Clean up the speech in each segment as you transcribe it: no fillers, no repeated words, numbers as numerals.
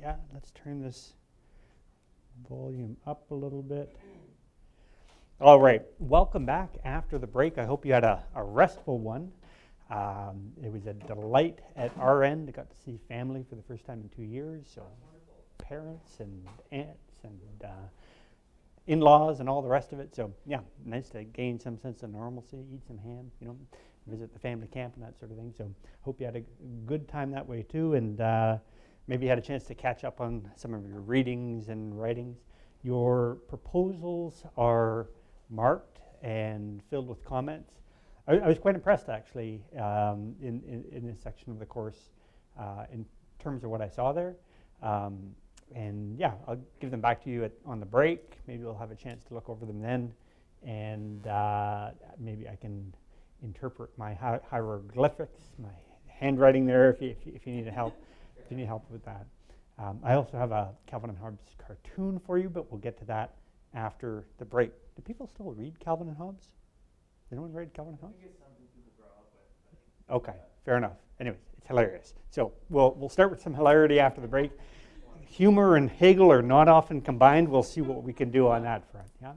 Yeah, let's turn this volume up a little bit. All right, welcome back after the break. I hope you had a restful one. It was a delight at our end. I got to see family for the first time in 2 years, so parents and aunts and in-laws and all the rest of it. So yeah, nice to gain some sense of normalcy, eat some ham, visit the family camp and that sort of thing. So hope you had a good time that way too, and maybe you had a chance to catch up on some of your readings and writings. Your proposals are marked and filled with comments. I was quite impressed actually in this section of the course in terms of what I saw there. And yeah, I'll give them back to you on the break. Maybe we'll have a chance to look over them then, and maybe I can interpret my hieroglyphics, my handwriting there if you need help. If you need help with that. I also have a Calvin and Hobbes cartoon for you, but we'll get to that after the break. Do people still read Calvin and Hobbes? Anyone read Calvin and Hobbes? I think it's something people grow up with. Okay, fair enough. Anyways, it's hilarious. So we'll start with some hilarity after the break. Humor and Hegel are not often combined. We'll see what we can do on that front. Yeah,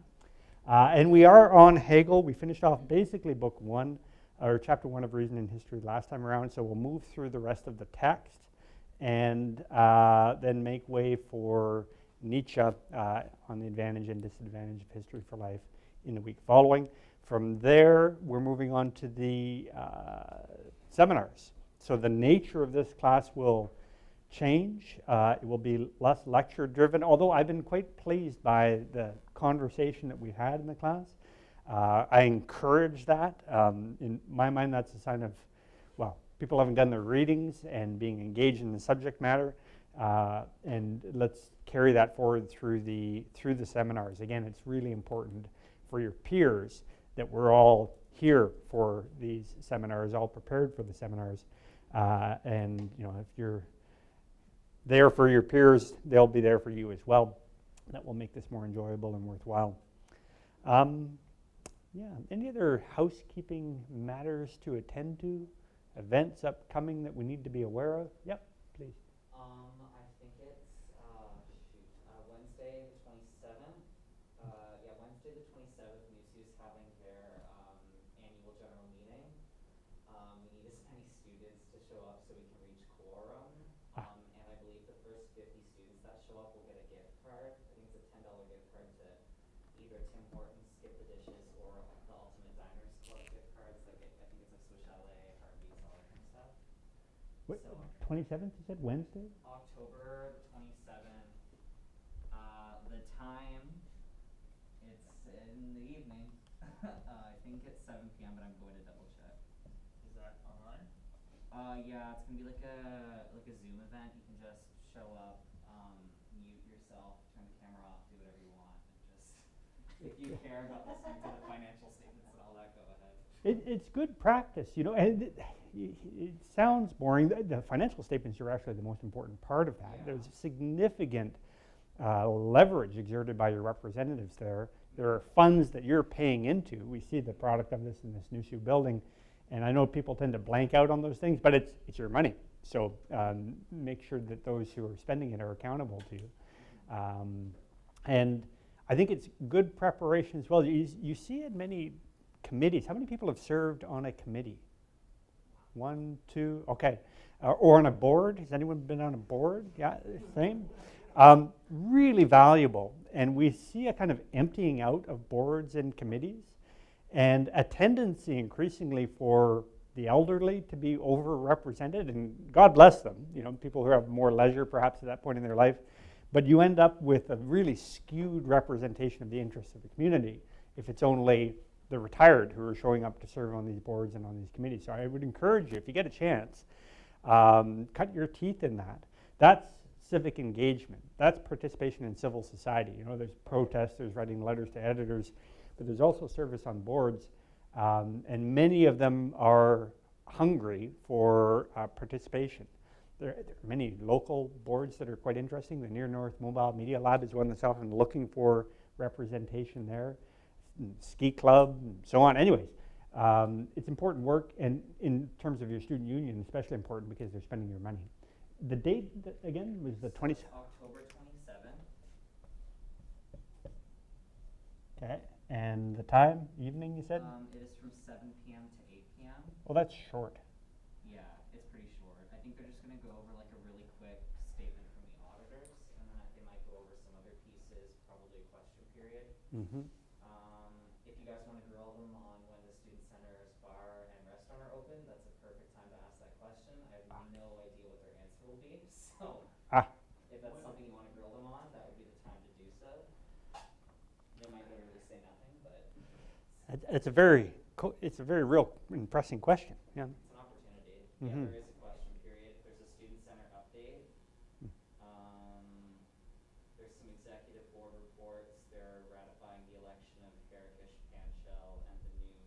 and we are on Hegel. We finished off basically book 1, or chapter 1 of Reason and History last time around. So we'll move through the rest of the text and then make way for Nietzsche on the advantage and disadvantage of history for life in the week following. From there, we're moving on to the seminars. So the nature of this class will change. It will be less lecture-driven, although I've been quite pleased by the conversation that we've had in the class. I encourage that. In my mind, that's a sign of, well, people having done their readings and being engaged in the subject matter, and let's carry that forward through the seminars. Again, it's really important for your peers that we're all here for these seminars, all prepared for the seminars, and if you're there for your peers, they'll be there for you as well. That will make this more enjoyable and worthwhile. Any other housekeeping matters to attend to? Events upcoming that we need to be aware of? Yep, please. I think it's Wednesday the 27th. Wednesday the 27th, NUSU is having their annual general meeting. We need as many students to show up so we can reach quorum. And I believe the first 50 students that show up will get a gift card. I think it's a $10 gift card to either Tim Hortons, Skip the Dishes, or the Ultimate Diners Club gift cards. I think it's like Swiss Chalet, Harvey's, all that kind of stuff. What, 27th, you said Wednesday? October 27th. The time, it's in the evening. I think it's 7 p.m., but I'm going to double check. Is that online? Yeah, it's gonna be like a Zoom event. You can just show up, mute yourself, turn the camera off, do whatever you want, and just if you care about listening to the financial statements and all that, go ahead. It's good practice, and it sounds boring. The financial statements are actually the most important part of that. Yeah. There's significant leverage exerted by your representatives there. There are funds that you're paying into. We see the product of this in this NUSU building, and I know people tend to blank out on those things, but it's your money. So make sure that those who are spending it are accountable to you. And I think it's good preparation as well. You see it many committees. How many people have served on a committee? 1, 2, okay. Or on a board? Has anyone been on a board? Yeah, same. Really valuable. And we see a kind of emptying out of boards and committees, and a tendency increasingly for the elderly to be overrepresented, and God bless them, people who have more leisure perhaps at that point in their life, but you end up with a really skewed representation of the interests of the community if it's only the retired who are showing up to serve on these boards and on these committees. So I would encourage you, if you get a chance, cut your teeth in that. That's civic engagement. That's participation in civil society. There's protests, there's writing letters to editors, but there's also service on boards, and many of them are hungry for participation. There are many local boards that are quite interesting. The Near North Mobile Media Lab is one that's often looking for representation there. Ski club, and so on. Anyways, it's important work, and in terms of your student union, especially important because they're spending your money. the date again was the 20th. October 27th. Okay, and the time, evening, you said? It is from 7 p.m. to 8 p.m. Well, that's short. Yeah, it's pretty short. I think they're just going to go over like a really quick statement from the auditors, and then they might go over some other pieces, probably a question period. Mm-hmm. If you guys want to grill them on when the student center's bar and restaurant are open, that's a perfect time to ask that question. I have no idea what their answer will be, so if that's something you want to grill them on, that would be the time to do so. They might literally say nothing, but It's a very real and pressing question. Yeah. it's an opportunity. Mhm. Yeah, there is a question period. There's a student center update. There's some executive board reports. They're ratifying the election of Herikish Panchel and the new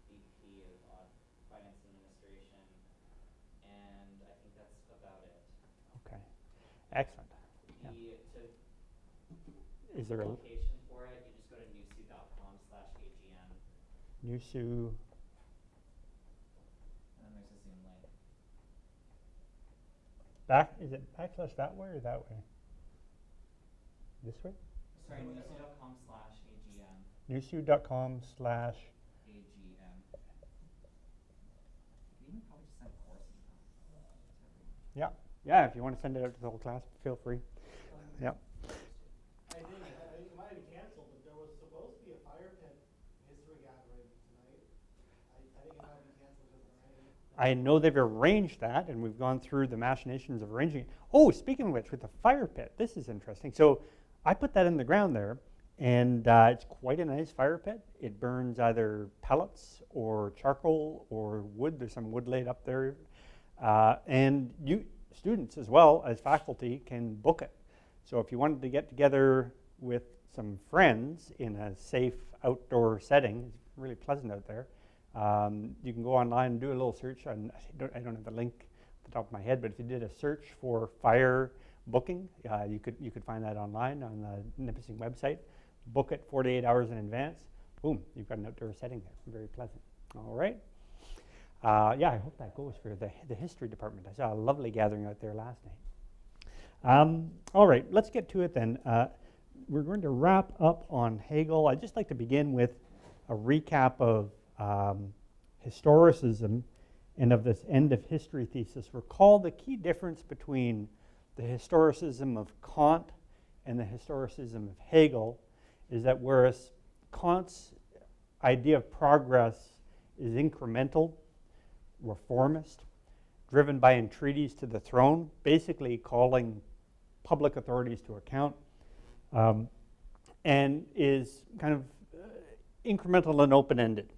VP of Finance and Administration. And I think that's about it. Okay. Excellent. Is there a location for it? You just go to newsu.com/AGM. NUSU? And then there's a Zoom link. Is it backslash that way or that way? This way? Sorry, newsu.com/AGM. NUSU.com/. AGM. You can probably just send courses. Yeah. Yeah, if you want to send it out to the whole class, feel free. Yeah. I think it might have been canceled, but there was supposed to be a fire pit history gathering tonight. I think it might have been canceled because of the rain. I know they've arranged that, and we've gone through the machinations of arranging it. Oh, speaking of which, with the fire pit, this is interesting. So I put that in the ground there, and it's quite a nice fire pit. It burns either pellets or charcoal or wood. There's some wood laid up there. And you students as well as faculty can book it. So if you wanted to get together with some friends in a safe outdoor setting, it's really pleasant out there, you can go online and do a little search. I don't have the link at the top of my head, but if you did a search for fire booking, you could find that online on the Nipissing website. Book it 48 hours in advance. Boom, you've got an outdoor setting there. Very pleasant. All right. Yeah, I hope that goes for the history department. I saw a lovely gathering out there last night. All right, let's get to it then. We're going to wrap up on Hegel. I'd just like to begin with a recap of historicism and of this end of history thesis. Recall the key difference between the historicism of Kant and the historicism of Hegel is that whereas Kant's idea of progress is incremental, reformist, driven by entreaties to the throne, basically calling public authorities to account, and is kind of incremental and open-ended.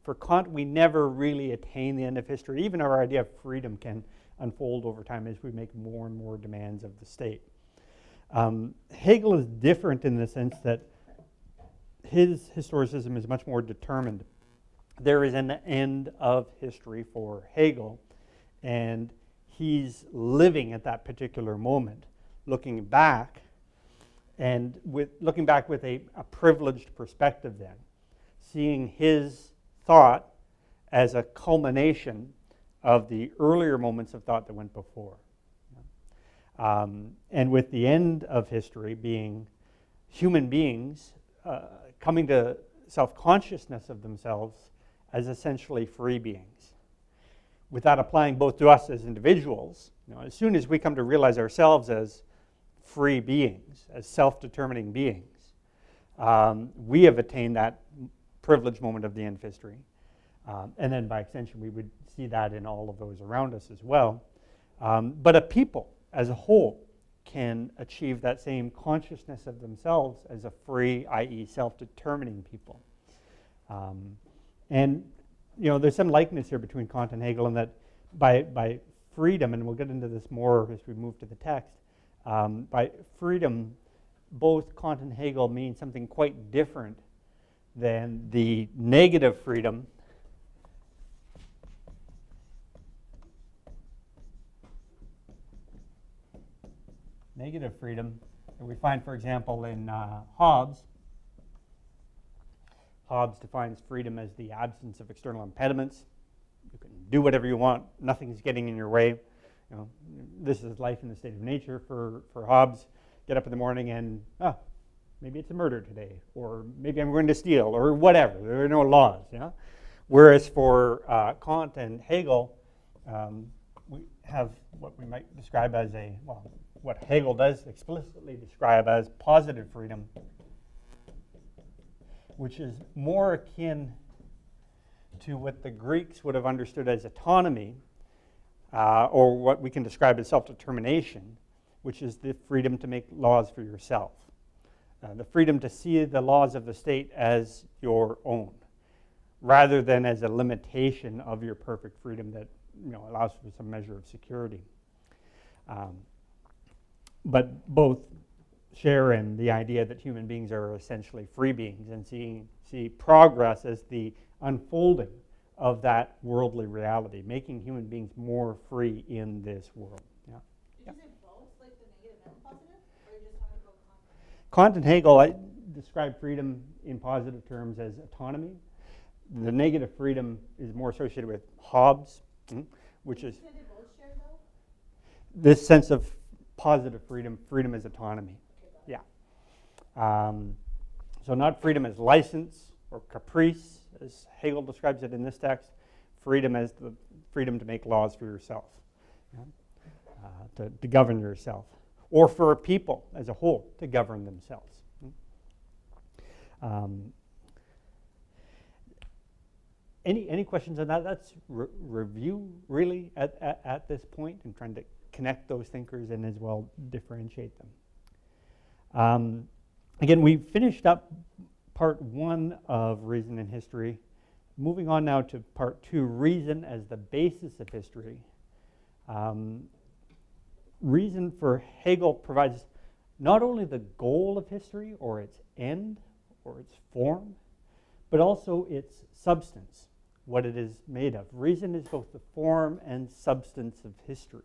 For Kant, we never really attain the end of history. Even our idea of freedom can unfold over time as we make more and more demands of the state. Hegel is different in the sense that his historicism is much more determined. There is an end of history for Hegel, and he's living at that particular moment, looking back, and looking back with a privileged perspective then, seeing his thought as a culmination of the earlier moments of thought that went before. And with the end of history being human beings coming to self-consciousness of themselves as essentially free beings. With that applying both to us as individuals, as soon as we come to realize ourselves as free beings, as self-determining beings, we have attained that privileged moment of the end of history. And then by extension, we would see that in all of those around us as well. But a people as a whole can achieve that same consciousness of themselves as a free, i.e. self-determining people. And there's some likeness here between Kant and Hegel in that by freedom, and we'll get into this more as we move to the text, by freedom, both Kant and Hegel mean something quite different than the negative freedom that we find, for example, in Hobbes. Hobbes defines freedom as the absence of external impediments. You can do whatever you want. Nothing's getting in your way. You know, this is life in the state of nature for Hobbes. Get up in the morning and, maybe it's a murder today, or maybe I'm going to steal, or whatever. There are no laws. Yeah? Whereas for Kant and Hegel, we have what we might describe as what Hegel does explicitly describe as positive freedom, which is more akin to what the Greeks would have understood as autonomy, or what we can describe as self-determination, which is the freedom to make laws for yourself. The freedom to see the laws of the state as your own, rather than as a limitation of your perfect freedom that allows for some measure of security. But both share in the idea that human beings are essentially free beings, and see progress as the unfolding of that worldly reality, making human beings more free in this world. Yeah. Did you say both, like the negative and positive, or are you just talking about Kant? Kant and Hegel, I describe freedom in positive terms as autonomy. The negative freedom is more associated with Hobbes, which is Did they both share though? this sense of positive freedom. Freedom is autonomy. Okay, Yeah. So not freedom as license or caprice, as Hegel describes it in this text. Freedom as the freedom to make laws for yourself, to govern yourself, or for a people as a whole to govern themselves. Any questions on that? That's review really at this point, and trying to connect those thinkers and as well differentiate them. Again, we finished up part 1 of Reason in History. Moving on now to part 2, Reason as the basis of history. Reason for Hegel provides not only the goal of history or its end or its form, but also its substance, what it is made of. Reason is both the form and substance of history.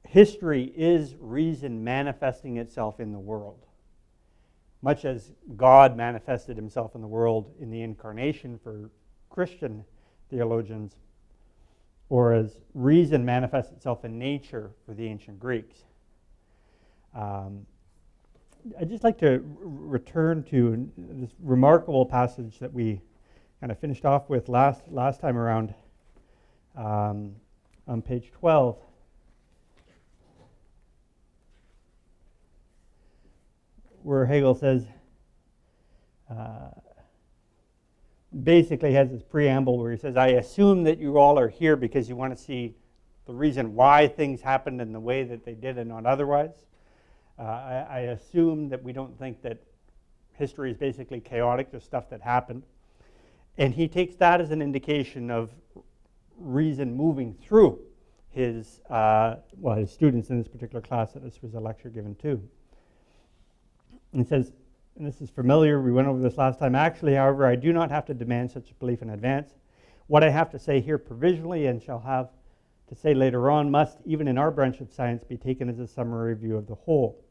History is reason manifesting itself in the world, much as God manifested himself in the world in the incarnation for Christian theologians, or as reason manifests itself in nature for the ancient Greeks. I'd just like to return to this remarkable passage that we kind of finished off with last time around on page 12. Where Hegel says, basically has this preamble where he says, I assume that you all are here because you want to see the reason why things happened in the way that they did and not otherwise. I assume that we don't think that history is basically chaotic, just stuff that happened. And he takes that as an indication of reason moving through his students in this particular class that this was a lecture given to. And he says, and this is familiar, we went over this last time. Actually, however, I do not have to demand such a belief in advance. What I have to say here provisionally and shall have to say later on must, even in our branch of science, be taken as a summary view of the whole.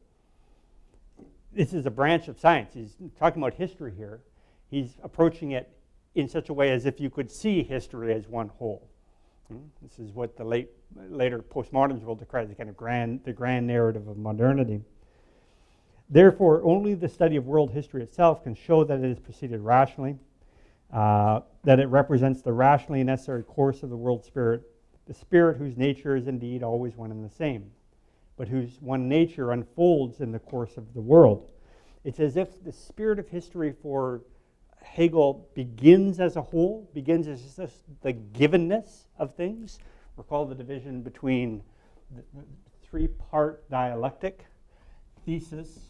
This is a branch of science. He's talking about history here. He's approaching it in such a way as if you could see history as one whole. This is what the later postmoderns will decry as the kind of the grand narrative of modernity. Therefore, only the study of world history itself can show that it has proceeded rationally, that it represents the rationally necessary course of the world spirit, the spirit whose nature is indeed always one and the same, but whose one nature unfolds in the course of the world. It's as if the spirit of history for Hegel begins as a whole, begins as just the givenness of things. Recall the division between the three-part dialectic: thesis,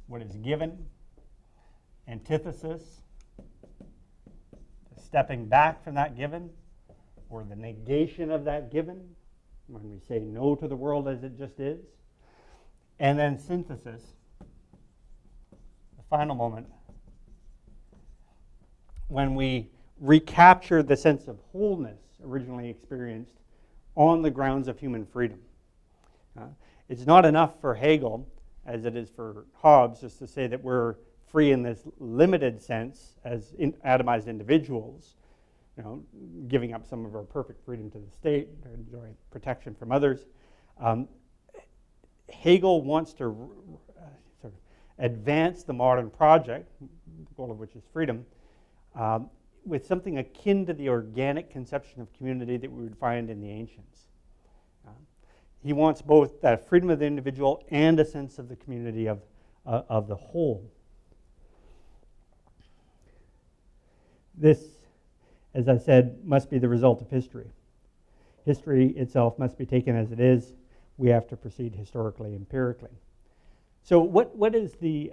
what is given; antithesis, stepping back from that given, or the negation of that given, when we say no to the world as it just is; and then synthesis, the final moment, when we recapture the sense of wholeness originally experienced on the grounds of human freedom. It's not enough for Hegel, as it is for Hobbes, just to say that we're free in this limited sense as atomized individuals, giving up some of our perfect freedom to the state to enjoy protection from others. Hegel wants to sort of advance the modern project, the goal of which is freedom, with something akin to the organic conception of community that we would find in the ancients. He wants both that freedom of the individual and a sense of the community of the whole. This, as I said, must be the result of history. History itself must be taken as it is. We have to proceed historically, empirically. So what is the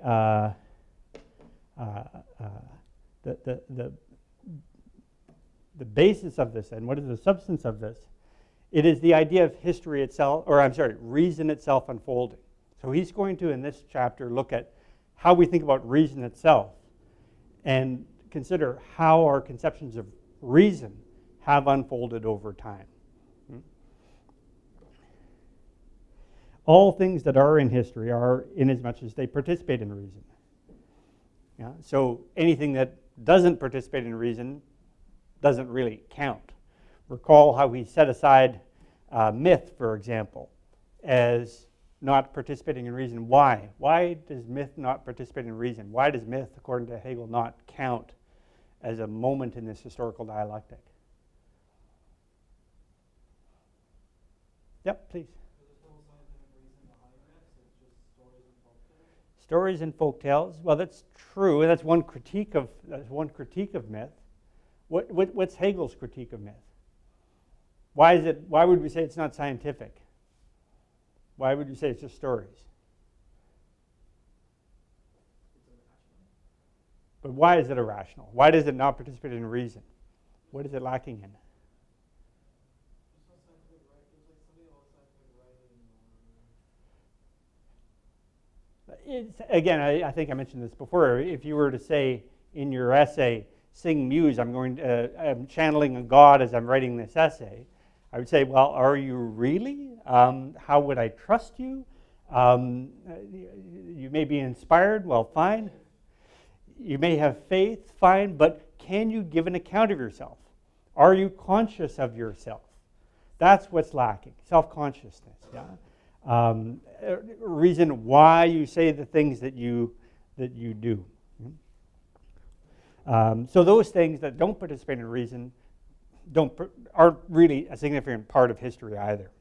basis of this, and what is the substance of this? It is the idea of history itself, or I'm sorry, reason itself unfolding. So he's going to, in this chapter, look at how we think about reason itself and consider how our conceptions of reason have unfolded over time. All things that are in history are inasmuch as they participate in reason. Yeah? So anything that doesn't participate in reason doesn't really count. Recall how we set aside myth, for example, as not participating in reason. Why? Why does myth not participate in reason? Why does myth, according to Hegel, not count as a moment in this historical dialectic? Yep, please. Stories and folktales. Well, that's true. That's one critique of myth. What's Hegel's critique of myth? Why would we say it's not scientific? Why would you say it's just stories? But why is it irrational? Why does it not participate in reason? What is it lacking in? Again, I think I mentioned this before. If you were to say in your essay, sing muse, I'm channeling a god as I'm writing this essay, I would say, well, are you really? How would I trust you? You may be inspired, well, fine. You may have faith, fine, but can you give an account of yourself? Are you conscious of yourself? That's what's lacking, self-consciousness. Yeah? Reason why you say the things that you do. So those things that don't participate in reason aren't really a significant part of history either.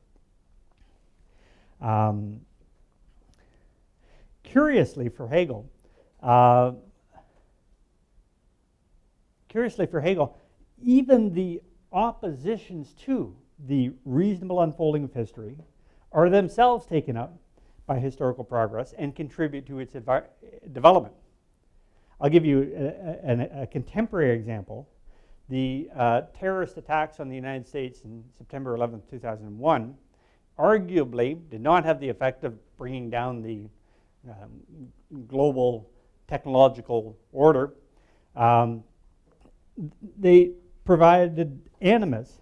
Curiously for Hegel, even the oppositions to the reasonable unfolding of history are themselves taken up by historical progress and contribute to its development. I'll give you a contemporary example. The terrorist attacks on the United States in September 11, 2001, arguably did not have the effect of bringing down the global technological order. They provided animus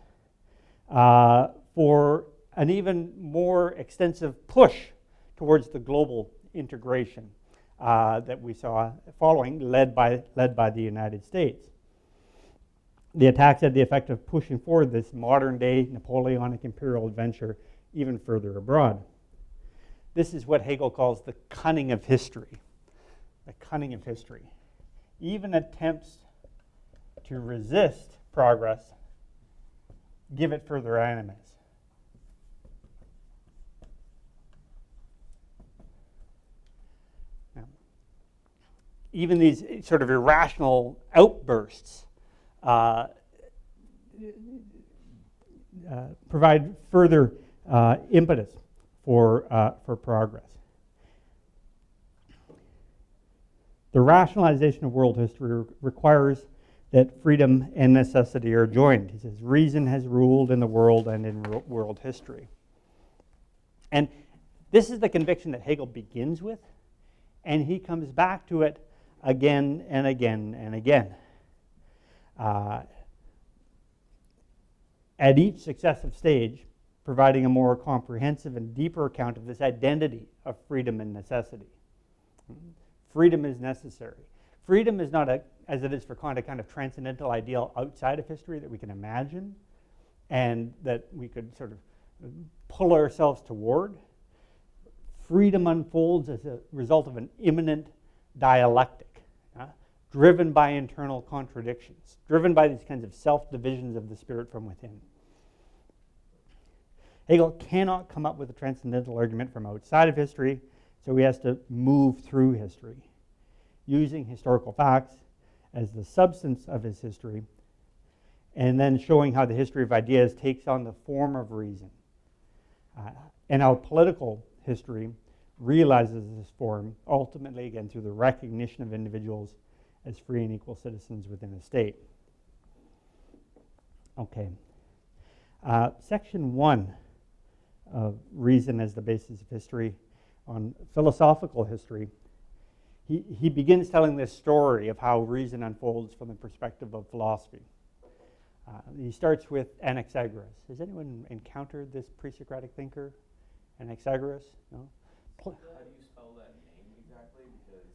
for an even more extensive push towards the global integration that we saw following, led by the United States. The attacks had the effect of pushing forward this modern-day Napoleonic imperial adventure even further abroad. This is what Hegel calls the cunning of history. The cunning of history. Even attempts to resist progress give it further animus. Even these sort of irrational outbursts provide further impetus for progress. The rationalization of world history requires that freedom and necessity are joined. He says, reason has ruled in the world and in world history. And this is the conviction that Hegel begins with, and he comes back to it again and again and again. At each successive stage, providing a more comprehensive and deeper account of this identity of freedom and necessity. Freedom is necessary. Freedom is not, as it is for Kant, a kind of transcendental ideal outside of history that we can imagine and that we could sort of pull ourselves toward. Freedom unfolds as a result of an immanent dialectic, driven by internal contradictions, driven by these kinds of self-divisions of the spirit from within. Hegel cannot come up with a transcendental argument from outside of history, so he has to move through history, using historical facts as the substance of his history, and then showing how the history of ideas takes on the form of reason, and how political history realizes this form, ultimately, again, through the recognition of individuals as free and equal citizens within a state. Okay. Section 1 of Reason as the Basis of History, on philosophical history, he begins telling this story of how reason unfolds from the perspective of philosophy. He starts with Anaxagoras. Has anyone encountered this pre-Socratic thinker, Anaxagoras? No? How do you spell that name exactly? Because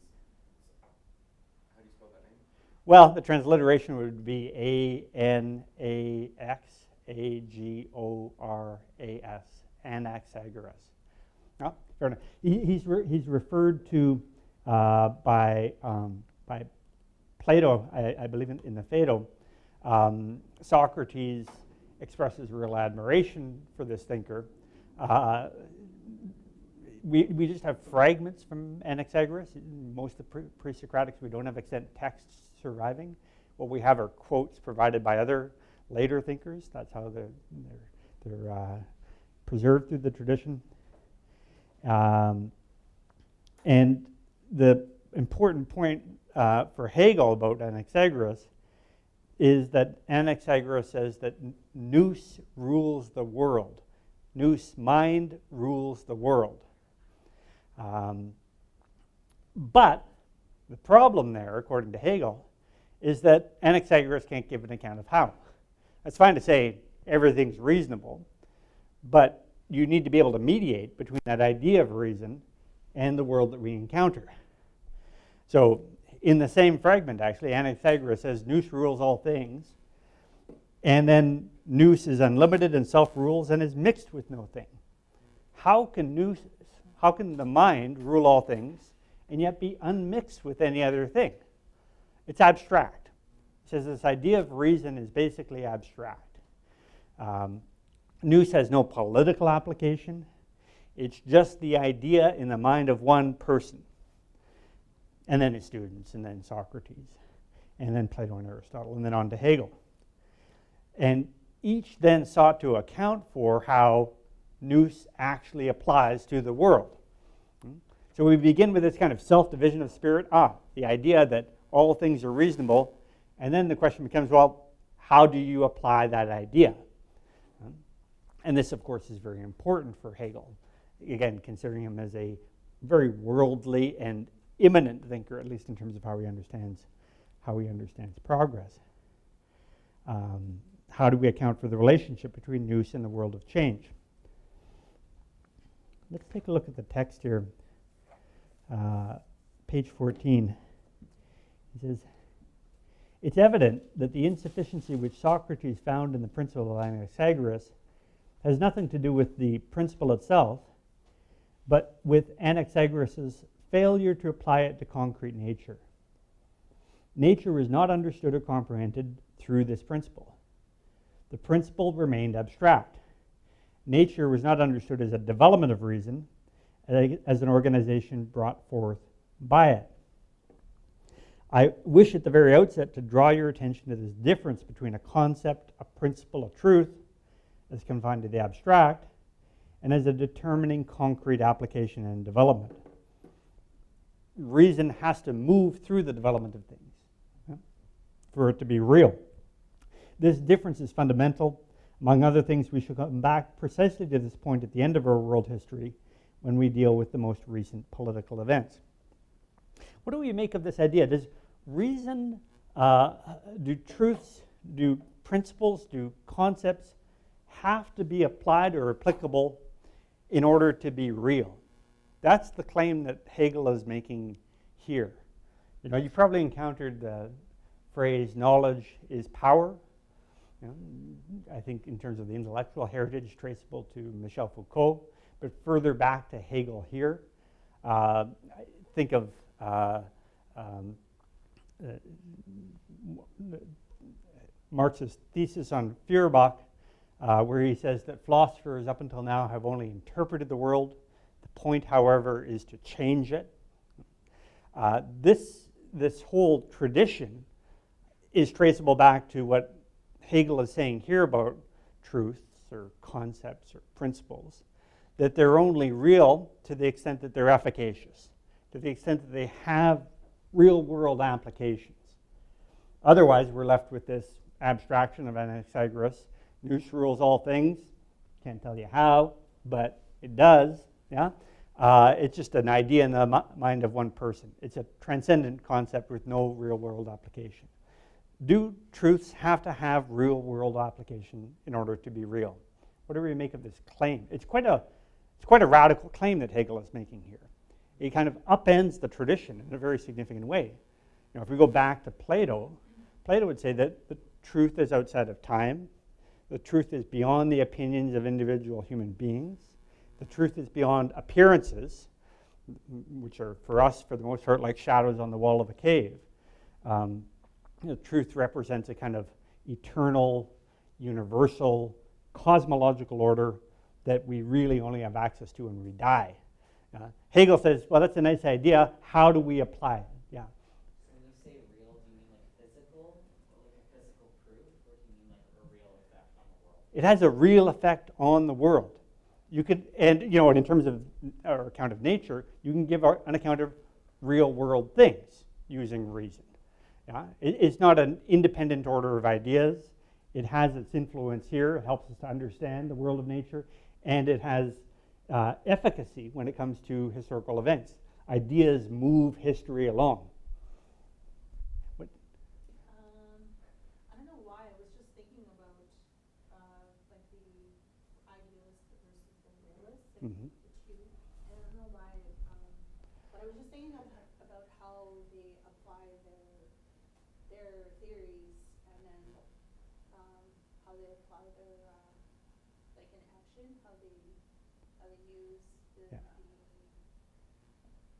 how do you spell that name? Well, the transliteration would be Anaxagoras, Anaxagoras. No, fair enough. He's referred to by Plato, I believe in the Phaedo. Socrates expresses real admiration for this thinker. We just have fragments from Anaxagoras. Most of the pre-Socratics, we don't have extant texts surviving. What we have are quotes provided by other later thinkers. That's how they're preserved through the tradition. And the important point for Hegel about Anaxagoras is that Anaxagoras says that nous rules the world. Nous, mind, rules the world. But the problem there, according to Hegel, is that Anaxagoras can't give an account of how. It's fine to say everything's reasonable, but you need to be able to mediate between that idea of reason and the world that we encounter. So in the same fragment, actually, Anaxagoras says nous rules all things, and then nous is unlimited and self-rules and is mixed with no thing. How can the mind rule all things and yet be unmixed with any other thing? It's abstract. He says this idea of reason is basically abstract. Nous has no political application. It's just the idea in the mind of one person. And then his students, and then Socrates, and then Plato and Aristotle, and then on to Hegel. And each then sought to account for how nous actually applies to the world. So we begin with this kind of self-division of spirit. The idea that all things are reasonable. And then the question becomes, well, how do you apply that idea? And this, of course, is very important for Hegel. Again, considering him as a very worldly and immanent thinker, at least in terms of how he understands progress. How do we account for the relationship between nous and the world of change? Let's take a look at the text here. Page 14. He says, it's evident that the insufficiency which Socrates found in the principle of Anaxagoras has nothing to do with the principle itself, but with Anaxagoras' failure to apply it to concrete nature. Nature was not understood or comprehended through this principle. The principle remained abstract. Nature was not understood as a development of reason, as an organization brought forth by it. I wish at the very outset to draw your attention to this difference between a concept, a principle, a truth, as confined to the abstract, and as a determining concrete application and development. Reason has to move through the development of things for it to be real. This difference is fundamental. Among other things, we should come back precisely to this point at the end of our world history when we deal with the most recent political events. What do we make of this idea? Does reason, do truths, do principles, do concepts have to be applied or applicable in order to be real? That's the claim that Hegel is making here. You know, you've probably encountered the phrase "knowledge is power." You know, I think in terms of the intellectual heritage traceable to Michel Foucault, but further back to Hegel here. Think of Marx's thesis on Feuerbach, where he says that philosophers up until now have only interpreted the world. The point, however, is to change it. This whole tradition is traceable back to what Hegel is saying here about truths or concepts or principles, that they're only real to the extent that they're efficacious, to the extent that they have real-world applications. Otherwise, we're left with this abstraction of Anaxagoras. Nous rules all things. Can't tell you how, but it does. Yeah, it's just an idea in the mind of one person. It's a transcendent concept with no real-world application. Do truths have to have real-world application in order to be real? What do we make of this claim? It's quite a radical claim that Hegel is making here. It kind of upends the tradition in a very significant way. You know, if we go back to Plato, Plato would say that the truth is outside of time. The truth is beyond the opinions of individual human beings. The truth is beyond appearances, which are, for us, for the most part, like shadows on the wall of a cave. The truth represents a kind of eternal, universal, cosmological order that we really only have access to when we die. Hegel says, well, that's a nice idea. How do we apply it? Yeah. So when you say real, do you mean like physical, or like a physical proof, or do you mean like a real effect on the world? It has a real effect on the world. You could, and you know, and in terms of our account of nature, you can give an account of real world things using reason. Yeah? It's not an independent order of ideas. It has its influence here. It helps us to understand the world of nature, and it has efficacy when it comes to historical events. Ideas move history along. What? I don't know why, I was just thinking about like the idealist versus the realist, like Mhm. the two. I don't know why, but I was just thinking about how they apply their theories, and then how they apply their like in action, how they use Yeah.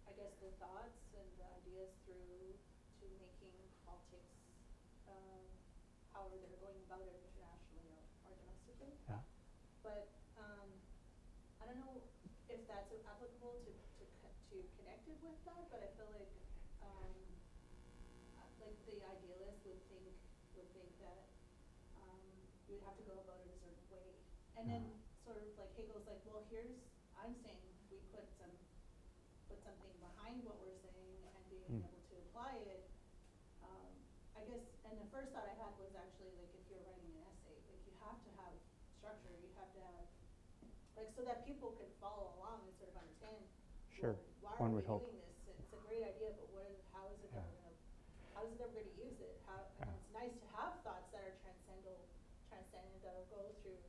I guess the thoughts and the ideas through to making politics, how they're going about it internationally or domestically. Yeah. But I don't know if that's applicable to connect it with that, but I feel like the idealist would think that you would have to go about it a certain way, and then sort of like Hegel's like, well, I'm saying we put something behind what we're saying and being able to apply it. I guess, and the first thought I had was actually like if you're writing an essay, like you have to have structure, you have to have like so that people could follow along and sort of understand. Sure. Well, why One are we would hope. doing this? It's a great idea, but how is it Yeah. ever going to use it? And it's nice to have thoughts that are transcendent that'll go through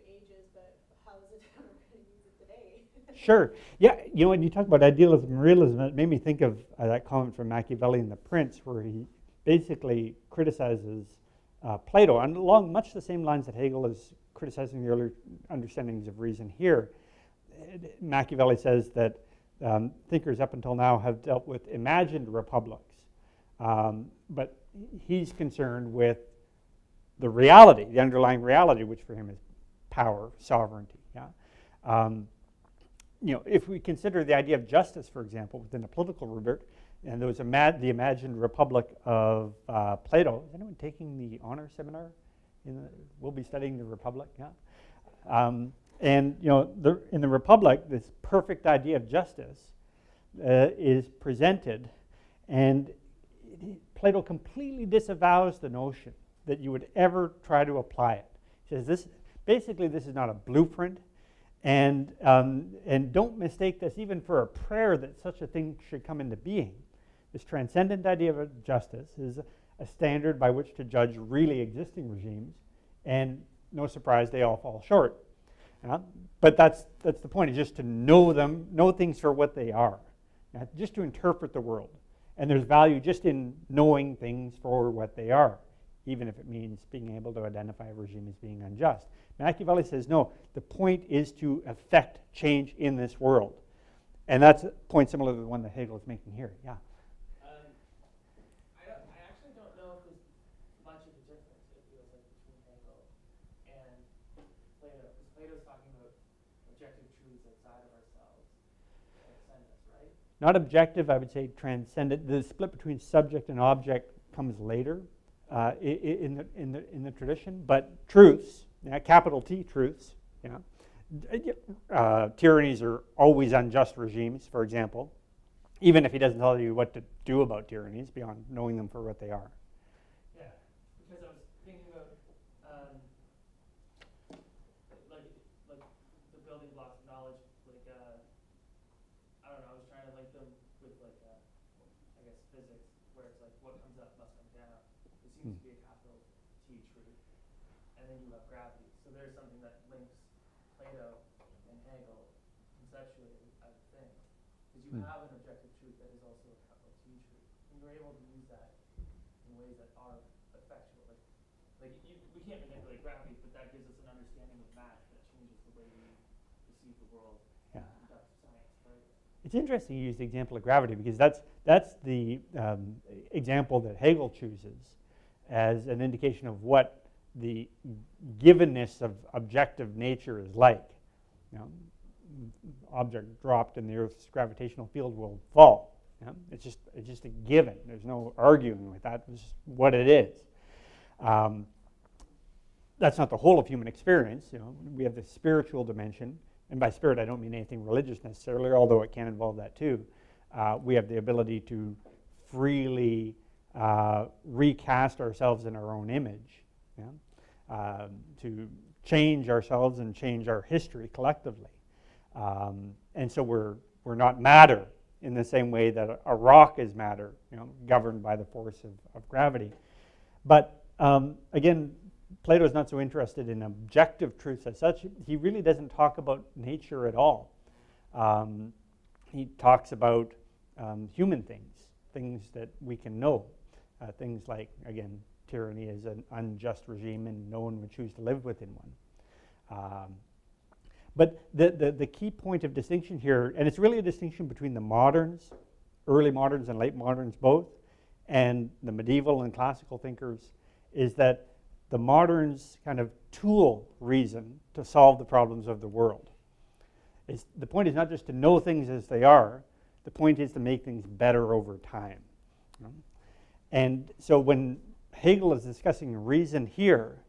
ages, but how is it ever going to use it today? Sure. Yeah, you know, when you talk about idealism and realism, it made me think of that comment from Machiavelli in The Prince, where he basically criticizes Plato, and along much the same lines that Hegel is criticizing the earlier understandings of reason here. Machiavelli says that thinkers up until now have dealt with imagined republics, but he's concerned with the reality, the underlying reality, which for him is power, sovereignty. Yeah. You know, if we consider the idea of justice, for example, within a political rubric, and there was the imagined republic of Plato. Is anyone taking the honor seminar? We'll be studying the Republic. Yeah. And you know, in the Republic, this perfect idea of justice is presented, and Plato completely disavows the notion that you would ever try to apply it. He says this is not a blueprint, and don't mistake this even for a prayer that such a thing should come into being. This transcendent idea of justice is a standard by which to judge really existing regimes, and no surprise, they all fall short. But that's the point, is just to know things for what they are, just to interpret the world. And there's value just in knowing things for what they are, even if it means being able to identify a regime as being unjust. Machiavelli says, no, the point is to effect change in this world. And that's a point similar to the one that Hegel is making here. Yeah. I actually don't know if there's much of a difference, it feels like, between Hegel and Plato. Because Plato's talking about objective truths outside of ourselves, transcendence, right? Not objective, I would say transcendent. The split between subject and object comes later in the tradition, but truths, capital T truths, tyrannies are always unjust regimes, for example, even if he doesn't tell you what to do about tyrannies beyond knowing them for what they are. Yeah, because I was thinking about like the building blocks of knowledge, like I don't know, I was trying to link them with like I guess physics, where it's like what comes up must come down. It seems to be a capital T truth, and then you have gravity. So there's something that links Plato and Hegel conceptually, I would think, because you have an objective truth that is also a capital T truth, and you're able to use that in ways that are effectual. We can't manipulate gravity, but that gives us an understanding of math that changes the way we perceive the world and conduct science, right? It's interesting you use the example of gravity because that's the example that Hegel chooses as an indication of what the givenness of objective nature is like. Object dropped in the Earth's gravitational field will fall. It's just a given. There's no arguing with that. It's just what it is. That's not the whole of human experience. We have the spiritual dimension, and by spirit I don't mean anything religious necessarily, although it can involve that too. We have the ability to freely recast ourselves in our own image, to change ourselves and change our history collectively. And so we're not matter in the same way that a rock is matter, governed by the force of gravity. But again, Plato is not so interested in objective truths as such. He really doesn't talk about nature at all. He talks about human things that we can know. Things like, again, tyranny is an unjust regime and no one would choose to live within one. But the key point of distinction here, and it's really a distinction between the moderns, early moderns and late moderns both, and the medieval and classical thinkers, is that the moderns kind of tool reason to solve the problems of the world. The point is not just to know things as they are, the point is to make things better over time. And so when Hegel is discussing reason here,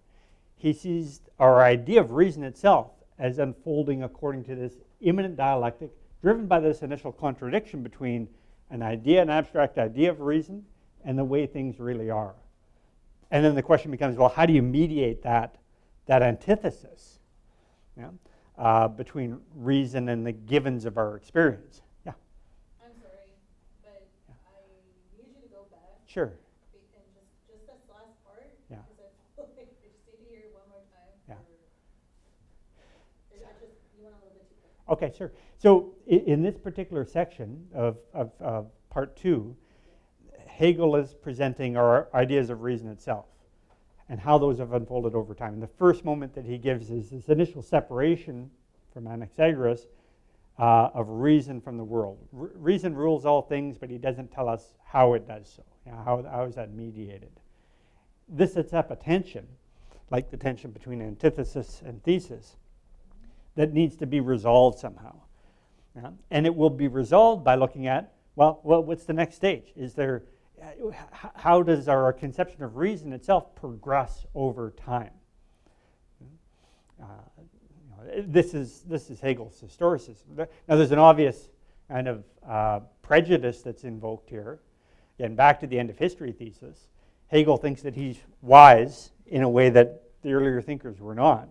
he sees our idea of reason itself as unfolding according to this immanent dialectic driven by this initial contradiction between an abstract idea of reason, and the way things really are. And then the question becomes, well, how do you mediate that antithesis between reason and the givens of our experience? Yeah. I'm sorry, but I need you to go back. Sure. And just this last part. Yeah. Because I feel like I just need to hear it one more time. Yeah. You went a little bit too quick. Okay, sure. So in this particular section of part 2, Hegel is presenting our ideas of reason itself and how those have unfolded over time. And the first moment that he gives is this initial separation from Anaxagoras of reason from the world. Reason rules all things, but he doesn't tell us how it does so. How is that mediated? This sets up a tension, like the tension between antithesis and thesis, that needs to be resolved somehow. And it will be resolved by looking at, well, what's the next stage? How does our conception of reason itself progress over time? This is Hegel's historicism. Now, there's an obvious kind of prejudice that's invoked here. Again, back to the end of history thesis, Hegel thinks that he's wise in a way that the earlier thinkers were not.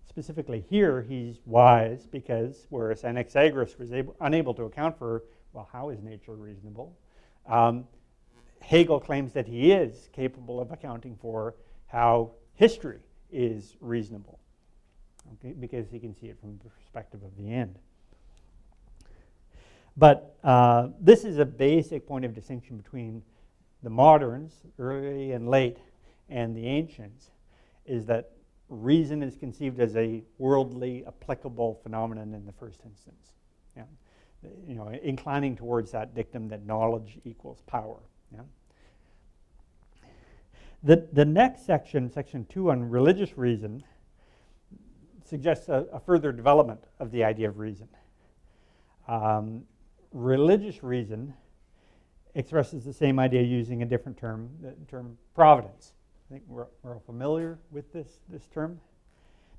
Specifically here, he's wise because whereas Anaxagoras was unable to account for, well, how is nature reasonable? Hegel claims that he is capable of accounting for how history is reasonable, okay, because he can see it from the perspective of the end. But this is a basic point of distinction between the moderns, early and late, and the ancients, is that reason is conceived as a worldly, applicable phenomenon in the first instance. Yeah. You know, inclining towards that dictum that knowledge equals power. Yeah. The next section, section 2 on religious reason, suggests a further development of the idea of reason. Religious reason expresses the same idea using a different term, the term providence. I think we're all familiar with this term.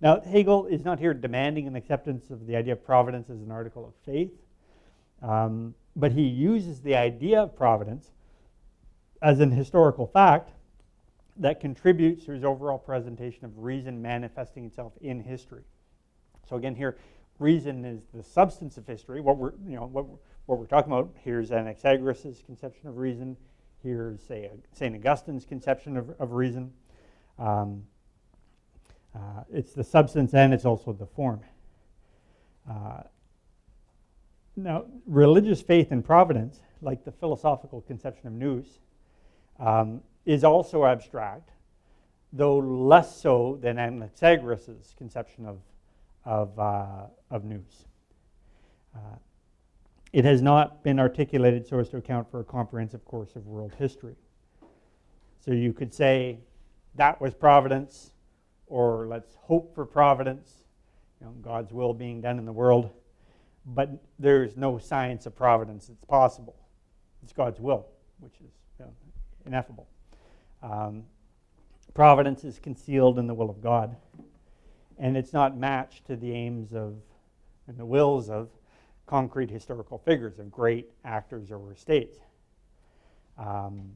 Now, Hegel is not here demanding an acceptance of the idea of providence as an article of faith, but he uses the idea of providence as an historical fact that contributes to his overall presentation of reason manifesting itself in history. So again, here, reason is the substance of history. What we're talking about, here's Anaxagoras' conception of reason. Here's, say, St. Augustine's conception of reason. It's the substance and it's also the form. Now, religious faith in providence, like the philosophical conception of nous, is also abstract, though less so than Anaxagoras' conception of nous. It has not been articulated so as to account for a comprehensive course of world history. So you could say that was providence, or let's hope for providence, God's will being done in the world, but there's no science of providence that's possible. It's God's will, which is ineffable. Providence is concealed in the will of God, and it's not matched to the aims of and the wills of concrete historical figures, of great actors or states. And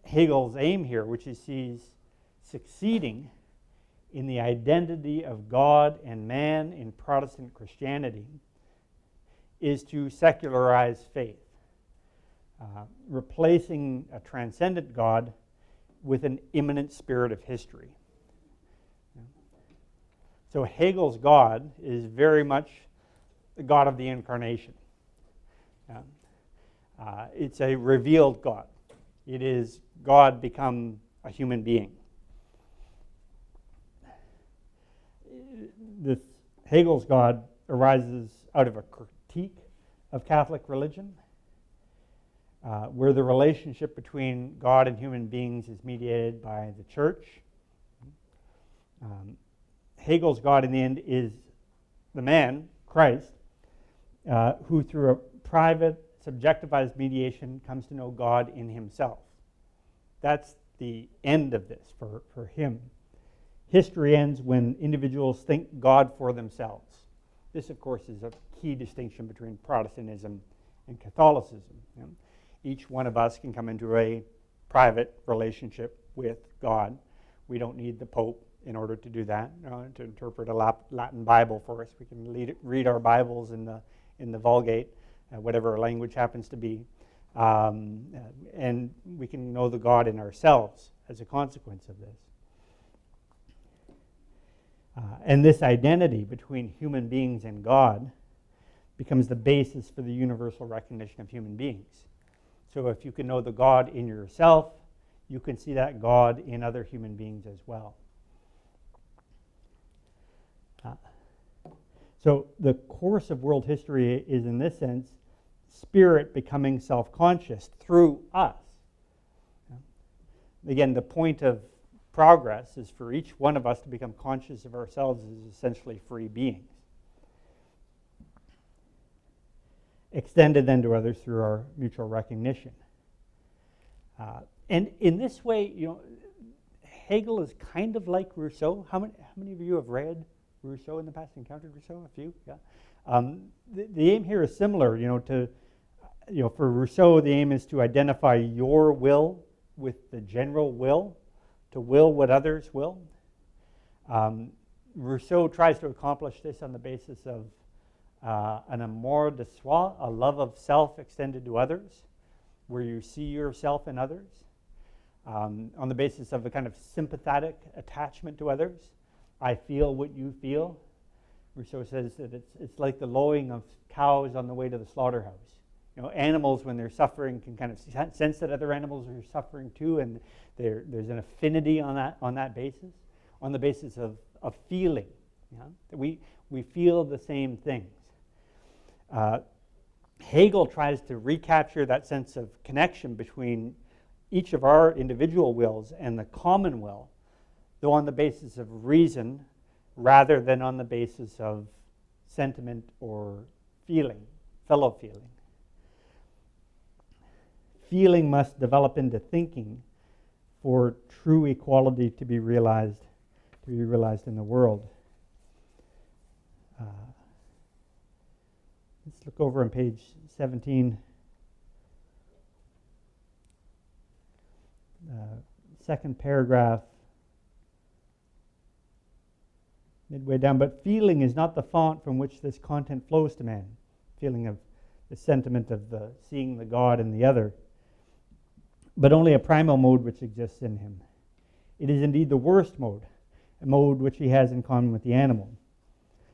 Hegel's aim here, which he sees succeeding in the identity of God and man in Protestant Christianity, is to secularize faith, replacing a transcendent God with an immanent spirit of history. So Hegel's God is very much the God of the incarnation. It's a revealed God. It is God become a human being. Hegel's God arises out of a critique of Catholic religion, where the relationship between God and human beings is mediated by the church. Hegel's God in the end is the man, Christ, who through a private, subjectivized mediation comes to know God in himself. That's the end of this for him. History ends when individuals think God for themselves. This, of course, is a key distinction between Protestantism and Catholicism. Each one of us can come into a private relationship with God. We don't need the Pope in order to do that, to interpret a Latin Bible for us. We can read our Bibles in the Vulgate, whatever our language happens to be, and we can know the God in ourselves as a consequence of this. And this identity between human beings and God becomes the basis for the universal recognition of human beings. So if you can know the God in yourself, you can see that God in other human beings as well. So the course of world history is, in this sense, spirit becoming self-conscious through us. Again, the point of progress is for each one of us to become conscious of ourselves as essentially free beings, extended then to others through our mutual recognition. And in this way, Hegel is kind of like Rousseau. How many of you have read Rousseau in the past? Encountered Rousseau? A few, yeah. The aim here is similar. For Rousseau, the aim is to identify your will with the general will, to will what others will. Rousseau tries to accomplish this on the basis of an amour de soi, a love of self extended to others, where you see yourself in others, on the basis of a kind of sympathetic attachment to others. I feel what you feel. Rousseau says that it's like the lowing of cows on the way to the slaughterhouse. You know, animals when they're suffering can kind of sense that other animals are suffering too, and there's an affinity on that basis, on the basis of feeling. Yeah? That we feel the same things. Hegel tries to recapture that sense of connection between each of our individual wills and the common will, though on the basis of reason rather than on the basis of sentiment or feeling, fellow feeling. Feeling must develop into thinking for true equality to be realized in the world. Let's look over on page 17. Second paragraph, midway down. But feeling is not the font from which this content flows to man. Feeling of the sentiment of the seeing the God in the other, but only a primal mode which exists in him. It is indeed the worst mode, a mode which he has in common with the animal.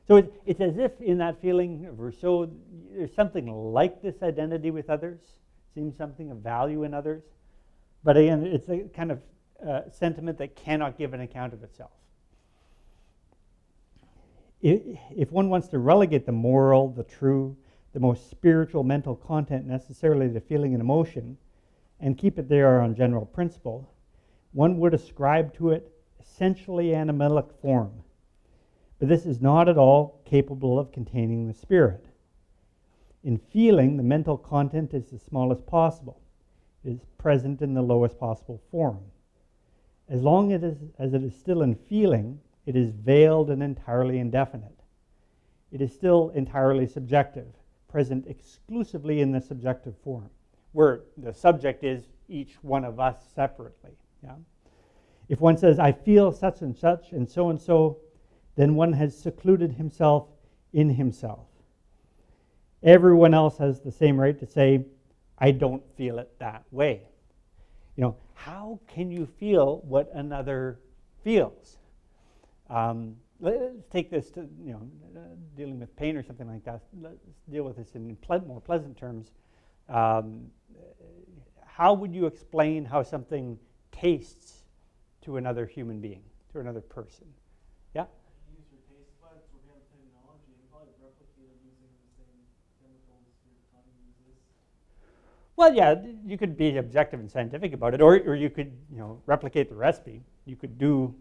So it's as if in that feeling of Rousseau, there's something like this identity with others, seems something of value in others, but again, it's a kind of sentiment that cannot give an account of itself. If one wants to relegate the moral, the true, the most spiritual mental content necessarily to feeling and emotion, and keep it there on general principle, one would ascribe to it essentially animalic form. But this is not at all capable of containing the spirit. In feeling, the mental content is the smallest possible. It is present in the lowest possible form. As long as it is still in feeling, it is veiled and entirely indefinite. It is still entirely subjective, present exclusively in the subjective form, where the subject is each one of us separately. Yeah? If one says, I feel such, and so, then one has secluded himself in himself. Everyone else has the same right to say, I don't feel it that way. You know, how can you feel what another feels? Let's take this to, dealing with pain or something like that. Let's deal with this in more pleasant terms. How would you explain how something tastes to another human being, to another person? Yeah? Use your taste buds, organic technology, and probably replicate it using the same chemicals your tongue uses. Well, yeah, you could be objective and scientific about it, or you could, replicate the recipe. You could do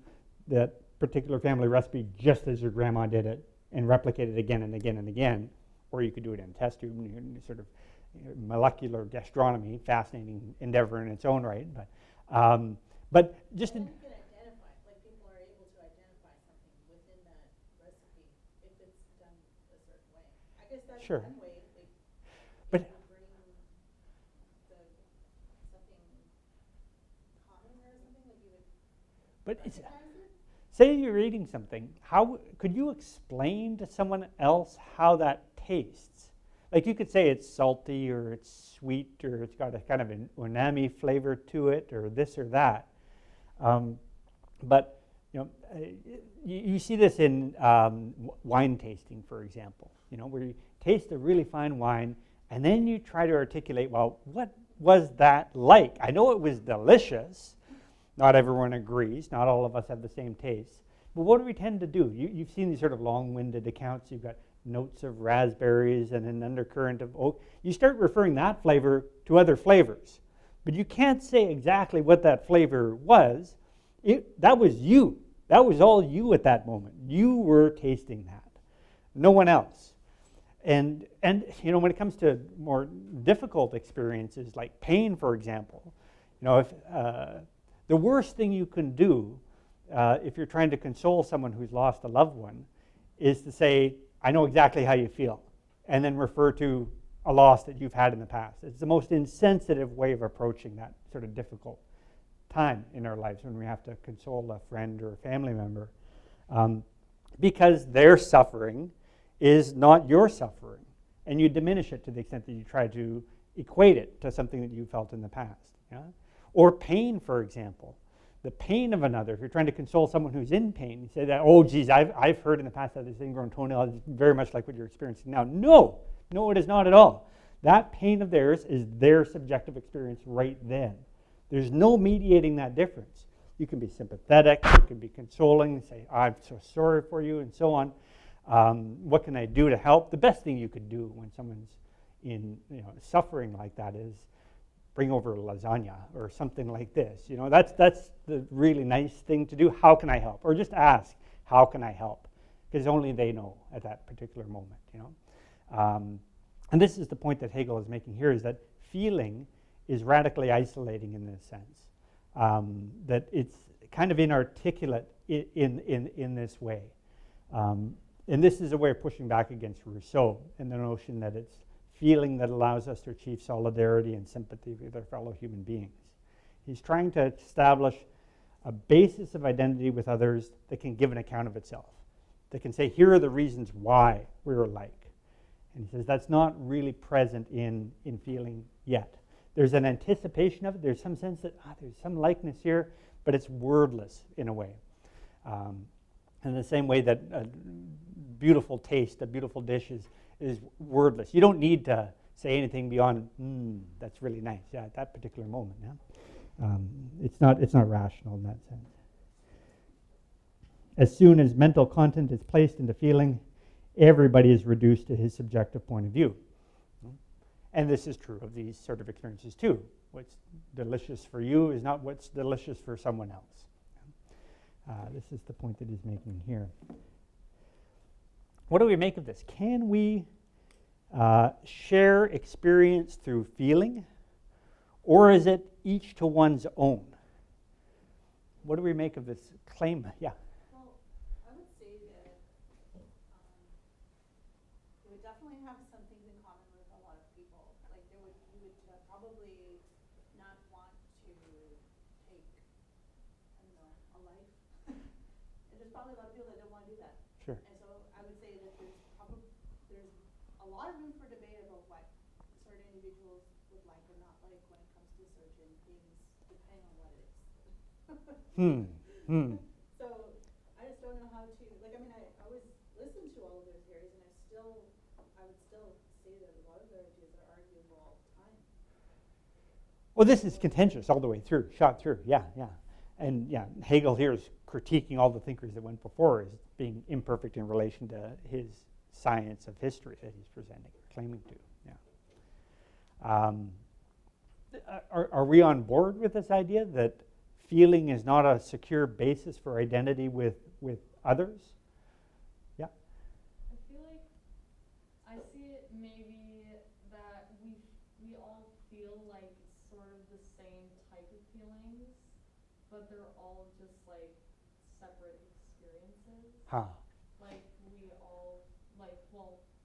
that particular family recipe just as your grandma did it and replicate it again and again and again, or you could do it in a test tube, sort of molecular gastronomy, fascinating endeavor in its own right. But just And then you can identify, like people are able to identify something within that recipe if it's done a certain way. I guess that's Sure. one way. Like, But- if you bring something common or something, like you would but it's, recognize it. say you're eating something, how could you explain to someone else how that tastes? Like you could say it's salty or it's sweet or it's got a kind of an umami flavor to it or this or that. But you see this in wine tasting, for example. Where you taste a really fine wine and then you try to articulate, well, what was that like? I know it was delicious. Not everyone agrees. Not all of us have the same taste. But what do we tend to do? You've seen these sort of long-winded accounts. You've got notes of raspberries and an undercurrent of oak. You start referring that flavor to other flavors. But you can't say exactly what that flavor was. That was you. That was all you at that moment. You were tasting that. No one else. And when it comes to more difficult experiences like pain, for example, if the worst thing you can do if you're trying to console someone who's lost a loved one is to say, I know exactly how you feel, and then refer to a loss that you've had in the past. It's the most insensitive way of approaching that sort of difficult time in our lives when we have to console a friend or a family member, because their suffering is not your suffering, and you diminish it to the extent that you try to equate it to something that you felt in the past. Yeah? Or pain, for example. the pain of another, if you're trying to console someone who's in pain, you say that, oh, geez, I've heard in the past that this ingrown toenail is very much like what you're experiencing now. No, it is not at all. That pain of theirs is their subjective experience right then. There's no mediating that difference. You can be sympathetic, you can be consoling, say, I'm so sorry for you, and so on. What can I do to help? The best thing you could do when someone's in suffering like that is bring over lasagna or something like this. That's the really nice thing to do. How can I help? Or just ask, how can I help? Because only they know at that particular moment. And this is the point that Hegel is making here, is that feeling is radically isolating in this sense. That it's kind of inarticulate in this way. And this is a way of pushing back against Rousseau and the notion that it's feeling that allows us to achieve solidarity and sympathy with our fellow human beings. He's trying to establish a basis of identity with others that can give an account of itself, that can say, here are the reasons why we're alike. And he says that's not really present in feeling yet. There's an anticipation of it. There's some sense that there's some likeness here, but it's wordless in a way. In the same way that a beautiful taste, a beautiful dish is wordless. You don't need to say anything beyond, that's really nice, at that particular moment. Yeah? It's not rational in that sense. As soon as mental content is placed into feeling, everybody is reduced to his subjective point of view. And this is true of these sort of experiences too. What's delicious for you is not what's delicious for someone else. This is the point that he's making here. What do we make of this? Can we share experience through feeling, or is it each to one's own? What do we make of this claim? Yeah. Well, I would say that we would definitely have some things in common with a lot of people. Like you would probably not want to take, I don't know, a life. And there's probably a lot of people that don't want to do that. Sure. And so I would say that there's a lot of room for debate about what certain individuals would like or not like when it comes to certain things, depending on what it is. So I just don't know how to, I always listen to all of their theories, and I would still say that a lot of their ideas are arguable all the time. Well, this is contentious all the way through, shot through, yeah. And Hegel here is critiquing all the thinkers that went before as being imperfect in relation to his science of history that he's presenting, claiming to. Are we on board with this idea that feeling is not a secure basis for identity with others? Yeah. I feel like I see it maybe that we all feel like sort of the same type of feelings, but they're all just like separate experiences. Huh. Like we all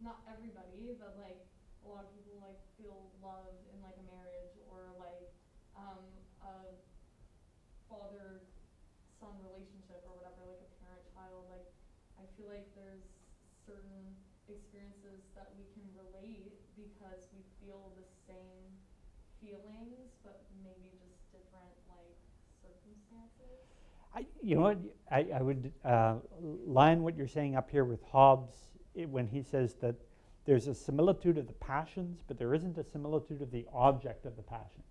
not everybody, but like a lot of people like feel love in like a marriage or like a father-son relationship or whatever, like a parent-child. Like I feel like there's certain experiences that we can relate because we feel the same feelings, but maybe just different like circumstances. I would line what you're saying up here with Hobbes when he says that there's a similitude of the passions, but there isn't a similitude of the object of the passions.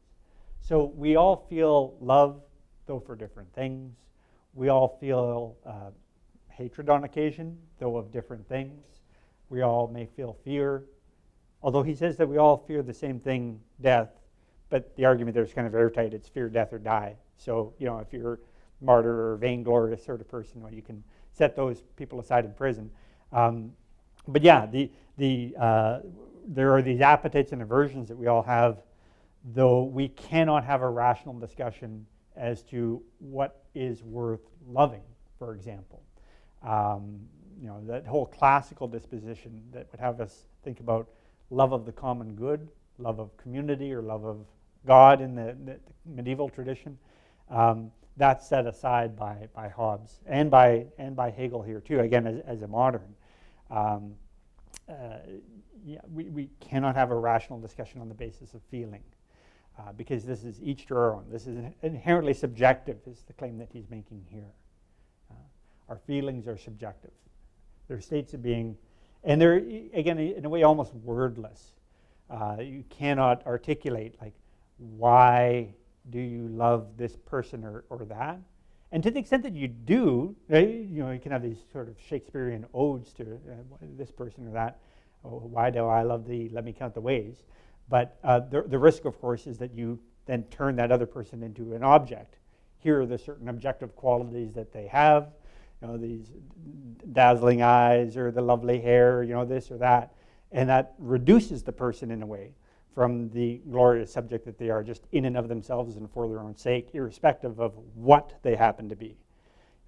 So we all feel love, though for different things. We all feel hatred on occasion, though of different things. We all may feel fear, although he says that we all fear the same thing, death, but the argument there is kind of airtight. It's fear, death, or die. So, if you're a martyr or vainglorious sort of person, you can set those people aside in prison. But yeah, there are these appetites and aversions that we all have, though we cannot have a rational discussion as to what is worth loving, for example. That whole classical disposition that would have us think about love of the common good, love of community, or love of God in the medieval tradition, that's set aside by Hobbes and by Hegel here too, again as a modern. We cannot have a rational discussion on the basis of feeling. because this is each to our own. This is inherently subjective, is the claim that he's making here. Our feelings are subjective. They're states of being, and they're, again, in a way, almost wordless. You cannot articulate, like, why do you love this person or that? And to the extent that you do, you can have these sort of Shakespearean odes to this person or that. Oh, why do I love thee? Let me count the ways. But the risk, of course, is that you then turn that other person into an object. Here are the certain objective qualities that they have, these dazzling eyes or the lovely hair, this or that. And that reduces the person in a way from the glorious subject that they are, just in and of themselves and for their own sake, irrespective of what they happen to be.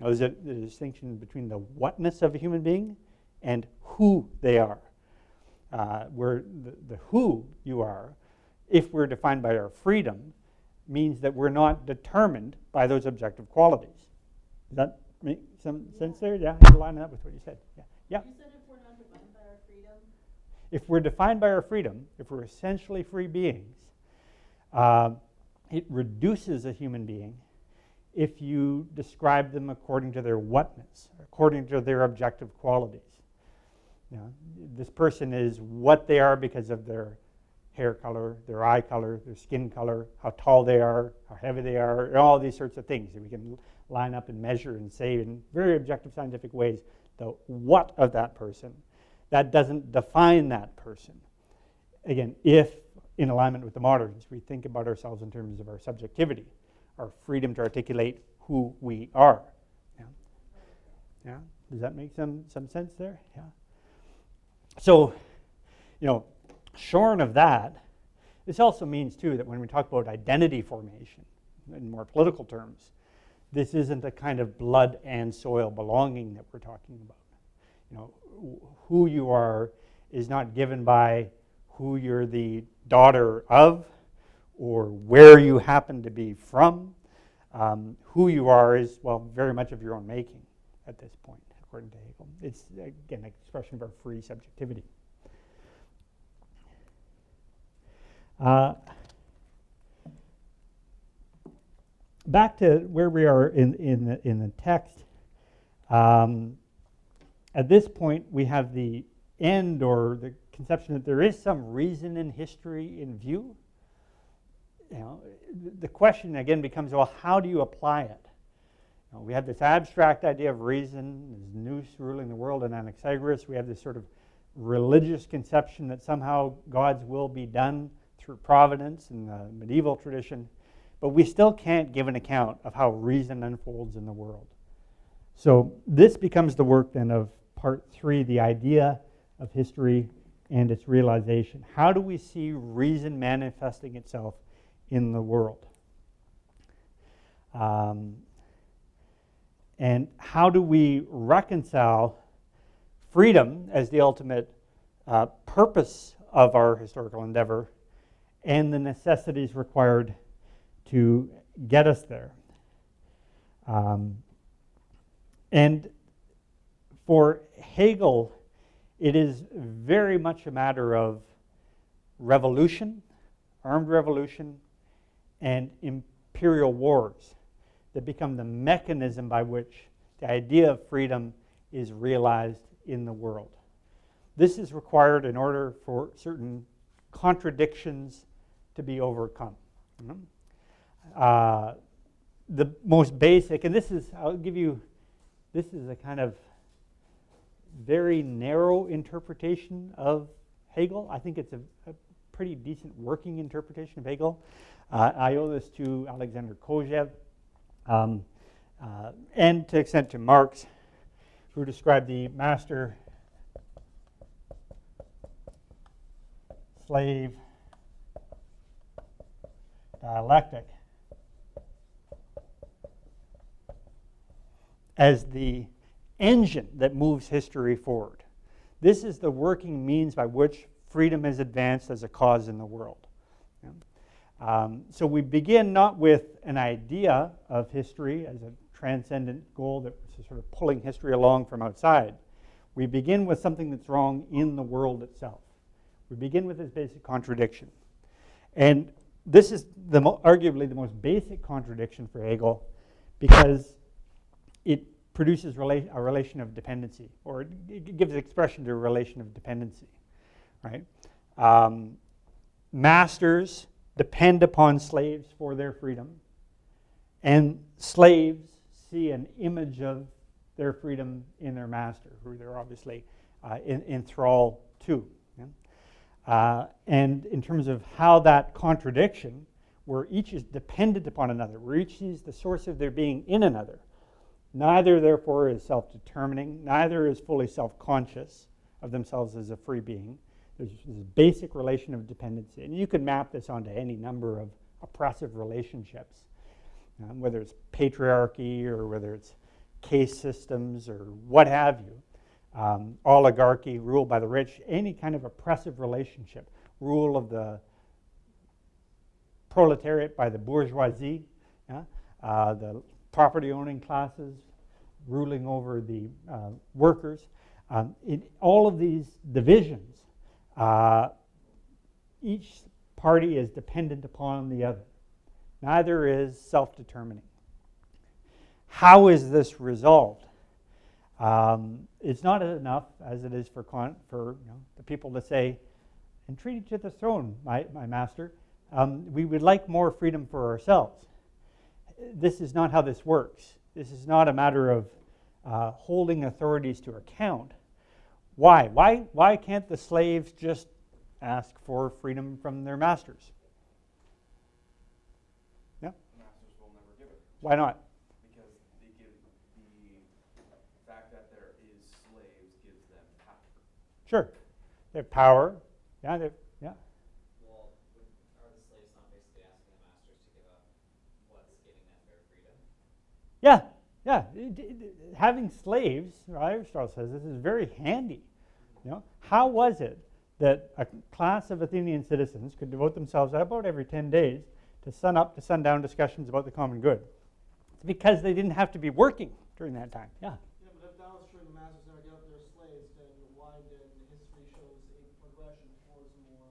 There's a distinction between the whatness of a human being and who they are. Where the who you are, if we're defined by our freedom, means that we're not determined by those objective qualities. Does that make some sense there? Yeah, you line up with what you said. Yeah. You said if we're not defined by our freedom. If we're defined by our freedom, if we're essentially free beings, it reduces a human being if you describe them according to their whatness, according to their objective qualities. This person is what they are because of their hair color, their eye color, their skin color, how tall they are, how heavy they are, all these sorts of things that we can line up and measure and say in very objective scientific ways the what of that person. That doesn't define that person. Again, if in alignment with the moderns, we think about ourselves in terms of our subjectivity, our freedom to articulate who we are. Yeah? Does that make some sense there? Yeah. So, shorn of that, this also means, too, that when we talk about identity formation, in more political terms, this isn't a kind of blood and soil belonging that we're talking about. Who you are is not given by who you're the daughter of or where you happen to be from. Who you are is, well, very much of your own making at this point, according to Hegel. It's, again, an expression of our free subjectivity. Back to where we are in the text. At this point, we have the end, or the conception that there is some reason in history in view. The question again becomes, well, how do you apply it? We have this abstract idea of reason, there's nous ruling the world in Anaxagoras. We have this sort of religious conception that somehow God's will be done through providence in the medieval tradition, but we still can't give an account of how reason unfolds in the world. So this becomes the work then of part 3, the idea of history and its realization. How do we see reason manifesting itself in the world? And how do we reconcile freedom as the ultimate purpose of our historical endeavor and the necessities required to get us there? And for Hegel, it is very much a matter of revolution, armed revolution, and imperial wars that become the mechanism by which the idea of freedom is realized in the world. This is required in order for certain contradictions to be overcome. The most basic, and I'll give you, this is a kind of very narrow interpretation of Hegel. I think it's a pretty decent working interpretation of Hegel. I owe this to Alexander Kojève, and to extent to Marx, who described the master-slave dialectic as the engine that moves history forward. This is the working means by which freedom is advanced as a cause in the world. So we begin not with an idea of history as a transcendent goal that was sort of pulling history along from outside. We begin with something that's wrong in the world itself. We begin with this basic contradiction. And this is arguably the most basic contradiction for Hegel, because it produces a relation of dependency, or it gives expression to a relation of dependency, right? Masters depend upon slaves for their freedom, and slaves see an image of their freedom in their master, who they're obviously in thrall to. Yeah? And in terms of how that contradiction, where each is dependent upon another, where each sees the source of their being in another, neither therefore is self-determining, neither is fully self-conscious of themselves as a free being. There's this basic relation of dependency. And you can map this onto any number of oppressive relationships, whether it's patriarchy or whether it's caste systems or what have you. Oligarchy, rule by the rich, any kind of oppressive relationship, rule of the proletariat by the bourgeoisie, the property-owning classes ruling over the workers. In all of these divisions, each party is dependent upon the other. Neither is self-determining. How is this resolved? It's not enough, as it is for the people to say, "Entreaty to the throne, my master. We would like more freedom for ourselves." This is not how this works. This is not a matter of holding authorities to account. Why? Why can't the slaves just ask for freedom from their masters? Yeah? The masters will never give it. Why not? Because they give the fact that there is slaves gives them power. Sure. They have power. Yeah, yeah. Well, are the slaves not basically asking the masters to give up what's giving them their freedom? Yeah, yeah. Having slaves, Aristotle says this is very handy. How was it that a class of Athenian citizens could devote themselves about every 10 days to sun up to sundown discussions about the common good? It's because they didn't have to be working during that time. Yeah. Yeah, but if that was true, the masters never gave up their slaves, then why did history shows a progression towards more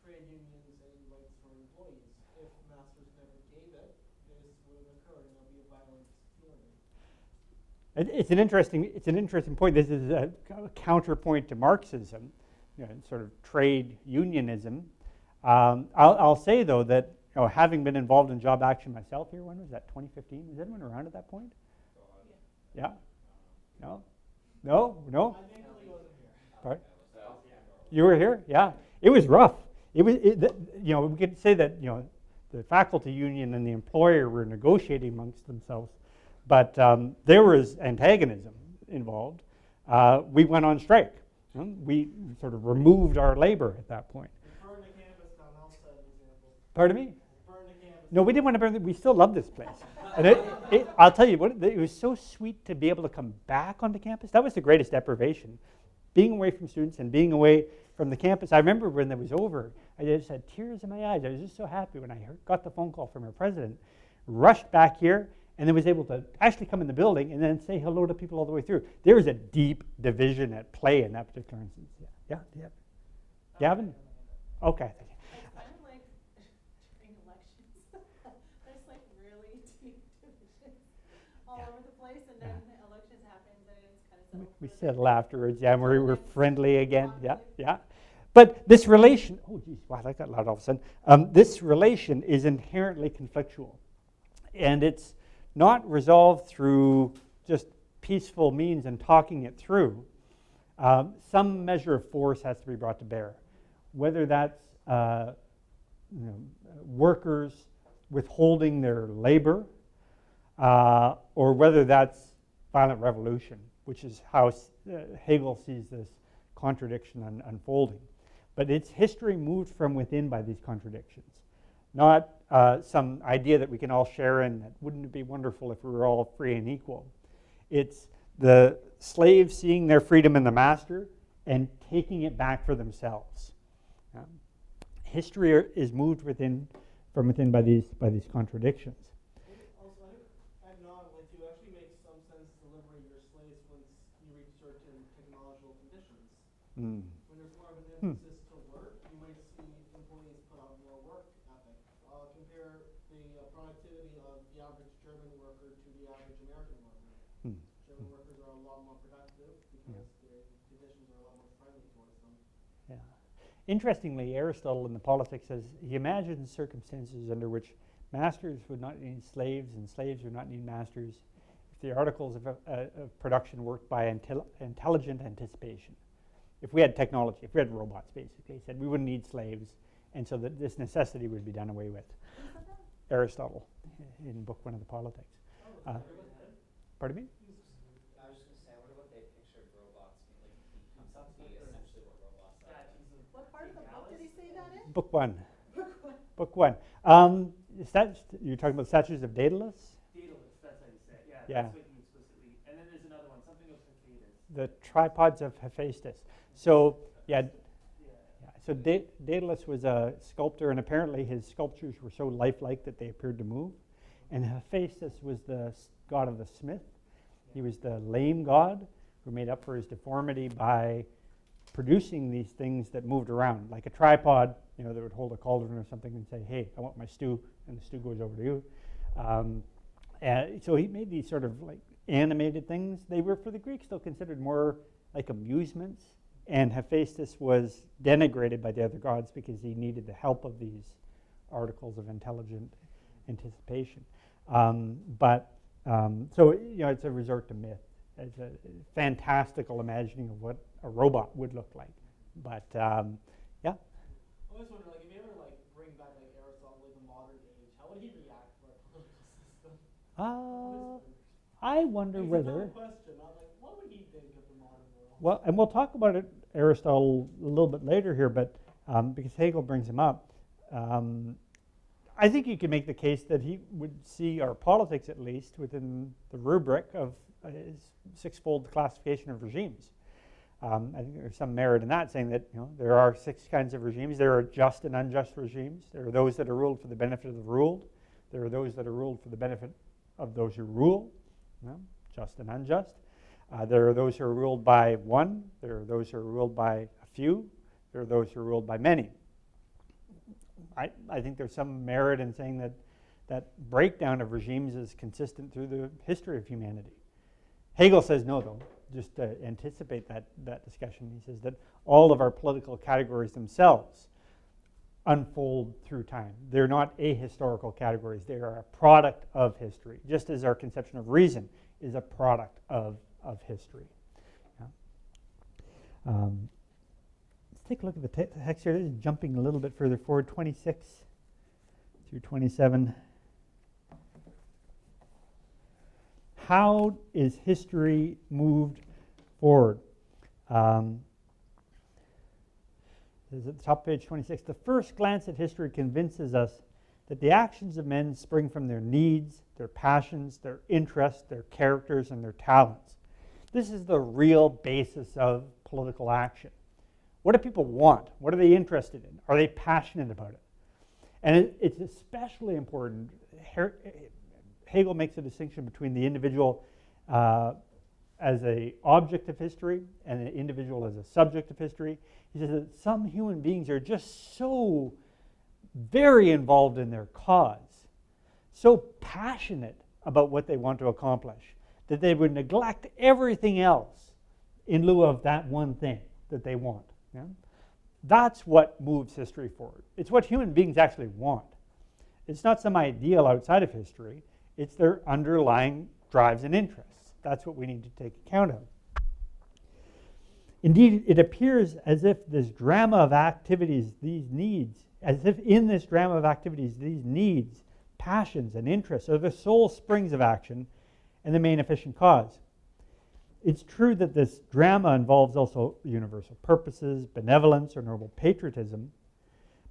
trade unions and rights for employees? If masters never gave it, this would have occurred and there would be a violent tyranny. It's an interesting point. This is a counterpoint to Marxism, sort of trade unionism. I'll say though that having been involved in job action myself here, when was that? 2015? Was anyone around at that point? Yeah. No. I thankfully wasn't here. Pardon? You were here? Yeah. It was rough. We could say that the faculty union and the employer were negotiating amongst themselves. But there was antagonism involved. We went on strike. We sort of removed our labor at that point. Burn the campus down outside, for example. Pardon me? Burn the campus. No, we didn't want to burn it. We still love this place. And I'll tell you, it was so sweet to be able to come back onto campus. That was the greatest deprivation. Being away from students and being away from the campus. I remember when it was over, I just had tears in my eyes. I was just so happy when I got the phone call from our president, rushed back here, and then was able to actually come in the building and then say hello to people all the way through. There was a deep division at play in that particular instance. Yeah. Gavin? Okay. It's kind of like during elections. There's like really deep divisions all over the place, and then the elections happen, and it's kind of settled. We settled afterwards, yeah, we were friendly again. Yeah. But this relation, oh geez, wow, that got loud all of a sudden. This relation is inherently conflictual. And it's not resolved through just peaceful means and talking it through. Some measure of force has to be brought to bear, whether that's workers withholding their labor, or whether that's violent revolution, which is how Hegel sees this contradiction unfolding. But it's history moved from within by these contradictions, not some idea that we can all share in. That wouldn't it be wonderful if we were all free and equal? It's the slaves seeing their freedom in the master and taking it back for themselves. History is moved from within by these contradictions. Also, I've known, like, you actually make some sense to liberate your slaves once you reach certain technological conditions. When there's more of an emphasis to work, you might see employees put out more work ethic. German worker to the average American worker. Hmm. German workers are a lot more productive because their conditions are a lot more friendly towards them. Yeah. Interestingly, Aristotle in the Politics says he imagines circumstances under which masters would not need slaves and slaves would not need masters if the articles of production worked by intelligent anticipation. If we had technology, if we had robots, basically, he said we wouldn't need slaves, and so that this necessity would be done away with. Aristotle, in Book 1 of the Politics. Pardon me? I was just gonna say, I wonder what they pictured robots being like. He comes up to be essentially what robots are. Statues of What part of the book did he say that in? Book 1. Book 1. You're talking about statues of Daedalus? Daedalus, that's how you say it. Yeah, Yeah. that's what he explicitly. And then there's another one, something of Hephaestus. The tripods of Hephaestus. So, yeah, Yeah. so Daedalus was a sculptor, and apparently his sculptures were so lifelike that they appeared to move. And Hephaestus was the god of the smith. He was the lame god who made up for his deformity by producing these things that moved around, like a tripod, that would hold a cauldron or something and say, hey, I want my stew, and the stew goes over to you. And so he made these sort of like animated things. They were, for the Greeks, still considered more like amusements, and Hephaestus was denigrated by the other gods because he needed the help of these articles of intelligent anticipation. So it's a resort to myth. It's a fantastical imagining of what a robot would look like. But yeah. I always wonder, like, if you ever bring back Aristotle in the modern age, how would he react to our political system? I wonder It's whether. a question. I'm like, what would he think of the modern world? Well, and we'll talk about it, Aristotle, a little bit later here, but because Hegel brings him up, I think you can make the case that he would see our politics, at least, within the rubric of his six-fold classification of regimes. I think there's some merit in that, saying that there are 6 kinds of regimes. There are just and unjust regimes. There are those that are ruled for the benefit of the ruled. There are those that are ruled for the benefit of those who rule, just and unjust. There are those who are ruled by one. There are those who are ruled by a few. There are those who are ruled by many. I think there's some merit in saying that breakdown of regimes is consistent through the history of humanity. Hegel says no, though, just to anticipate that discussion. He says that all of our political categories themselves unfold through time. They're not ahistorical categories. They are a product of history, just as our conception of reason is a product of history. Yeah. Let's take a look at the text here. This is jumping a little bit further forward, 26 through 27. How is history moved forward? This is at the top of page 26. The first glance at history convinces us that the actions of men spring from their needs, their passions, their interests, their characters, and their talents. This is the real basis of political action. What do people want? What are they interested in? Are they passionate about it? And it's especially important. Hegel makes a distinction between the individual as an object of history and the individual as a subject of history. He says that some human beings are just so very involved in their cause, so passionate about what they want to accomplish, that they would neglect everything else in lieu of that one thing that they want. Yeah? That's what moves history forward. It's what human beings actually want. It's not some ideal outside of history. It's their underlying drives and interests. That's what we need to take account of. Indeed, it appears as if this drama of activities, these needs, as if in this drama of activities, these needs, passions, and interests are the sole springs of action and the main efficient cause. It's true that this drama involves also universal purposes, benevolence, or noble patriotism,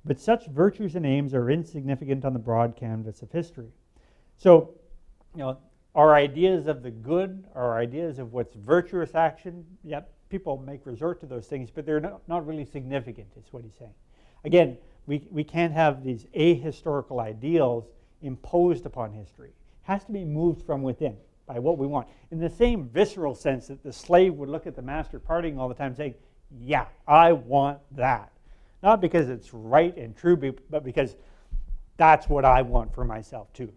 but such virtues and aims are insignificant on the broad canvas of history. So, our ideas of the good, our ideas of what's virtuous action, people make resort to those things, but they're not really significant, is what he's saying. Again, we can't have these ahistorical ideals imposed upon history. It has to be moved from within by what we want. In the same visceral sense that the slave would look at the master partying all the time saying, yeah, I want that. Not because it's right and true, but because that's what I want for myself too.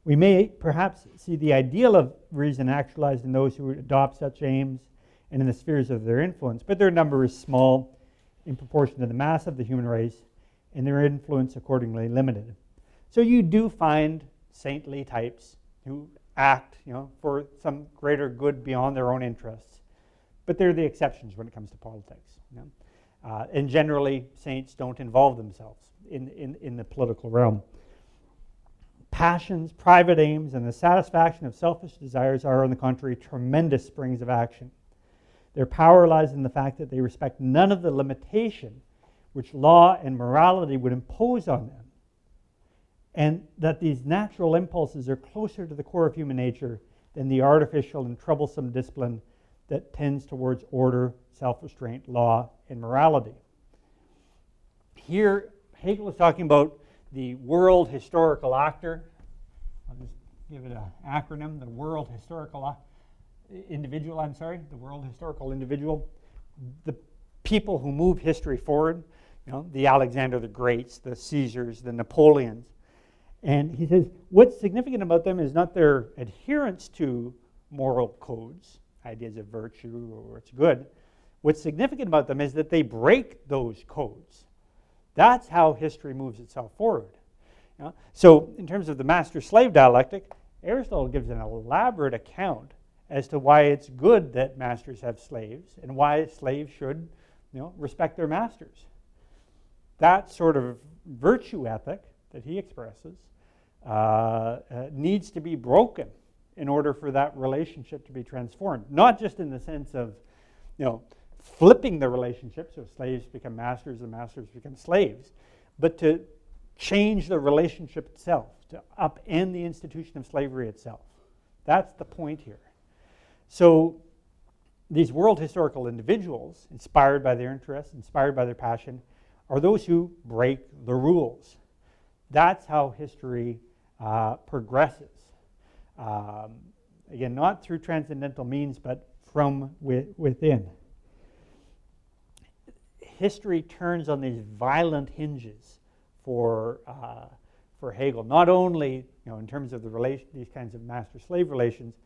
We may perhaps see the ideal of reason actualized in those who adopt such aims and in the spheres of their influence, but their number is small in proportion to the mass of the human race, and their influence accordingly limited. So you do find saintly types who act, for some greater good beyond their own interests, but they're the exceptions when it comes to politics. And generally, saints don't involve themselves in the political realm. Passions, private aims, and the satisfaction of selfish desires are, on the contrary, tremendous springs of action. Their power lies in the fact that they respect none of the limitation which law and morality would impose on them, and that these natural impulses are closer to the core of human nature than the artificial and troublesome discipline that tends towards order, self-restraint, law, and morality. Here, Hegel is talking about the world historical actor. I'll just give it an acronym, the world historical individual, the world historical individual. The people who move history forward, the Alexander the Greats, the Caesars, the Napoleons. And he says, what's significant about them is not their adherence to moral codes, ideas of virtue or what's good. What's significant about them is that they break those codes. That's how history moves itself forward. So in terms of the master-slave dialectic, Aristotle gives an elaborate account as to why it's good that masters have slaves and why slaves should respect their masters. That sort of virtue ethic that he expresses needs to be broken in order for that relationship to be transformed. Not just in the sense of, flipping the relationship, so slaves become masters and masters become slaves, but to change the relationship itself, to upend the institution of slavery itself. That's the point here. So these world historical individuals, inspired by their interests, inspired by their passion, are those who break the rules. That's how history progresses. Again, not through transcendental means, but from within. History turns on these violent hinges for Hegel, not only in terms of these kinds of master-slave relations,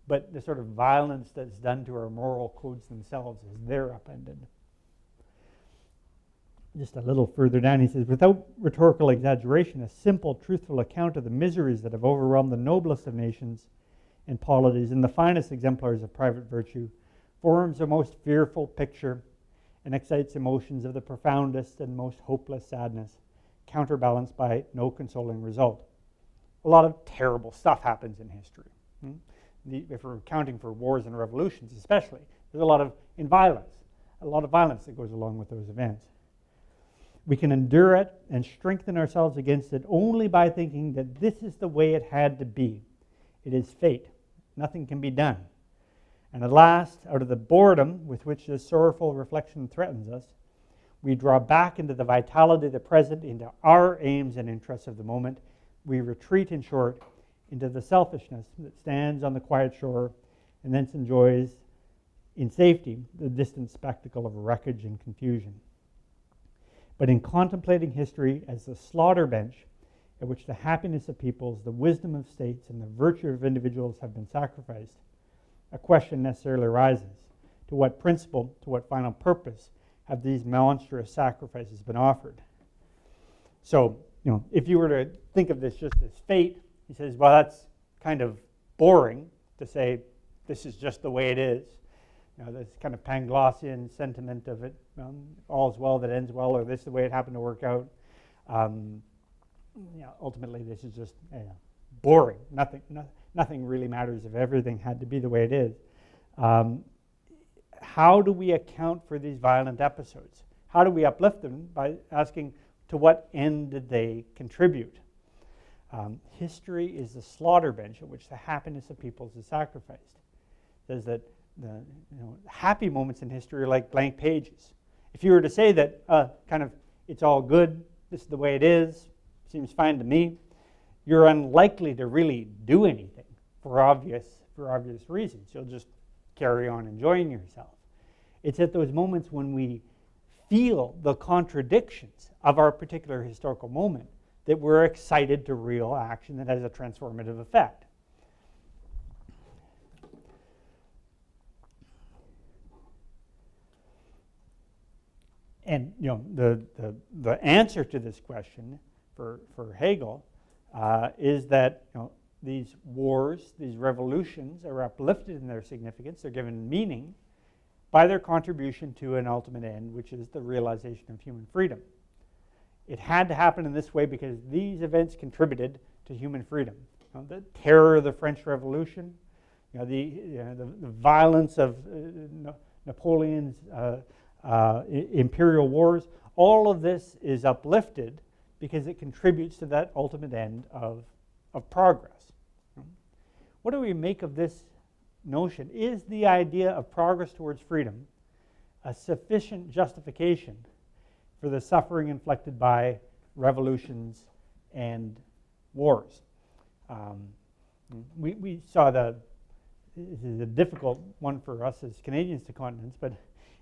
but the sort of violence that's done to our moral codes themselves as they're upended. Just a little further down, he says, without rhetorical exaggeration, a simple, truthful account of the miseries that have overwhelmed the noblest of nations and polities and the finest exemplars of private virtue forms a most fearful picture and excites emotions of the profoundest and most hopeless sadness, counterbalanced by no consoling result. A lot of terrible stuff happens in history. If we're accounting for wars and revolutions especially, there's a lot of violence that goes along with those events. We can endure it and strengthen ourselves against it only by thinking that this is the way it had to be. It is fate. Nothing can be done. And at last, out of the boredom with which this sorrowful reflection threatens us, we draw back into the vitality of the present, into our aims and interests of the moment. We retreat, in short, into the selfishness that stands on the quiet shore and thence enjoys in safety the distant spectacle of wreckage and confusion. But in contemplating history as the slaughter bench at which the happiness of peoples, the wisdom of states, and the virtue of individuals have been sacrificed, a question necessarily arises. To what principle, to what final purpose have these monstrous sacrifices been offered? So, if you were to think of this just as fate, he says, well, that's kind of boring to say this is just the way it is. This kind of Panglossian sentiment of it, all's well that ends well, or this is the way it happened to work out. Ultimately, this is just boring. Nothing really matters if everything had to be the way it is. How do we account for these violent episodes? How do we uplift them? By asking, to what end did they contribute? History is the slaughter bench at which the happiness of peoples is sacrificed. It says that the happy moments in history are like blank pages. If you were to say that it's all good, this is the way it is, seems fine to me, you're unlikely to really do anything for obvious reasons. You'll just carry on enjoying yourself. It's at those moments when we feel the contradictions of our particular historical moment that we're excited to real action that has a transformative effect. And the answer to this question for Hegel is that these wars, these revolutions are uplifted in their significance, they're given meaning by their contribution to an ultimate end, which is the realization of human freedom. It had to happen in this way because these events contributed to human freedom. The terror of the French Revolution, the violence of Napoleon's imperial wars, all of this is uplifted because it contributes to that ultimate end of progress. What do we make of this notion? Is the idea of progress towards freedom a sufficient justification for the suffering inflicted by revolutions and wars? We saw this is a difficult one for us as Canadians to countenance, but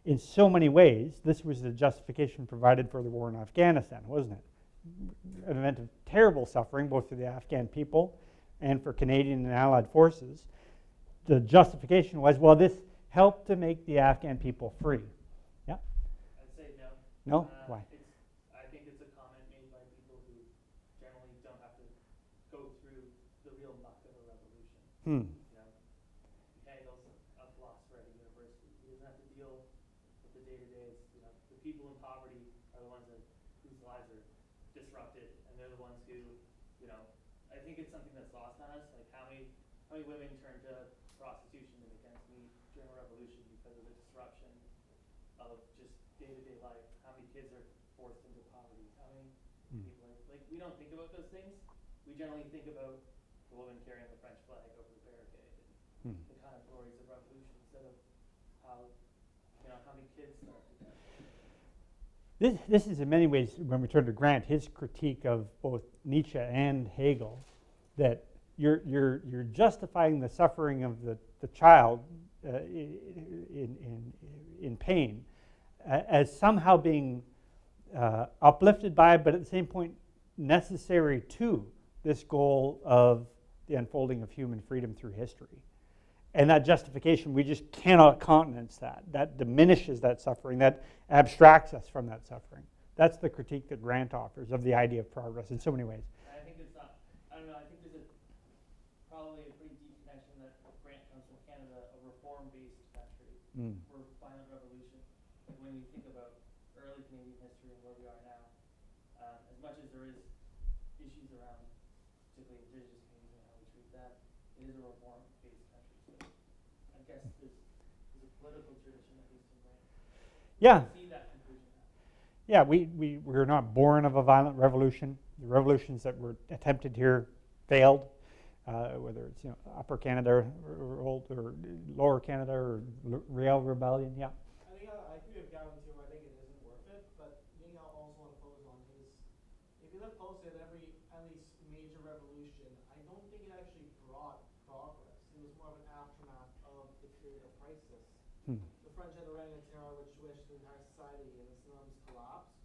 in so many ways, this was the justification provided for the war in Afghanistan, wasn't it? An event of terrible suffering, both for the Afghan people and for Canadian and Allied forces. The justification was, well, this helped to make the Afghan people free. Yeah? I'd say no. No? Why? I think it's a comment made by people who generally don't have to go through the real muck of a revolution. Hegel's a philosopher at a university. He doesn't have to deal with the day-to-days. The people in poverty are the ones whose lives are disrupted, and they're the ones who, I think it's something that's lost on us. Like how many women turn to prostitution and against me during a revolution because of the disruption of just day-to-day life. How many kids are forced into poverty? How many people we don't think about those things. We generally think about the woman carrying the French flag over the barricade and the kind of glories of revolution instead of how many kids start to death. This is in many ways, when we turn to Grant, his critique of both Nietzsche and Hegel, that you're justifying the suffering of the child in pain as somehow being uplifted by, but at the same point necessary to this goal of the unfolding of human freedom through history. And that justification, we just cannot countenance that. That diminishes that suffering, that abstracts us from that suffering. That's the critique that Grant offers of the idea of progress in so many ways. I think it's not, I don't know, I think there's probably a pretty deep connection that Grant comes from Canada, a reform-based country, for violent revolution. Like when you think about early Canadian history and where we are now, as much as there is issues around, particularly Indigenous Canadians and how we treat that, it is a reform-based country. So I guess there's a political tradition at least in Grant. Yeah. See that conclusion. Yeah, we're not born of a violent revolution. The revolutions that were attempted here failed, whether it's Upper Canada or Lower Canada or Real Rebellion. Yeah. I think I agree with Gavin too. I think it isn't worth it. But the thing I also want to pose on is, if you look closely at at least major revolution, I don't think it actually brought progress. It was more of an aftermath of the period of crisis. The French had the Reign of Terror, which wished the entire society and its norms collapsed.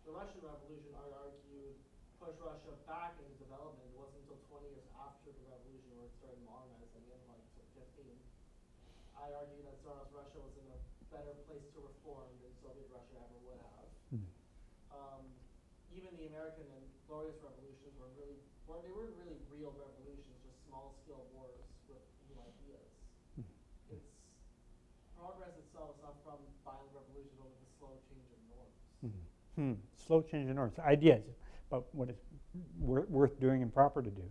The Russian Revolution, I argued, pushed Russia back into development. It wasn't until 20 years after the revolution where it started modernizing in 15. I argue that Tsarist Russia was in a better place to reform than Soviet Russia ever would have. Even the American and Glorious Revolutions weren't really real revolutions, just small-scale wars with new ideas. It's progress itself is not from violent revolution, but with a slow change of norms. Slow change of norms, ideas about what is worth doing and proper to do.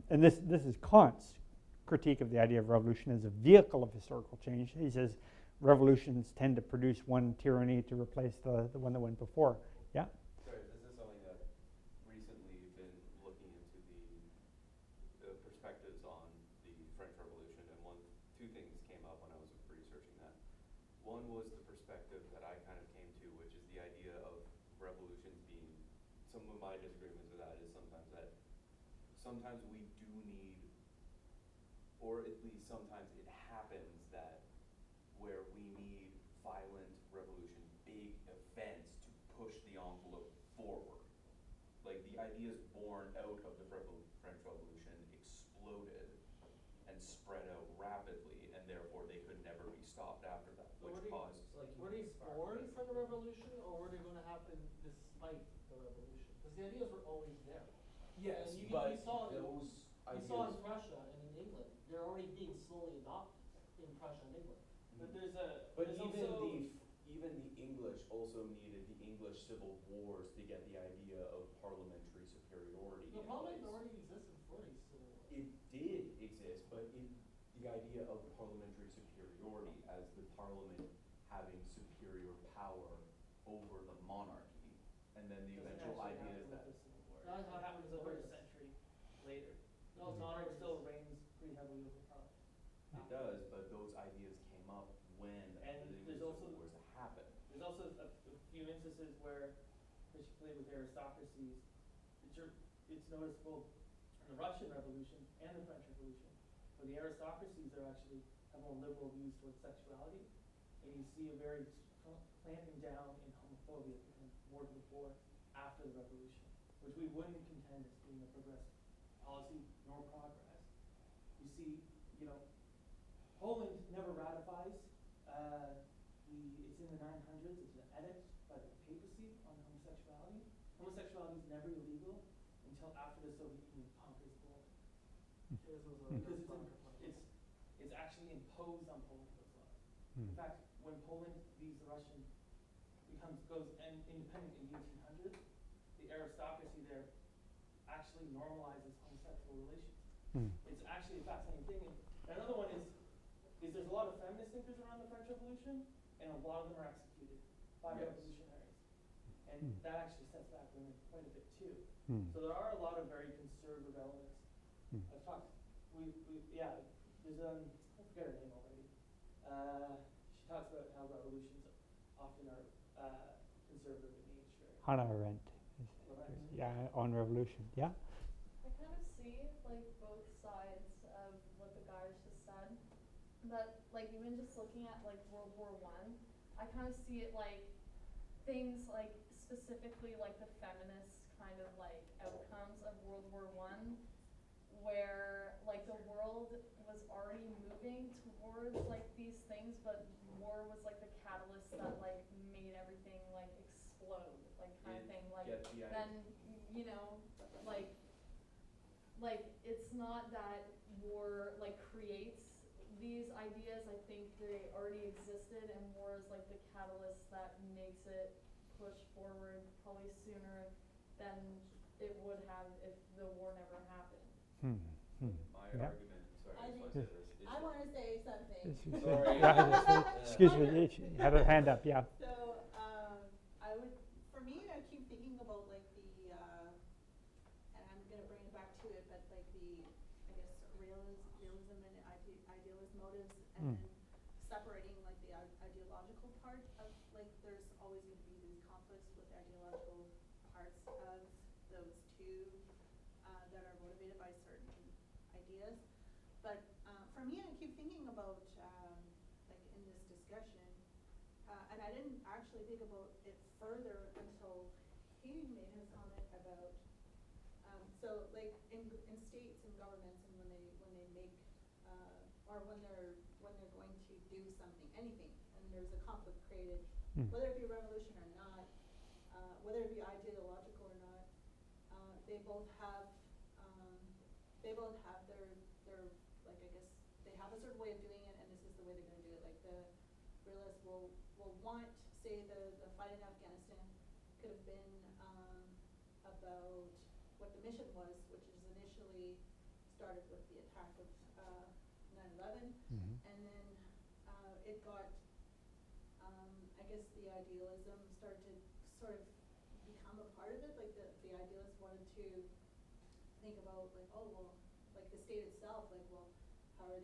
And this is Kant's critique of the idea of revolution as a vehicle of historical change. He says revolutions tend to produce one tyranny to replace the one that went before. Yeah? Sorry, this is something that recently been looking into the perspectives on the French Revolution, and two things came up when I was researching that. One was the perspective that I kind of came to, which is the idea of revolutions being, some of my disagreements with that is sometimes we do need, or at least sometimes it happens that where we need violent revolution, big events to push the envelope forward. Like the ideas born out of the French Revolution exploded and spread out rapidly, and therefore they could never be stopped after that, So which were they- caused. So, like, you Were can they spark born from the basically. revolution, or were they gonna happen despite the revolution? Because the ideas were always there. Yes, And you but saw it, those you saw in ideas. Prussia and in England, they're already being slowly adopted in Prussia and England. But there's a, But there's even also, even the English also needed the English civil wars to get the idea of parliamentary superiority The in parliament place. already existed before these civil wars. It did exist, but the idea of parliamentary superiority as the parliament having superior power over the monarchy, and then the doesn't eventual actually idea happen is with that the Civil War. That It happened happens with over a Boris. century later. No, The it's monarch Boris. still reigns pretty heavily over Parliament. it does, but those ideas came up when And the there's civil also- wars happened. There's also a few instances where, particularly with aristocracies, it's noticeable in the Russian Revolution and the French Revolution, where the aristocracies are actually have more liberal views towards sexuality, and you see a very clamping down in homophobia become more to the fore after the revolution, which we wouldn't contend as being a progressive policy nor progress. You see, Poland never ratifies it's in the 900s. It's an edict by the papacy on homosexuality. Homosexuality is never illegal until after the Soviet Union conquers Poland, This was a because soccer player. it's actually imposed on Poland those laws. Hmm. In fact, when Poland leaves the Russian, goes independent in the 1800s, the aristocracy there actually normalizes homosexual relations. Hmm. It's actually a fascinating thing. And another one is there's a lot of feminist thinkers around the French Revolution, and a lot of them are executed by Yes. revolutionaries. And Hmm. that actually sets back women quite a bit too. Hmm. So there are a lot of very conservative elements. Hmm. I've talked, there's I forget her name already. She talks about how revolutions often are conservative in nature. Hannah Arendt. Arendt. Yeah, on revolution. Yeah. I kind of see like both sides of what the guys just said, but like even just looking at like World War I, I kind of see it like things like specifically like the feminist kind of like outcomes of World War I, where like the world was already moving towards like these things, but war was like the catalyst that like made everything like explode, like kind of thing. Like Get the then like it's not that war like creates these ideas. I think they already existed, and war is like the catalyst that makes it push forward probably sooner than it would have if the war never happened. Hmm. Hmm. My Yeah. argument, sorry, I I just think- want to say this, is I that- want to say something. Sorry. Excuse me, she had her hand up, yeah. So, for me, I keep thinking about like and I'm gonna bring it back to it, but like I guess realism and idealist motives, and then separating like the ideological part of like there's always going to be these conflicts with the ideological parts of those two that are motivated by certain ideas. But for me, I keep thinking about like in this discussion, and I didn't actually think about it further until he made his comment about so like in states and governments, and when they make or when they're going to do something, anything, and there's a conflict created, whether it be revolution or not, whether it be ideological or not, they both have their like I guess they have a certain way of doing it, and this is the way they're going to do it. Like the realists will want, say, the fight in Afghanistan could have been about what the mission was, which is initially started with the attack of 9/11, and then it got I guess the idealism started to sort of become a part of it. Like the idealists wanted to think about like, oh well, like the state itself, like well, how are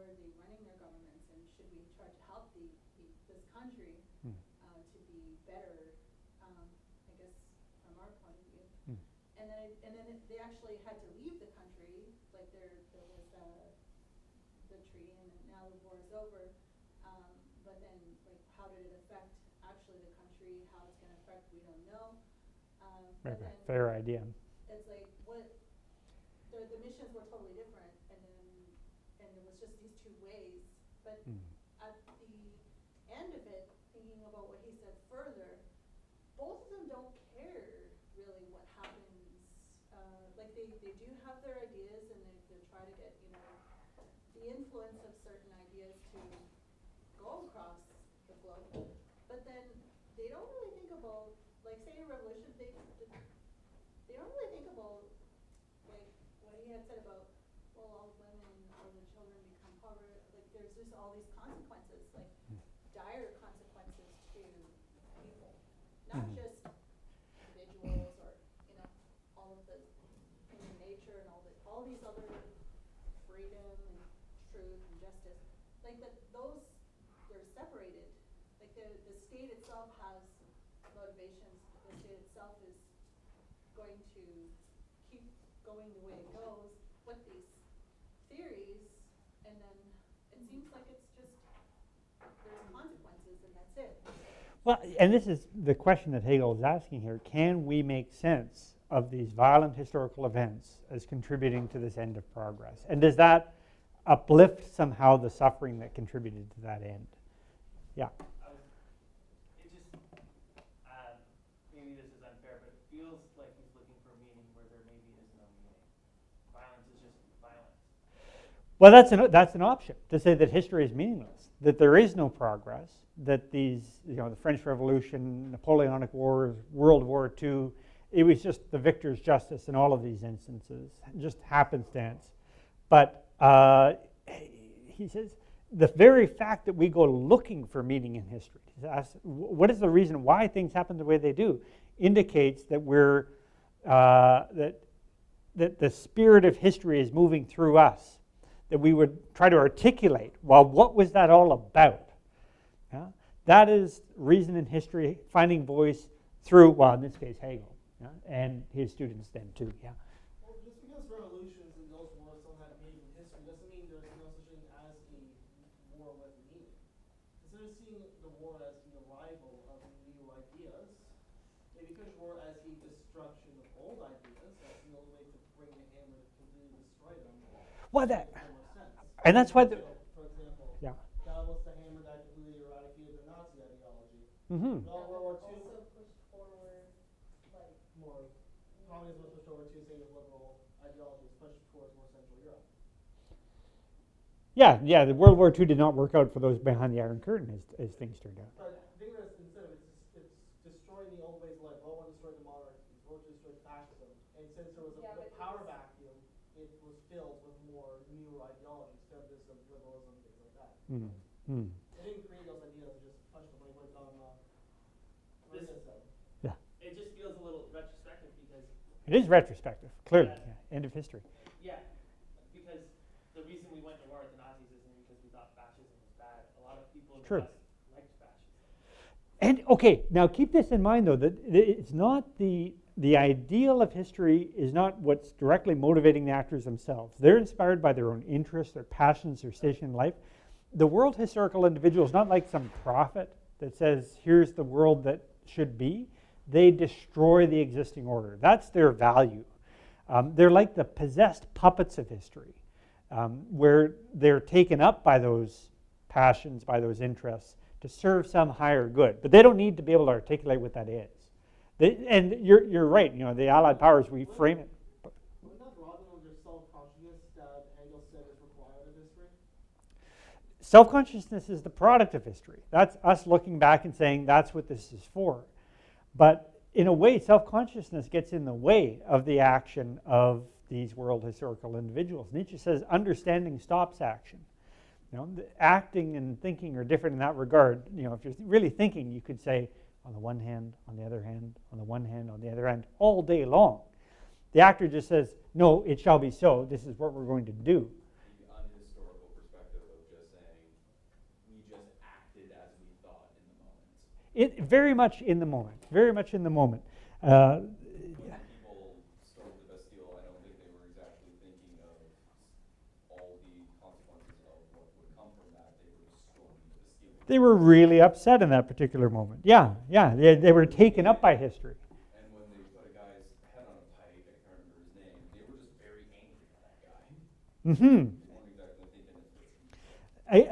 they running their governments, and should we try to help this country to be better, I guess from our point of view. And then they actually had to leave the country. Like there was the treaty, and then now the war is over. But then like how did it affect actually the country? How it's going to affect, we don't know. Right, But then fair idea. it's like, what, the missions were totally different, and it was just these two ways. But Mm. at the end of it, thinking about what he said further, both of them don't care really what happens. Like they do have their ideas, and they try to get, the influence of certain ideas to go across the globe. But then they don't really think about, like, say a revolution, they don't really think about, like, what he had said about, well, all the women or the children become poverty. Like, there's just all these consequences, like dire consequences to people, not Mhm. just individuals or, all of the human nature and all these other freedom and truth and justice. Like they're separated. Like the state itself has motivations. The state itself is going to keep going the way it goes with these theories, and then it seems like it's just there's consequences and that's it. Well, and this is the question that Hegel is asking here. Can we make sense of these violent historical events as contributing to this end of progress? And does that uplift somehow the suffering that contributed to that end? Yeah. It just, maybe this is unfair, but it feels like he's looking for meaning where there maybe is no meaning. Violence is just violence. Well, that's an option, to say that history is meaningless, that there is no progress, that these, the French Revolution, Napoleonic Wars, World War II, it was just the victor's justice in all of these instances, just happenstance. But he says, the very fact that we go looking for meaning in history, what is the reason why things happen the way they do, indicates that we're that the spirit of history is moving through us, that we would try to articulate, well, what was that all about? Yeah? That is reason in history finding voice through, well, in this case, Hegel, and his students then too. Yeah. Well, just because revolutions and those wars don't have meaning in history doesn't mean there's no such thing as a war with meaning. Instead of seeing the war as the arrival of new ideas, maybe consider war as the destruction of old ideas. That's the only way to bring the hammer to completely destroy them. Well, and that's why. For example, Yeah. that was the hammer that completely eradicated the Nazi ideology. Mm-hmm. World War II. Also pushed forward, like, More communism was pushed over to say with liberal ideologies pushed towards more Central Europe. Yeah. The World War II did not work out for those behind the Iron Curtain, as things turned out. But the thing is, instead of it's destroying the old ways of life. World War destroyed the monarchy. World War destroyed fascism. And since there was a power vacuum, it was filled with more new ideologies, feminism, liberalism, things like that. Mm-hmm. It didn't create those ideas; it just punched them like what Marina said. Yeah. It just feels a little retrospective because It is retrospective, clearly. Yeah. Yeah. End of history. yeah, because the reason we went to war with the Nazis isn't because we thought fascism was bad. A lot of people in the True. West liked fascism. And okay, now keep this in mind, though, that it's not the ideal of history is not what's directly motivating the actors themselves. They're inspired by their own interests, their passions, their station in life. The world historical individual is not like some prophet that says, here's the world that should be. They destroy the existing order. That's their value. They're like the possessed puppets of history, where they're taken up by those passions, by those interests, to serve some higher good. But they don't need to be able to articulate what that is. And you're right, the Allied powers, we frame it. Wouldn't that rather under self-consciousness that Hegel said is required in history? Self-consciousness is the product of history. That's us looking back and saying that's what this is for. But in a way, self-consciousness gets in the way of the action of these world historical individuals. Nietzsche says understanding stops action. The acting and thinking are different in that regard. If you're really thinking, you could say, on the one hand, on the other hand, on the one hand, on the other hand, all day long. The actor just says, no, it shall be so. This is what we're going to do. The unhistorical perspective of just saying, we just acted as we thought in the moment. It very much in the moment. Very much in the moment. When people stormed the Bastille, I don't think they were exactly thinking of all the consequences of what would come from that. They were just storming the Bastille. They were really upset in that particular moment. Yeah. They were taken up by history. And when they put a Mm-hmm. Won't exactly think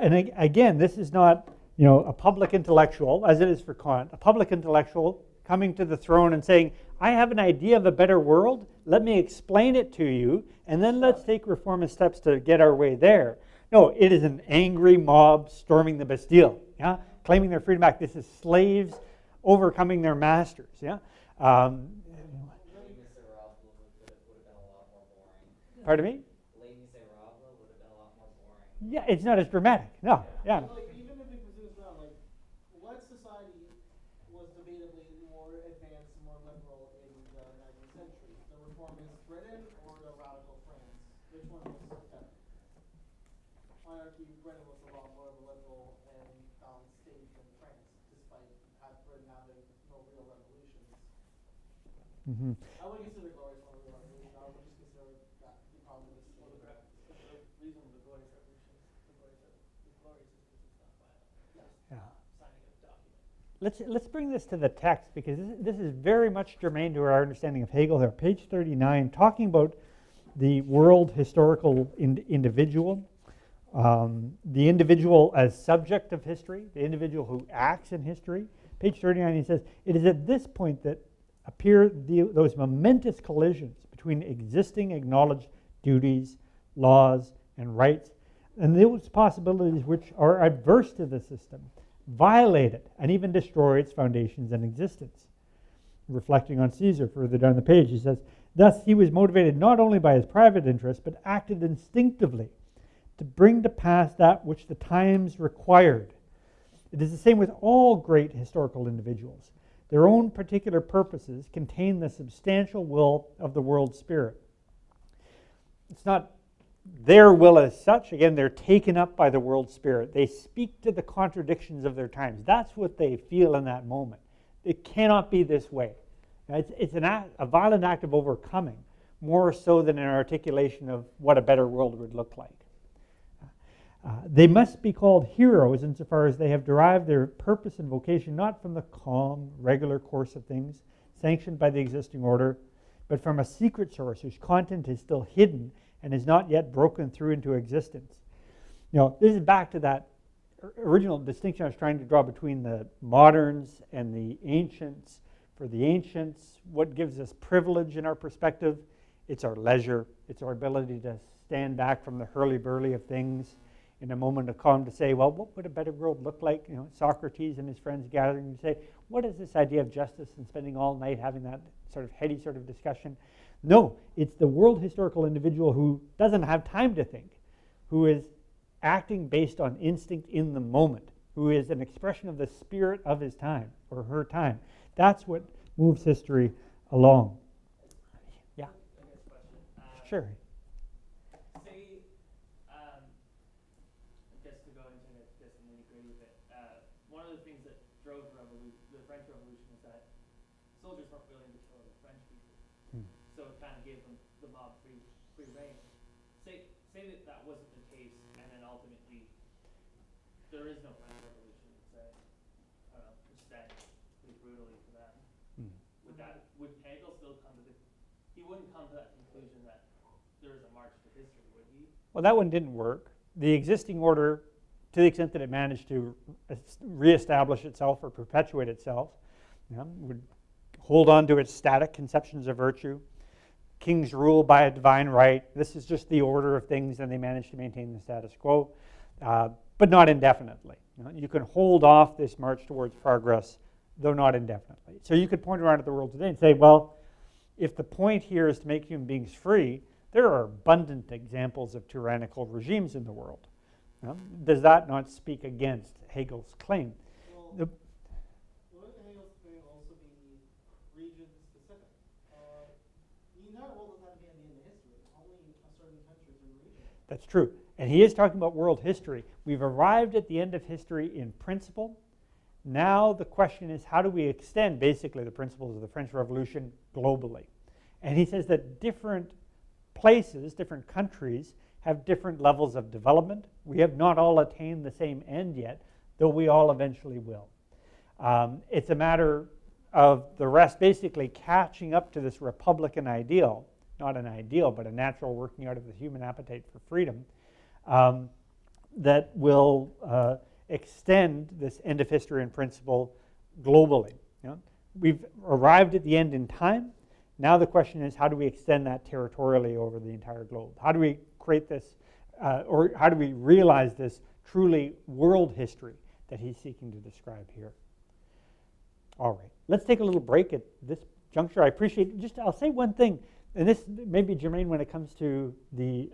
in its Again, this is not, a public intellectual, as it is for Kant, a public intellectual coming to the throne and saying, I have an idea of a better world, let me explain it to you, and then let's take reformist steps to get our way there. No, it is an angry mob storming the Bastille, yeah, claiming their freedom back. This is slaves overcoming their masters, yeah. Les Miserables would have been a lot more boring. Pardon me? Les Miserables would have been a lot more boring. Yeah, it's not as dramatic. No, yeah. Like, even if we presume it's not, like, what society was debatably more advanced and more liberal in the 19th century? The reformist Britain or the radical France? Which one was better? Monarchy, Britain was a lot more of a liberal and balanced state than France, despite Britain having no real revolutions. Mm-hmm. I wouldn't consider the glorious one a real revolution. I would just consider that the communist. Well, the reason with the glorious revolution, the glorious is because it's not violent. Yeah. Signing a document. Let's bring this to the text, because this is very much germane to our understanding of Hegel here. Page 39, talking about the world historical individual, the individual as subject of history, the individual who acts in history. Page 39, he says, it is at this point that appear those momentous collisions between existing acknowledged duties, laws, and rights, and those possibilities which are adverse to the system, violate it, and even destroy its foundations and existence. Reflecting on Caesar further down the page, he says, thus he was motivated not only by his private interests, but acted instinctively to bring to pass that which the times required. It is the same with all great historical individuals. Their own particular purposes contain the substantial will of the world spirit. It's not their will as such. Again, they're taken up by the world spirit. They speak to the contradictions of their times. That's what they feel in that moment. It cannot be this way. It's a violent act of overcoming, more so than an articulation of what a better world would look like. They must be called heroes insofar as they have derived their purpose and vocation not from the calm, regular course of things sanctioned by the existing order, but from a secret source whose content is still hidden and is not yet broken through into existence. This is back to that original distinction I was trying to draw between the moderns and the ancients. For the ancients, what gives us privilege in our perspective? It's our leisure. It's our ability to stand back from the hurly-burly of things in a moment of calm to say, well, what would a better world look like? Socrates and his friends gathering to say, what is this idea of justice, and spending all night having that sort of heady sort of discussion? No, it's the world historical individual who doesn't have time to think, who is acting based on instinct in the moment, who is an expression of the spirit of his time or her time. That's what moves history along. Yeah? I guess question. Sure. Say, I guess to go into it, just the nitty-gritty of it, one of the things that drove the French Revolution was that soldiers weren't willing to kill the French people. So it kind of gave them the mob free reign. Say that wasn't the case, and then ultimately there is no French Revolution. Say, I don't know, just standing pretty brutally for them. Would Hegel still come to he wouldn't come to that conclusion that there is a march to history, would he? Well, that one didn't work. The existing order, to the extent that it managed to reestablish itself or perpetuate itself, would hold on to its static conceptions of virtue. Kings rule by a divine right. This is just the order of things, and they managed to maintain the status quo, but not indefinitely. You can hold off this march towards progress, though not indefinitely. So you could point around at the world today and say, well, if the point here is to make human beings free, there are abundant examples of tyrannical regimes in the world. Does that not speak against Hegel's claim? Well, wouldn't Hegel's claim also be region-specific? Not all doesn't have to be at the end of history. Only a certain country or region. That's true. And he is talking about world history. We've arrived at the end of history in principle. Now the question is, how do we extend basically the principles of the French Revolution globally? And he says that different places, different countries, have different levels of development. We have not all attained the same end yet, though we all eventually will. It's a matter of the rest basically catching up to this Republican ideal not an ideal, but a natural working out of the human appetite for freedom, that will extend this end of history and principle globally. You know? We've arrived at the end in time. Now the question is, how do we extend that territorially over the entire globe? How do we create this, or how do we realize this truly world history that he's seeking to describe here? All right, let's take a little break at this juncture. I appreciate, I'll say one thing, and this may be germane when it comes to the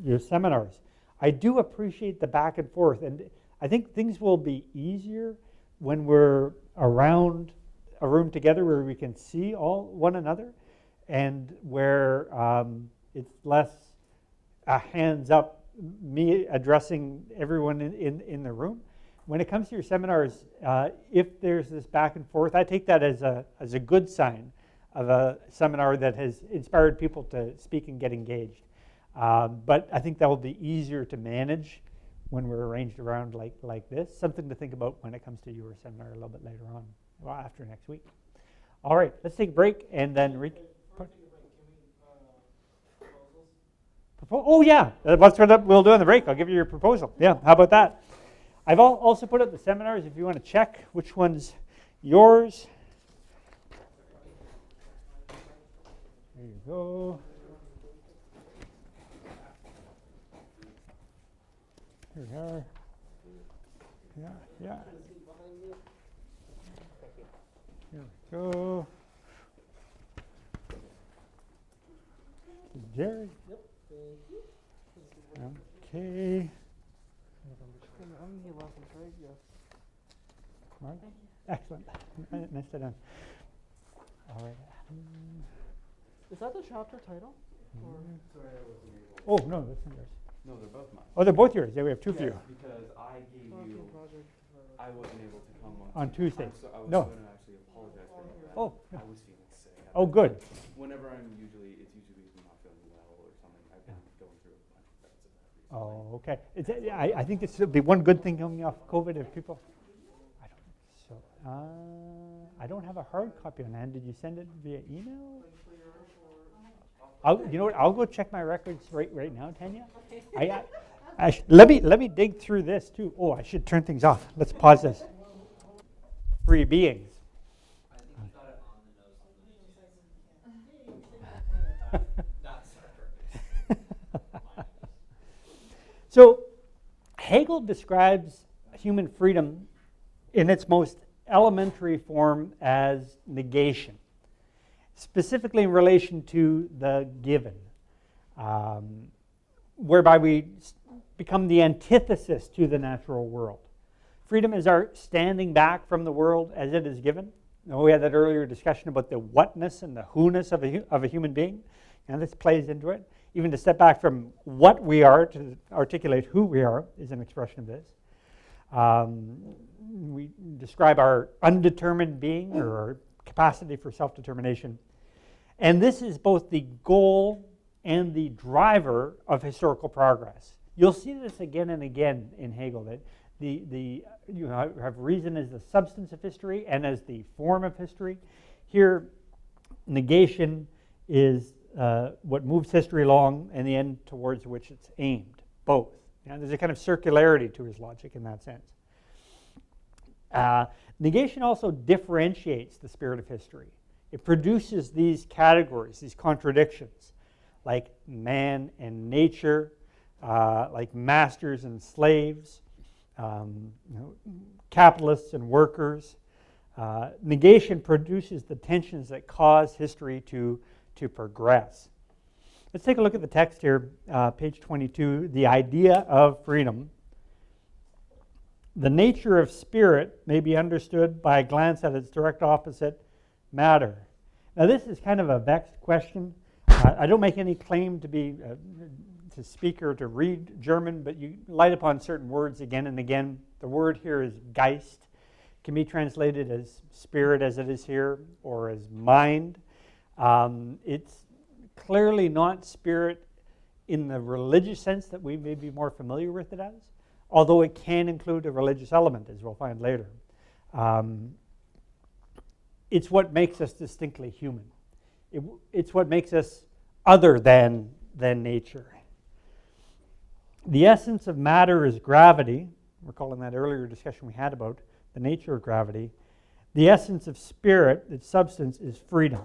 your seminars. I do appreciate the back and forth, and I think things will be easier when we're around a room together where we can see all one another, and where it's less hands up, me addressing everyone in the room. When it comes to your seminars, if there's this back and forth, I take that as a good sign of a seminar that has inspired people to speak and get engaged. But I think that will be easier to manage when we're arranged around like this. Something to think about when it comes to your seminar a little bit later on, well, after next week. All right, let's take a break and then oh yeah, that's what we'll do on the break. I'll give you your proposal. Yeah, how about that? I've also put up the seminars if you want to check which one's yours. There you go. Here we are. Yeah. Here we go. Jerry. Yep, thank you. Okay. Mark? Excellent. Nicely done. All right. Is that the chapter title? Or? Sorry, I wasn't able. Oh, no, that's not yours. No, they're both mine. Oh, they're both yours. Yeah, we have two for you. Because I gave you, I wasn't able to come On Tuesday. So I was No. going to actually apologize for that. Oh, I was feeling sick. Oh, good. Whenever it's usually because I'm not feeling well or something. I've been going through a bunch of bouts of that recently. Oh, okay. I think this would be one good thing coming off COVID if people. I don't have a hard copy on hand. Did you send it via email? You know what? I'll go check my records right now, Tanya. Let me dig through this too. Oh, I should turn things off. Let's pause this. Free beings. I think you got it on the nose. That's our purpose. So Hegel describes human freedom in its most elementary form as negation, specifically in relation to the given, whereby we become the antithesis to the natural world. Freedom is our standing back from the world as it is given. We had that earlier discussion about the whatness and the who-ness of a human being, and this plays into it. Even to step back from what we are to articulate who we are is an expression of this. We describe our undetermined being or our capacity for self-determination. And this is both the goal and the driver of historical progress. You'll see this again and again in Hegel, that you have reason as the substance of history and as the form of history. Here, negation is what moves history along and the end towards which it's aimed, both. And there's a kind of circularity to his logic in that sense. Negation also differentiates the spirit of history. It produces these categories, these contradictions, like man and nature, like masters and slaves, capitalists and workers. Negation produces the tensions that cause history to progress. Let's take a look at the text here, page 22, the idea of freedom. The nature of spirit may be understood by a glance at its direct opposite, matter. Now this is kind of a vexed question. I don't make any claim to be to speak or to read German, but you light upon certain words again and again. The word here is Geist. It can be translated as spirit as it is here, or as mind. It's clearly not spirit in the religious sense that we may be more familiar with it as, although it can include a religious element, as we'll find later. It's what makes us distinctly human. It's what makes us other than nature. The essence of matter is gravity. Recalling that earlier discussion we had about the nature of gravity. The essence of spirit, its substance, is freedom.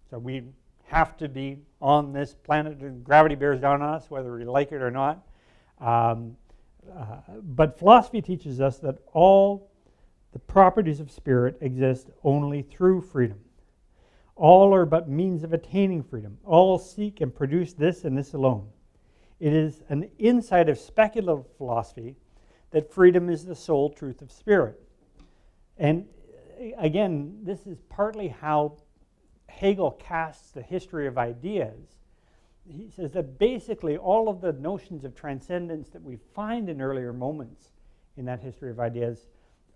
So we have to be on this planet, and gravity bears down on us, whether we like it or not. But philosophy teaches us that all the properties of spirit exist only through freedom. All are but means of attaining freedom. All seek and produce this and this alone. It is an insight of speculative philosophy that freedom is the sole truth of spirit. And again, this is partly how Hegel casts the history of ideas. He says that basically all of the notions of transcendence that we find in earlier moments in that history of ideas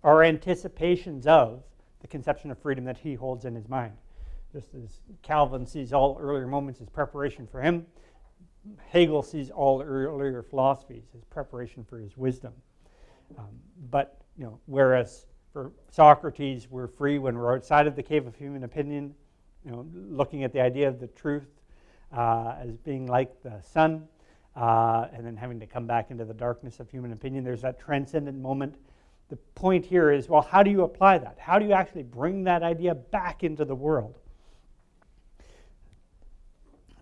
are anticipations of the conception of freedom that he holds in his mind. Just as Calvin sees all earlier moments as preparation for him, Hegel sees all earlier philosophies as preparation for his wisdom. But whereas for Socrates, we're free when we're outside of the cave of human opinion, looking at the idea of the truth as being like the sun, and then having to come back into the darkness of human opinion. There's that transcendent moment. The point here is, well, how do you apply that? How do you actually bring that idea back into the world?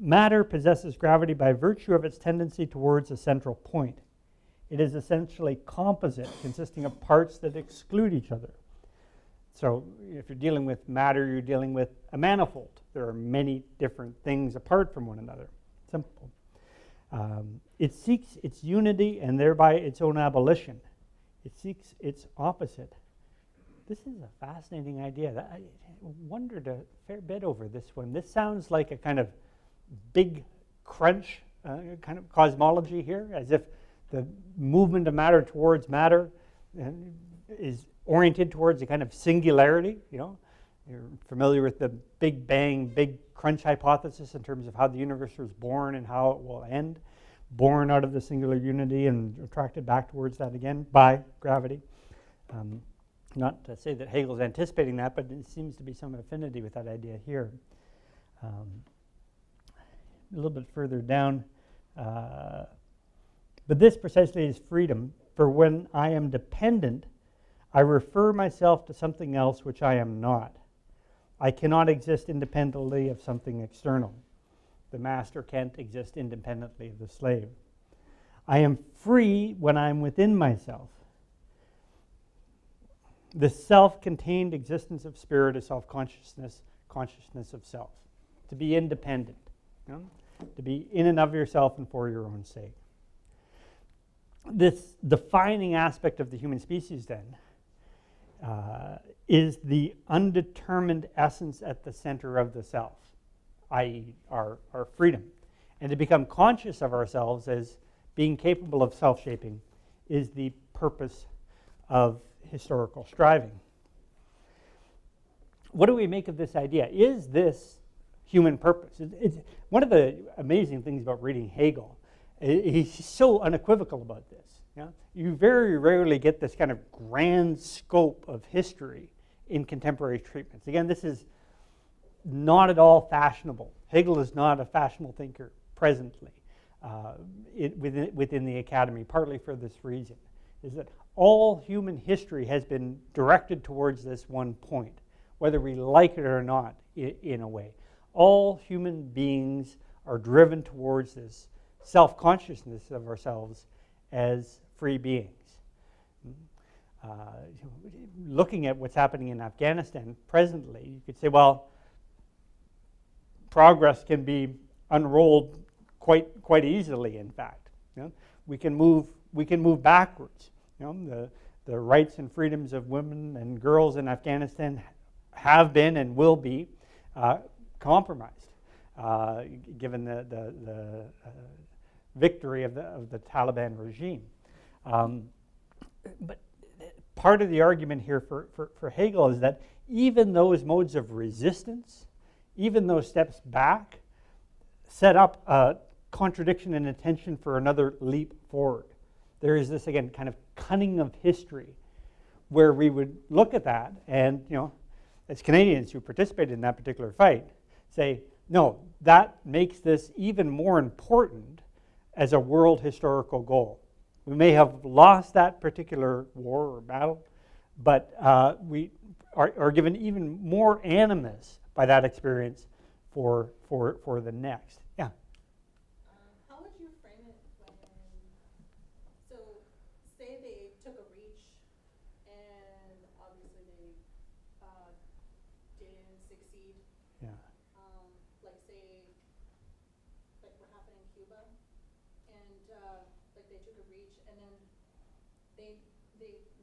Matter possesses gravity by virtue of its tendency towards a central point. It is essentially composite, consisting of parts that exclude each other. So if you're dealing with matter, you're dealing with a manifold. There are many different things apart from one another. Simple. It seeks its unity and thereby its own abolition. It seeks its opposite. This is a fascinating idea. I wondered a fair bit over this one. This sounds like a kind of big crunch kind of cosmology here, as if the movement of matter towards matter is oriented towards a kind of singularity. You're familiar with the Big Bang, Big Crunch hypothesis in terms of how the universe was born and how it will end, born out of the singular unity and attracted back towards that again by gravity. Not to say that Hegel's anticipating that, but it seems to be some affinity with that idea here. A little bit further down, but this precisely is freedom, for when I am dependent, I refer myself to something else which I am not. I cannot exist independently of something external. The master can't exist independently of the slave. I am free when I'm within myself. The self-contained existence of spirit is self-consciousness, consciousness of self. To be independent, to be in and of yourself and for your own sake. This defining aspect of the human species, then, is the undetermined essence at the center of the self, i.e. our freedom. And to become conscious of ourselves as being capable of self-shaping is the purpose of historical striving. What do we make of this idea? Is this human purpose? It's one of the amazing things about reading Hegel. He's so unequivocal about this. You very rarely get this kind of grand scope of history in contemporary treatments. Again, this is not at all fashionable. Hegel is not a fashionable thinker presently within the academy, partly for this reason, is that all human history has been directed towards this one point, whether we like it or not, in a way. All human beings are driven towards this self-consciousness of ourselves as free beings. Looking at what's happening in Afghanistan presently, you could say, well, progress can be unrolled quite easily. In fact, we can move backwards. The rights and freedoms of women and girls in Afghanistan have been and will be compromised, given the victory of the Taliban regime. But part of the argument here for Hegel is that even those modes of resistance, even those steps back, set up a contradiction and intention for another leap forward. There is this, again, kind of cunning of history where we would look at that and, as Canadians who participated in that particular fight, say, No, that makes this even more important as a world historical goal. We may have lost that particular war or battle, but we are given even more animus by that experience for the next. Yeah. How would you frame it when, so say they took a reach and obviously they didn't succeed, Yeah. like say, like what happened in Cuba, and like they took a reach and then they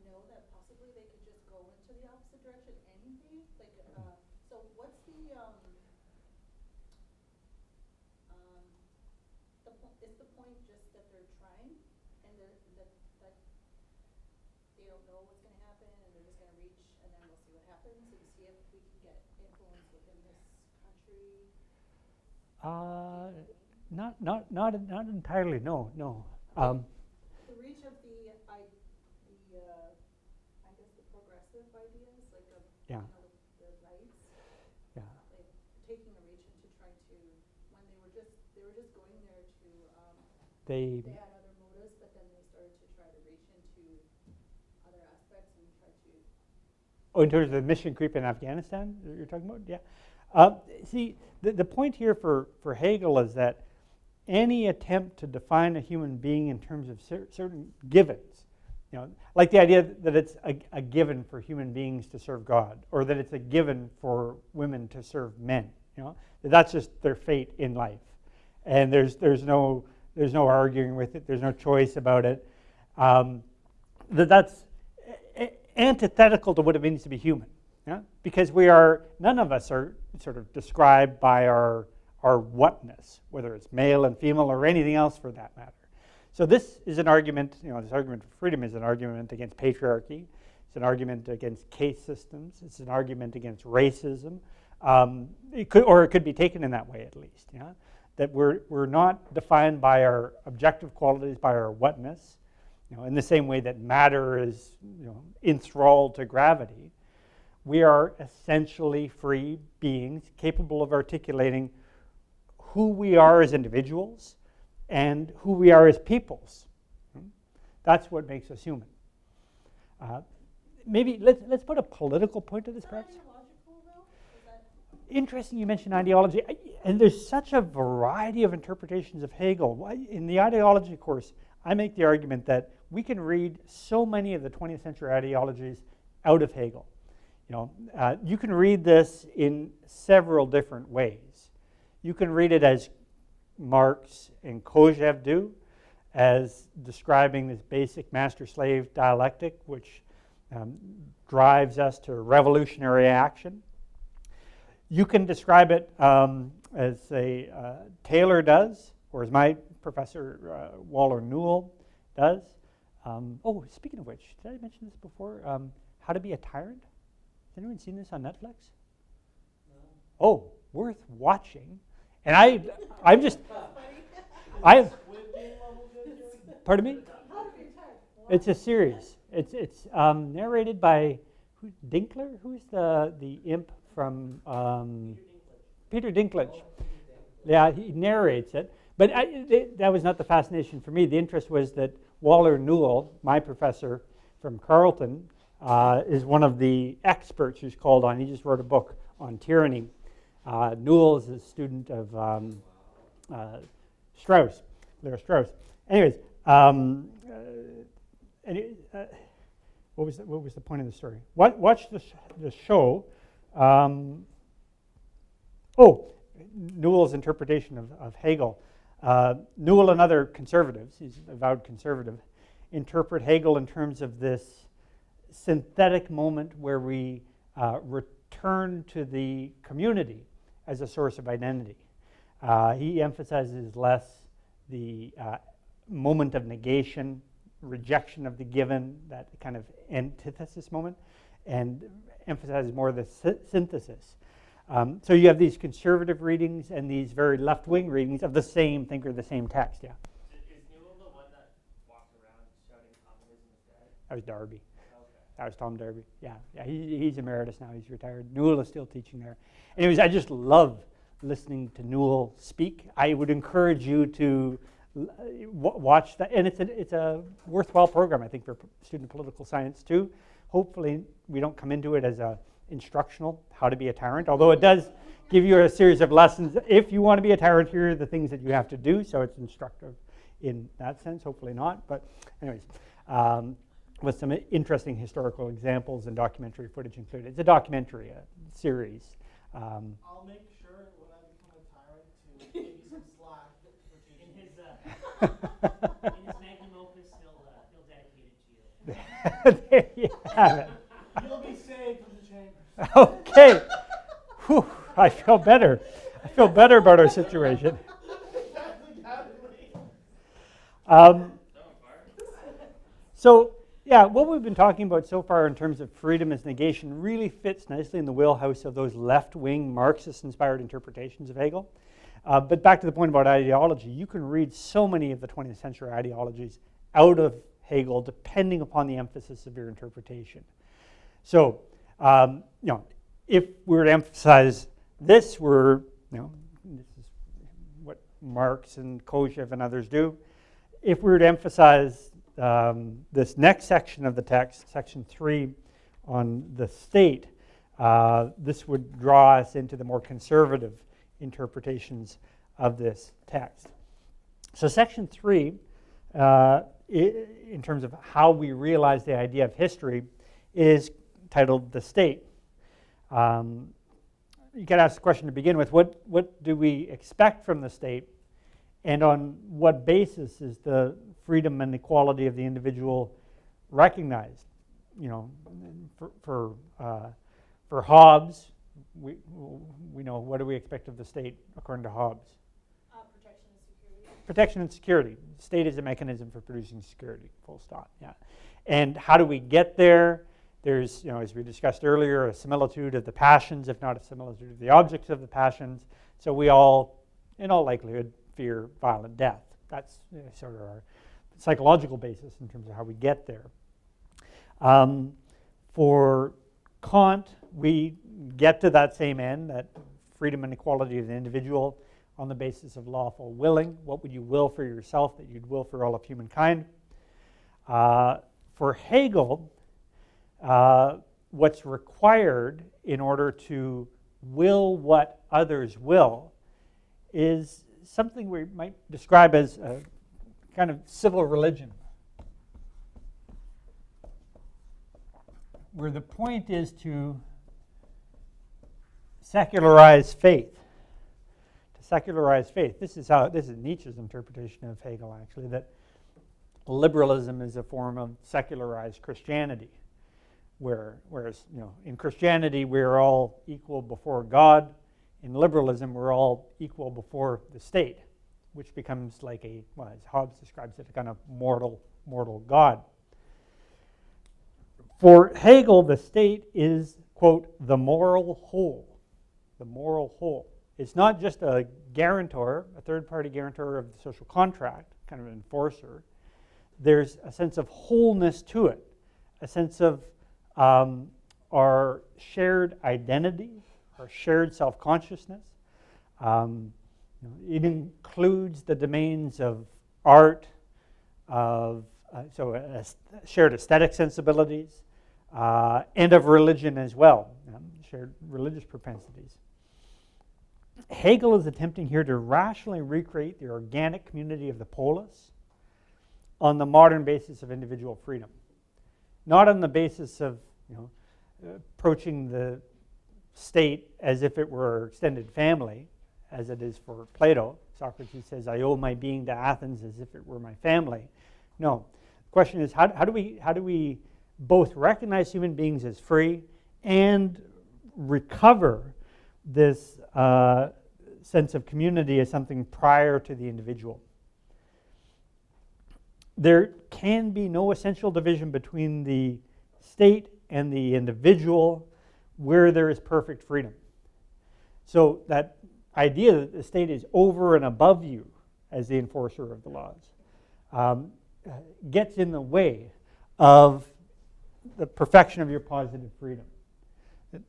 know that possibly they could just go into the opposite direction anyway, like so what's the is the point just that they're trying and that they don't know what's going to happen and they're just going to reach and then we'll see what happens and see if we can get influence within this country? Not entirely. No. The reach of I guess the progressive ideas, like of Yeah. The rights, Yeah. like taking a reach into trying to when they were just going there to They they had other motives, but then they started to try to reach into other aspects and try to. Oh, in terms of the mission creep in Afghanistan, you're talking about? Yeah. See, the point here for Hegel is that any attempt to define a human being in terms of certain givens, like the idea that it's a given for human beings to serve God, or that it's a given for women to serve men, that's just their fate in life, and there's no arguing with it. There's no choice about it. That's antithetical to what it means to be human, because none of us are sort of described by our whatness, whether it's male and female or anything else for that matter. So this is an argument, this argument for freedom is an argument against patriarchy. It's an argument against caste systems. It's an argument against racism. It could be taken in that way at least, that we're not defined by our objective qualities, by our whatness, in the same way that matter is enthralled to gravity. We are essentially free beings capable of articulating who we are as individuals and who we are as peoples. That's what makes us human. Maybe let's put a political point to this, perhaps. Ideological though? Is that Interesting you mentioned ideology, and there's such a variety of interpretations of Hegel. In the ideology course, I make the argument that we can read so many of the 20th century ideologies out of Hegel. You can read this in several different ways. You can read it as Marx and Kojève do, as describing this basic master-slave dialectic, which drives us to revolutionary action. You can describe it as Taylor does, or as my professor Waller Newell does. Speaking of which, did I mention this before? How to Be a Tyrant? Has anyone seen this on Netflix? No. Oh, worth watching. And I'm just, I. Pardon me? It's a series. It's narrated by Dinkler. Who's the imp from Peter Dinklage? Yeah, he narrates it. But that was not the fascination for me. The interest was that Waller Newell, my professor from Carleton, is one of the experts who's called on. He just wrote a book on tyranny. Newell is a student of Strauss, Leo Strauss. Anyways, what was the point of the story? Watch the show. Newell's interpretation of Hegel. Newell and other conservatives, he's an avowed conservative, interpret Hegel in terms of this synthetic moment where we return to the community as a source of identity. He emphasizes less the moment of negation, rejection of the given, that kind of antithesis moment, and emphasizes more the synthesis. So you have these conservative readings and these very left-wing readings of the same thinker, the same text. Yeah. Is Newell the one that walked around shouting communism is dead? That was Darby. Okay. That was Tom Darby. Yeah. He's emeritus now. He's retired. Newell is still teaching there. Anyways, I just love listening to Newell speak. I would encourage you to watch that, and it's a worthwhile program, I think, for student political science too. Hopefully we don't come into it as a instructional how to be a tyrant, although it does give you a series of lessons. If you want to be a tyrant, here are the things that you have to do, so it's instructive in that sense. Hopefully not, but anyways, with some interesting historical examples and documentary footage included. It's a documentary, a series. I'll make sure when I become a tyrant to give you some slack for teaching. In his magnum opus, he'll dedicate it to you. There you have it. You'll be saved from the chamber. Okay. Whew, I feel better. I feel better about our situation. So, yeah, what we've been talking about so far in terms of freedom as negation really fits nicely in the wheelhouse of those left-wing Marxist-inspired interpretations of Hegel. But back to the point about ideology, you can read so many of the 20th century ideologies out of Hegel depending upon the emphasis of your interpretation. So, if we were to emphasize this, this is what Marx and Kojève and others do. If we were to emphasize this next section of the text, section 3, on the state, this would draw us into the more conservative interpretations of this text. So section 3, in terms of how we realize the idea of history, is titled The State. You can ask the question to begin with, what do we expect from the state, and on what basis is the freedom and equality of the individual recognized? For Hobbes, we know, what do we expect of the state according to Hobbes? Protection and security. Protection and security. State is a mechanism for producing security, full stop. Yeah. And how do we get there? There's, as we discussed earlier, a similitude of the passions, if not a similitude of the objects of the passions. So we all, in all likelihood, fear violent death. That's sort of our psychological basis in terms of how we get there. For Kant, we get to that same end, that freedom and equality of the individual on the basis of lawful willing. What would you will for yourself that you'd will for all of humankind? For Hegel, what's required in order to will what others will is something we might describe as a kind of civil religion, where the point is to secularize faith. To secularize faith. This is Nietzsche's interpretation of Hegel, actually, that liberalism is a form of secularized Christianity, whereas in Christianity we're all equal before God. In liberalism, we're all equal before the state, which becomes like as Hobbes describes it, a kind of mortal God. For Hegel, the state is, quote, the moral whole. The moral whole. It's not just a guarantor, a third-party guarantor of the social contract, kind of an enforcer. There's a sense of wholeness to it, a sense of our shared identity, our shared self-consciousness. It includes the domains of art, of shared aesthetic sensibilities, and of religion as well, shared religious propensities. Hegel is attempting here to rationally recreate the organic community of the polis on the modern basis of individual freedom, not on the basis of approaching the state as if it were extended family, as it is for Plato. Socrates says, "I owe my being to Athens as if it were my family." No, the question is, how do we both recognize human beings as free and recover this sense of community as something prior to the individual? There can be no essential division between the state and the individual where there is perfect freedom. So that idea that the state is over and above you as the enforcer of the laws gets in the way of the perfection of your positive freedom.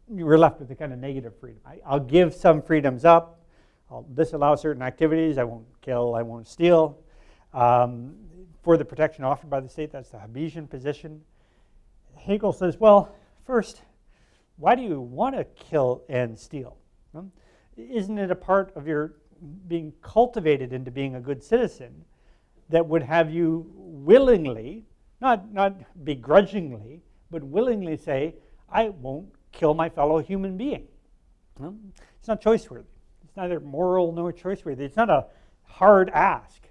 You were left with a kind of negative freedom. I'll give some freedoms up I'll disallow certain activities. I won't kill, I won't steal. For the protection offered by the state, that's the Hobbesian position. Hegel says, well, first, why do you want to kill and steal? Isn't it a part of your being cultivated into being a good citizen that would have you willingly, not begrudgingly, but willingly say, I won't kill my fellow human being? It's not choice-worthy. It's neither moral nor choice-worthy. It's not a hard ask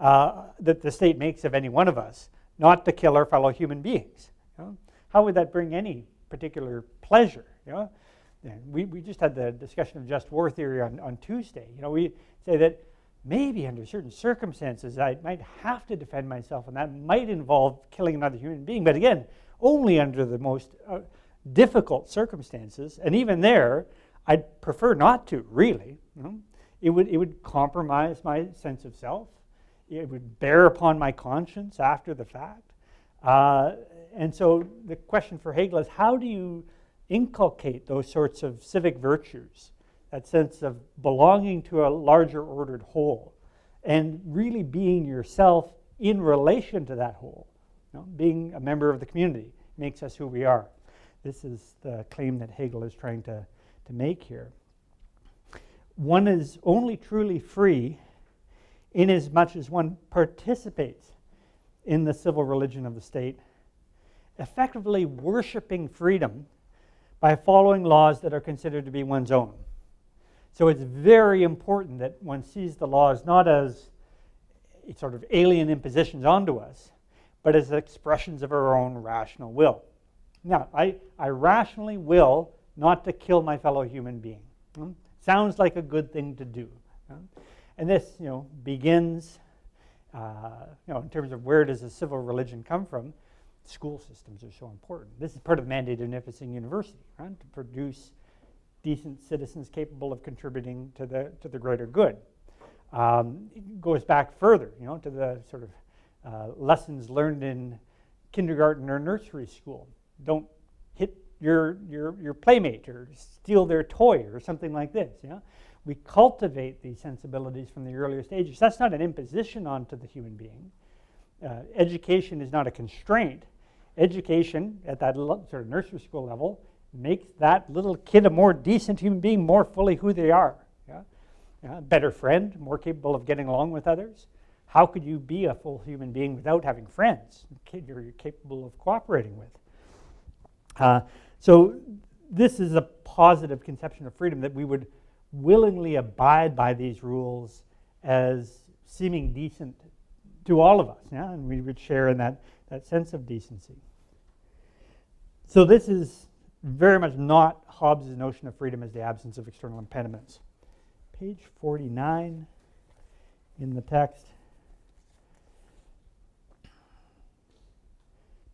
that the state makes of any one of us not to kill our fellow human beings. How would that bring any particular pleasure? We just had the discussion of just war theory on Tuesday. We say that maybe under certain circumstances I might have to defend myself, and that might involve killing another human being. But again, only under the most difficult circumstances, and even there, I'd prefer not to, really. It would compromise my sense of self. It would bear upon my conscience after the fact. And so the question for Hegel is, how do you inculcate those sorts of civic virtues, that sense of belonging to a larger ordered whole, and really being yourself in relation to that whole? Being a member of the community makes us who we are. This is the claim that Hegel is trying to make here. One is only truly free inasmuch as one participates in the civil religion of the state, effectively worshiping freedom by following laws that are considered to be one's own. So it's very important that one sees the laws not as sort of alien impositions onto us, but as expressions of our own rational will. Now, I rationally will not to kill my fellow human being. Sounds like a good thing to do. And this, begins, in terms of where does the civil religion come from. School systems are so important. This is part of the mandate of Nipissing University, to produce decent citizens capable of contributing to the greater good. It goes back further, to the sort of lessons learned in kindergarten or nursery school. Don't hit your playmate or steal their toy or something like this. We cultivate these sensibilities from the earlier stages. That's not an imposition onto the human being. Education is not a constraint. Education at that sort of nursery school level makes that little kid a more decent human being, more fully who they are. Better friend, more capable of getting along with others. How could you be a full human being without having friends, kid you're capable of cooperating with? So this is a positive conception of freedom, that we would willingly abide by these rules as seeming decent to all of us, and we would share in that sense of decency. So this is very much not Hobbes' notion of freedom as the absence of external impediments. Page 49 in the text.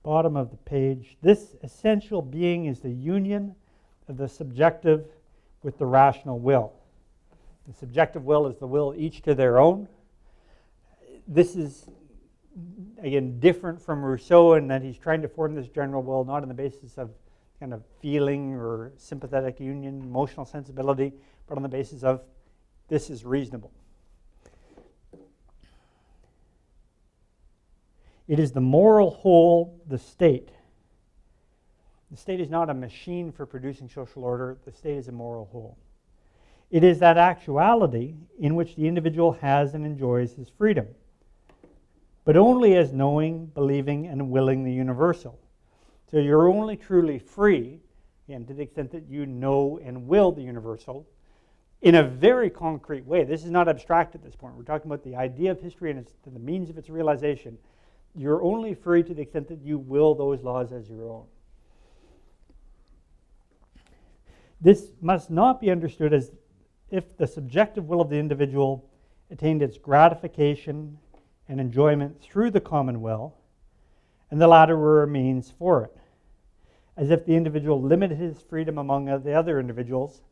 Bottom of the page. This essential being is the union of the subjective with the rational will. The subjective will is the will each to their own. This is, again, different from Rousseau in that he's trying to form this general will not on the basis of kind of feeling or sympathetic union, emotional sensibility, but on the basis of this is reasonable. It is the moral whole, the state. The state is not a machine for producing social order. The state is a moral whole. It is that actuality in which the individual has and enjoys his freedom, but only as knowing, believing, and willing the universal. So you're only truly free, again, to the extent that you know and will the universal in a very concrete way. This is not abstract at this point. We're talking about the idea of history and the means of its realization. You're only free to the extent that you will those laws as your own. This must not be understood as if the subjective will of the individual attained its gratification and enjoyment through the common will, and the latter were a means for it, as if the individual limited his freedom among the other individuals,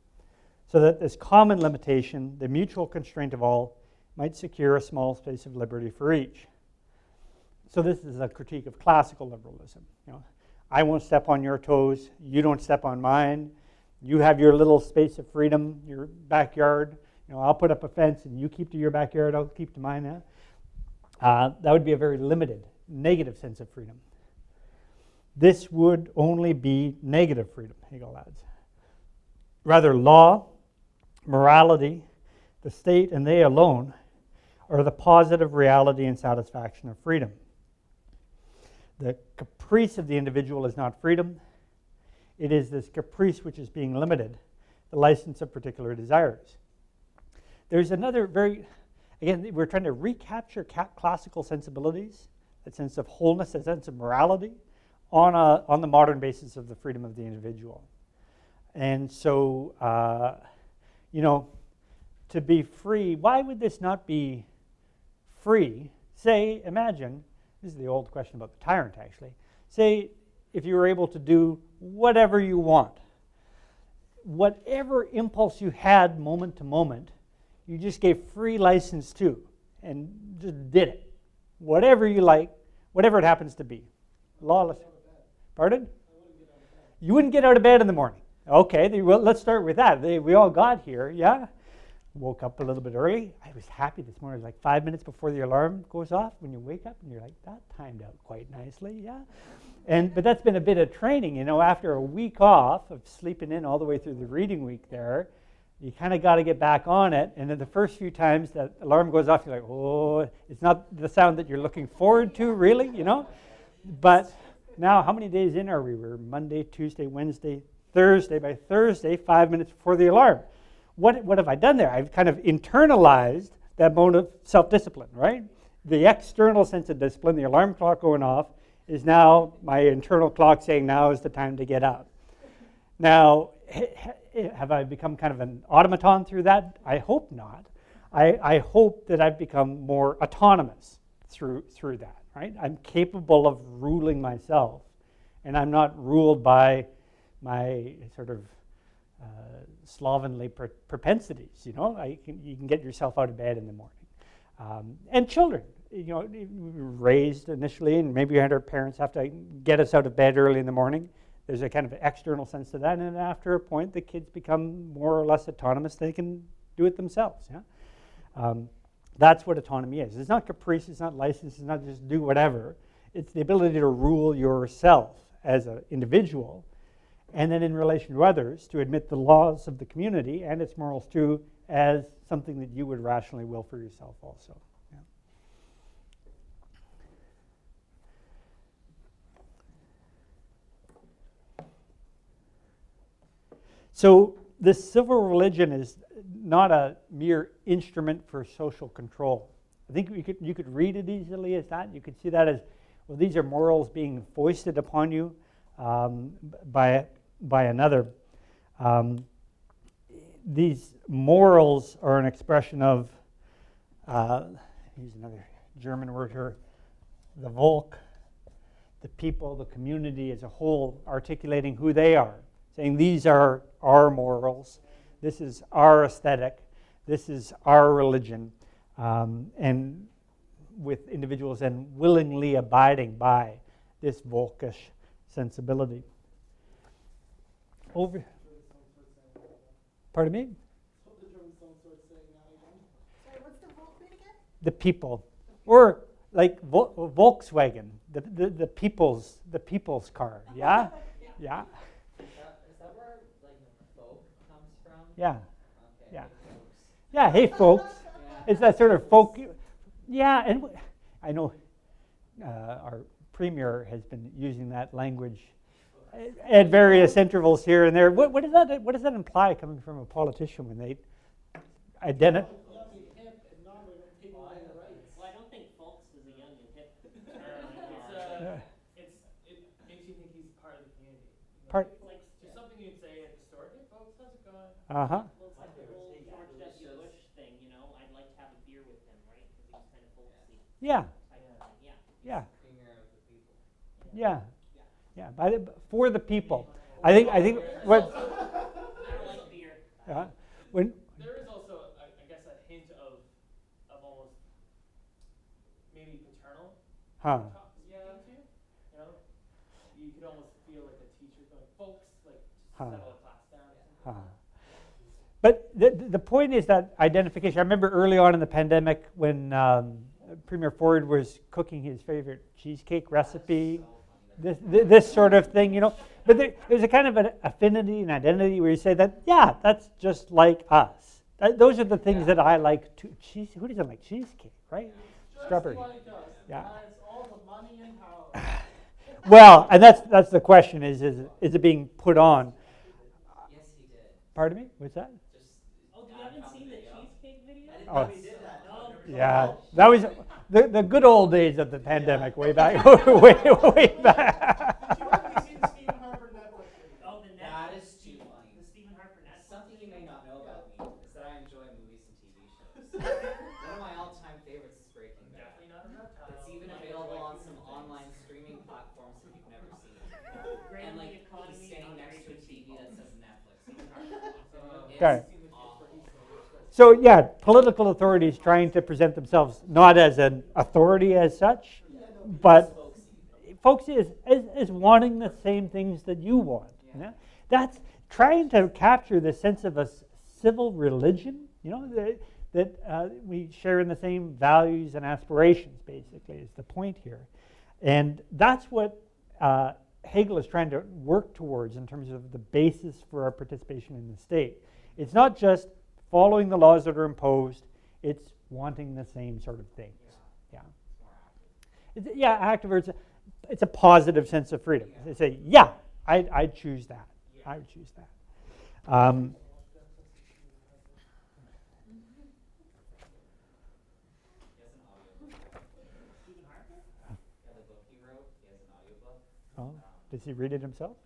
so that this common limitation, the mutual constraint of all, might secure a small space of liberty for each. So this is a critique of classical liberalism. I won't step on your toes, you don't step on mine, you have your little space of freedom, your backyard, I'll put up a fence and you keep to your backyard, I'll keep to mine. That would be a very limited, negative sense of freedom. This would only be negative freedom, Hegel adds. Rather, law, morality, the state, and they alone are the positive reality and satisfaction of freedom. The caprice of the individual is not freedom. It is this caprice which is being limited, the license of particular desires. There's another again, we're trying to recapture classical sensibilities, that sense of wholeness, that sense of morality, on the modern basis of the freedom of the individual. And so, to be free, why would this not be free? Say, imagine, this is the old question about the tyrant actually, say if you were able to do whatever you want, whatever impulse you had moment to moment, you just gave free license to and just did it. Whatever you like, whatever it happens to be. Lawless. Pardon? You wouldn't get out of bed in the morning. Okay, well, let's start with that. We all got here, yeah? Woke up a little bit early. I was happy this morning. It was like 5 minutes before the alarm goes off when you wake up and you're like, that timed out quite nicely, yeah? But that's been a bit of training, after a week off of sleeping in all the way through the reading week there, you kind of got to get back on it. And then the first few times that alarm goes off, you're like, oh, it's not the sound that you're looking forward to, really, But now, how many days in are we? We're Monday, Tuesday, Wednesday, Thursday. By Thursday, 5 minutes before the alarm. What have I done there? I've kind of internalized that mode of self-discipline, right? The external sense of discipline, the alarm clock going off, is now my internal clock saying now is the time to get up. Now, have I become kind of an automaton through that? I hope not. I hope that I've become more autonomous through that, right? I'm capable of ruling myself, and I'm not ruled by my sort of slovenly propensities. You can get yourself out of bed in the morning. And children, we were raised initially, and maybe our parents have to get us out of bed early in the morning. There's a kind of external sense to that, and after a point, the kids become more or less autonomous. They can do it themselves. Yeah, that's what autonomy is. It's not caprice. It's not license. It's not just do whatever. It's the ability to rule yourself as an individual, and then in relation to others, to admit the laws of the community and its morals too as something that you would rationally will for yourself also. Yeah. So the civil religion is not a mere instrument for social control. I think you could read it easily as that. You could see that as, well, these are morals being foisted upon you by another. These morals are an expression of, use another German word here, the Volk, the people, the community as a whole, articulating who they are, saying these are our morals, this is our aesthetic, this is our religion, and with individuals then willingly abiding by this Volkish sensibility. Over. Pardon me? Sorry, what's the Volk bit again? The people, or like Volkswagen, the people's car. Yeah, yeah, Is that where like folk comes from? yeah, Okay. yeah, Hey, folks. yeah. Hey, folks, it's that sort of folk. Yeah, and I know our premier has been using that language at various intervals here and there. What does that imply coming from a politician when they identify? Well, I don't think folks is a young and hip term. It makes you think he's part of the community. Part. It's like just something you'd say at the store. Hey, folks, how's it going? Uh-huh. Well, it's like the whole George W. Bush thing, I'd like to have a beer with him, right? Because he was kind of folksy. Yeah, Type of thing. Yeah. yeah, Premier of the people. yeah, yeah. For the people. I think what. I don't like beer. When. There is also, I guess, a hint of almost maybe paternal. Huh. Yeah. You could almost feel like a teacher going, folks, like just Huh. settle a class down or something. But the point is that identification. I remember early on in the pandemic when Premier Ford was cooking his favorite cheesecake recipe, this sort of thing, But there's a kind of an affinity and identity where you say that, yeah, that's just like us. Those are the things that I like too. Who doesn't like cheesecake, right? Just Strawberry. like us. Yeah. Has all the money and power. Well, and that's the question: is it being put on? Yes, he did. Pardon me? What's that? Just. Oh, you haven't seen the cheesecake video? I didn't Oh. know he did that. No. Yeah, that was the good old days of the pandemic, way back, way back. Did you ever see the Stephen Harper Netflix video? Oh, the That Netflix. is too funny. The Stephen Harper Netflix. Something you may not know about me is that I enjoy movies and TV shows. One of my all-time favorites is Breaking Bad. Definitely not a reptile. It's even available on some online streaming platforms if you've never seen it. And like he's standing next to a TV that says Netflix. Okay. It's awful. So yeah, political authorities trying to present themselves not as an authority as such, but folks is wanting the same things that you want. That's trying to capture the sense of a civil religion. That we share in the same values and aspirations. Basically, is the point here, and that's what Hegel is trying to work towards in terms of the basis for our participation in the state. It's not just following the laws that are imposed, it's wanting the same sort of things. Yeah, active, it's a positive sense of freedom. They say, yeah, I'd choose that. I would choose that. Stephen Harper? Yeah, the book he wrote, he has an audiobook. Oh, does he read it himself?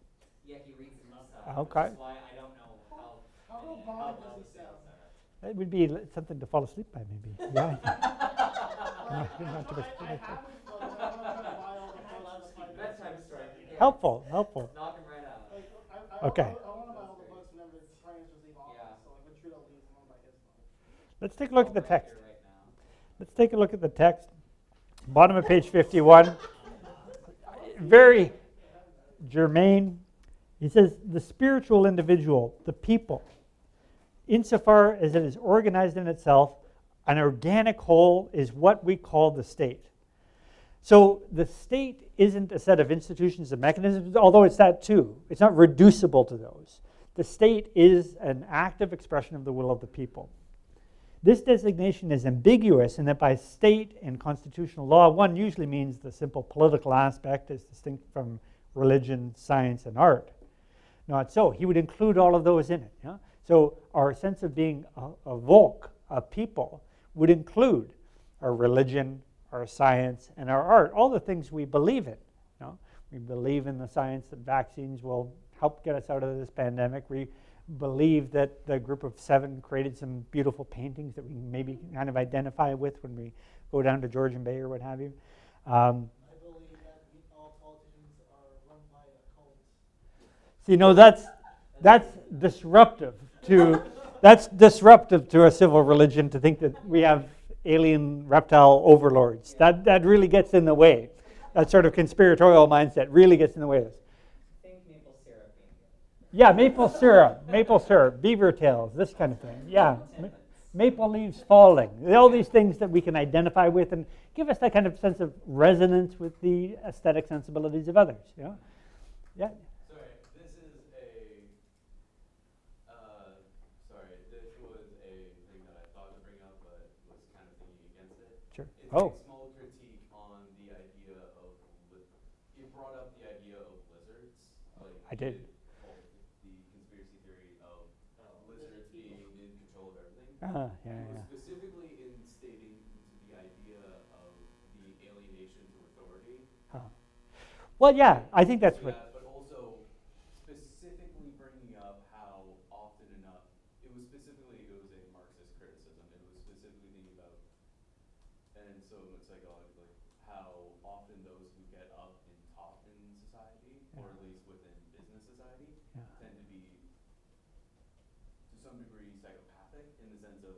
Yeah, he reads it himself. Okay. Which is why I don't know how robotic well does the he sound? sales are. It would be something to fall asleep by, maybe. Yeah. Not too much. I have it, but I want to try to buy all the books in a fight. Bedtime story. Helpful. Knock him right out. Like, Okay. I want to buy all the books whenever the Prime Minister's leave office. Yeah. So like when Trudeau leaves, I want to buy his book. Let's take a look at the Right text. here, right now. Let's take a look at the text. Bottom of page 51. Very germane. He says, the spiritual individual, the people, insofar as it is organized in itself, an organic whole is what we call the state. So the state isn't a set of institutions and mechanisms, although it's that too. It's not reducible to those. The state is an active expression of the will of the people. This designation is ambiguous in that by state in constitutional law, one usually means the simple political aspect as distinct from religion, science, and art. Not so. He would include all of those in it. Yeah? So our sense of being a Volk, a people, would include our religion, our science, and our art, all the things we believe in. You know? We believe in the science that vaccines will help get us out of this pandemic. We believe that the group of 7 created some beautiful paintings that we maybe kind of identify with when we go down to Georgian Bay or what have you. I believe that all politicians are run by a cult. So, you know, that's disruptive to a civil religion to think that we have alien reptile overlords. That really gets in the way. That sort of conspiratorial mindset really gets in the way of this. Think maple syrup being good. Yeah, maple syrup, beaver tails, this kind of thing. Yeah, maple leaves falling. All these things that we can identify with and give us that kind of sense of resonance with the aesthetic sensibilities of others. You know? Yeah. Sorry, this was a thing that I thought to bring up, but was kind of thinking against it. Sure. It's Oh. a small critique on the idea of, it brought up the idea of lizards. Like I did. The conspiracy theory of lizards being in control of everything. Yeah, It was yeah. specifically in stating to the idea of the alienation to authority. Well, yeah, I think that's So what. that, but also specifically bringing up how often enough, it was a Marxist criticism. It was specifically thinking about, and so it's psychologically, how often those who get up and talk in society, or at least within business society, Yeah. tend to be, to some degree, psychopathic in the sense of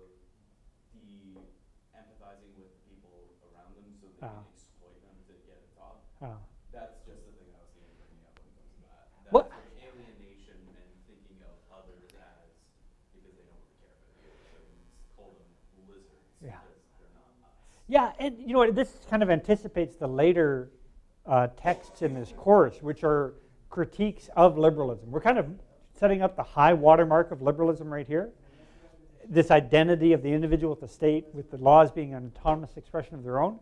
empathizing with the people around them so they can exploit them to get a talk. That's just the thing I was thinking bringing up when it comes to that. That What- sort of alienation and thinking of others as, because they don't call them lizards Yeah. because they're not us. Yeah, and you know what, this kind of anticipates the later texts in this course, which are critiques of liberalism. We're kind of setting up the high watermark of liberalism right here. This identity of the individual with the state, with the laws being an autonomous expression of their own.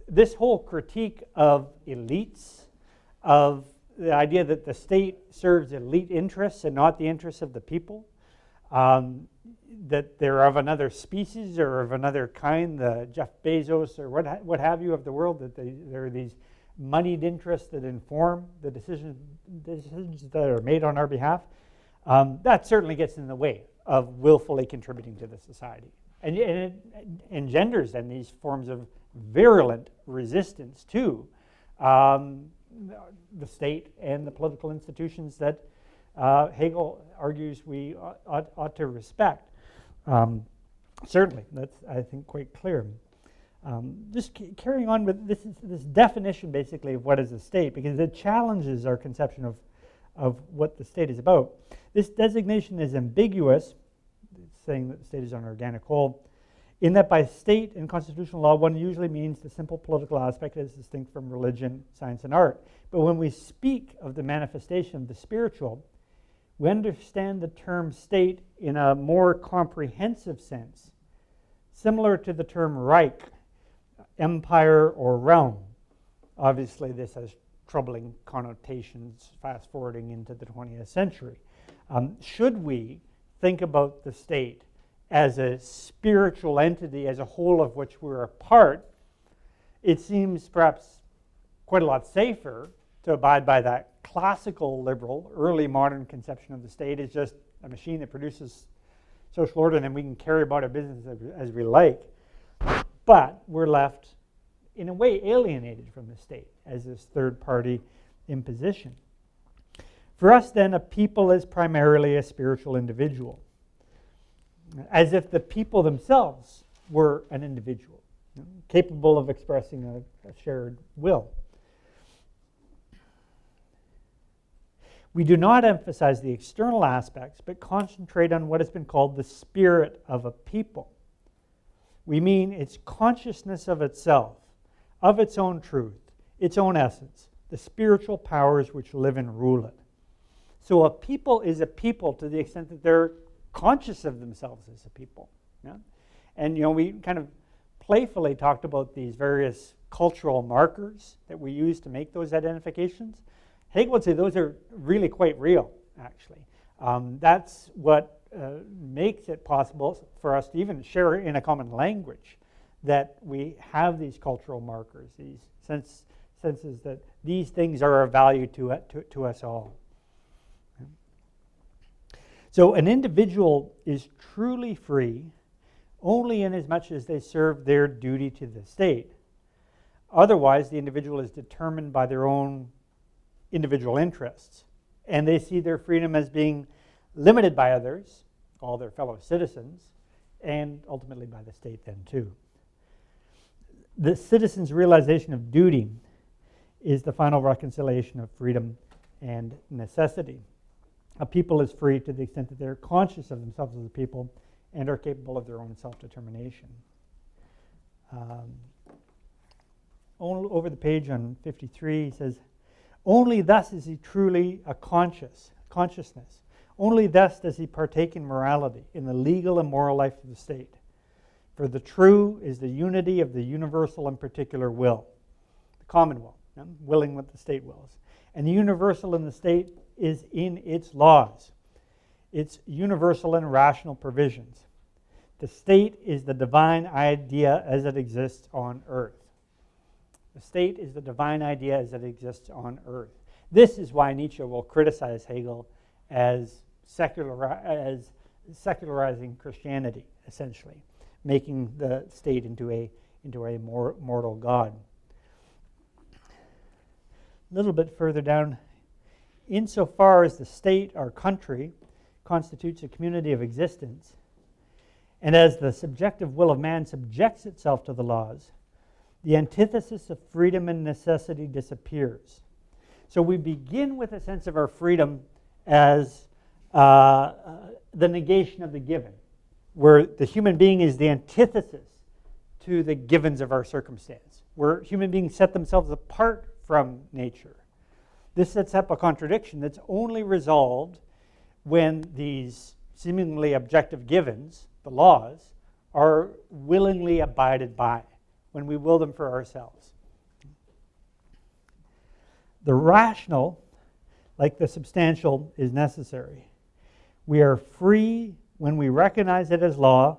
This whole critique of elites, of the idea that the state serves elite interests and not the interests of the people, that they're of another species or of another kind, the Jeff Bezos or what have you of the world, that there are these moneyed interests that inform the decisions that are made on our behalf. That certainly gets in the way of willfully contributing to the society. And it engenders then these forms of virulent resistance to the state and the political institutions that Hegel argues we ought to respect. Certainly, that's, I think, quite clear. Just carrying on with this definition, basically, of what is a state, because it challenges our conception of what the state is about. This designation is ambiguous, saying that the state is an organic whole, in that by state in constitutional law, one usually means the simple political aspect as distinct from religion, science, and art. But when we speak of the manifestation of the spiritual, we understand the term state in a more comprehensive sense, similar to the term Reich, empire, or realm. Obviously, this has troubling connotations fast forwarding into the 20th century. Should we think about the state as a spiritual entity, as a whole of which we're a part, it seems perhaps quite a lot safer to abide by that classical liberal, early modern conception of the state as just a machine that produces social order and then we can carry about our business as we like. But we're left, in a way, alienated from the state as this third-party imposition. For us, then, a people is primarily a spiritual individual, as if the people themselves were an individual, capable of expressing a shared will. We do not emphasize the external aspects, but concentrate on what has been called the spirit of a people. We mean its consciousness of itself, of its own truth, its own essence, the spiritual powers which live and rule it. So a people is a people to the extent that they're conscious of themselves as a people. Yeah? And we kind of playfully talked about these various cultural markers that we use to make those identifications. Hegel would say those are really quite real, actually. That's what makes it possible for us to even share in a common language, that we have these cultural markers, these senses that these things are of value to us all. So an individual is truly free only in as much as they serve their duty to the state. Otherwise, the individual is determined by their own individual interests, and they see their freedom as being limited by others, all their fellow citizens, and ultimately by the state then too. The citizen's realization of duty is the final reconciliation of freedom and necessity. A people is free to the extent that they're conscious of themselves as a people and are capable of their own self-determination. Over the page on 53, he says, only thus is he truly a consciousness. Only thus does he partake in morality, in the legal and moral life of the state. For the true is the unity of the universal and particular will, the common will, willing what the state wills. And the universal in the state is in its laws, its universal and rational provisions. The state is the divine idea as it exists on earth. The state is the divine idea as it exists on earth. This is why Nietzsche will criticize Hegel as secularizing Christianity, essentially, making the state into a mortal god. A little bit further down, insofar as the state, our country, constitutes a community of existence, and as the subjective will of man subjects itself to the laws, the antithesis of freedom and necessity disappears. So we begin with a sense of our freedom as the negation of the given. where the human being is the antithesis to the givens of our circumstance, where human beings set themselves apart from nature. This sets up a contradiction that's only resolved when these seemingly objective givens, the laws, are willingly abided by, when we will them for ourselves. The rational, like the substantial, is necessary. We are free when we recognize it as law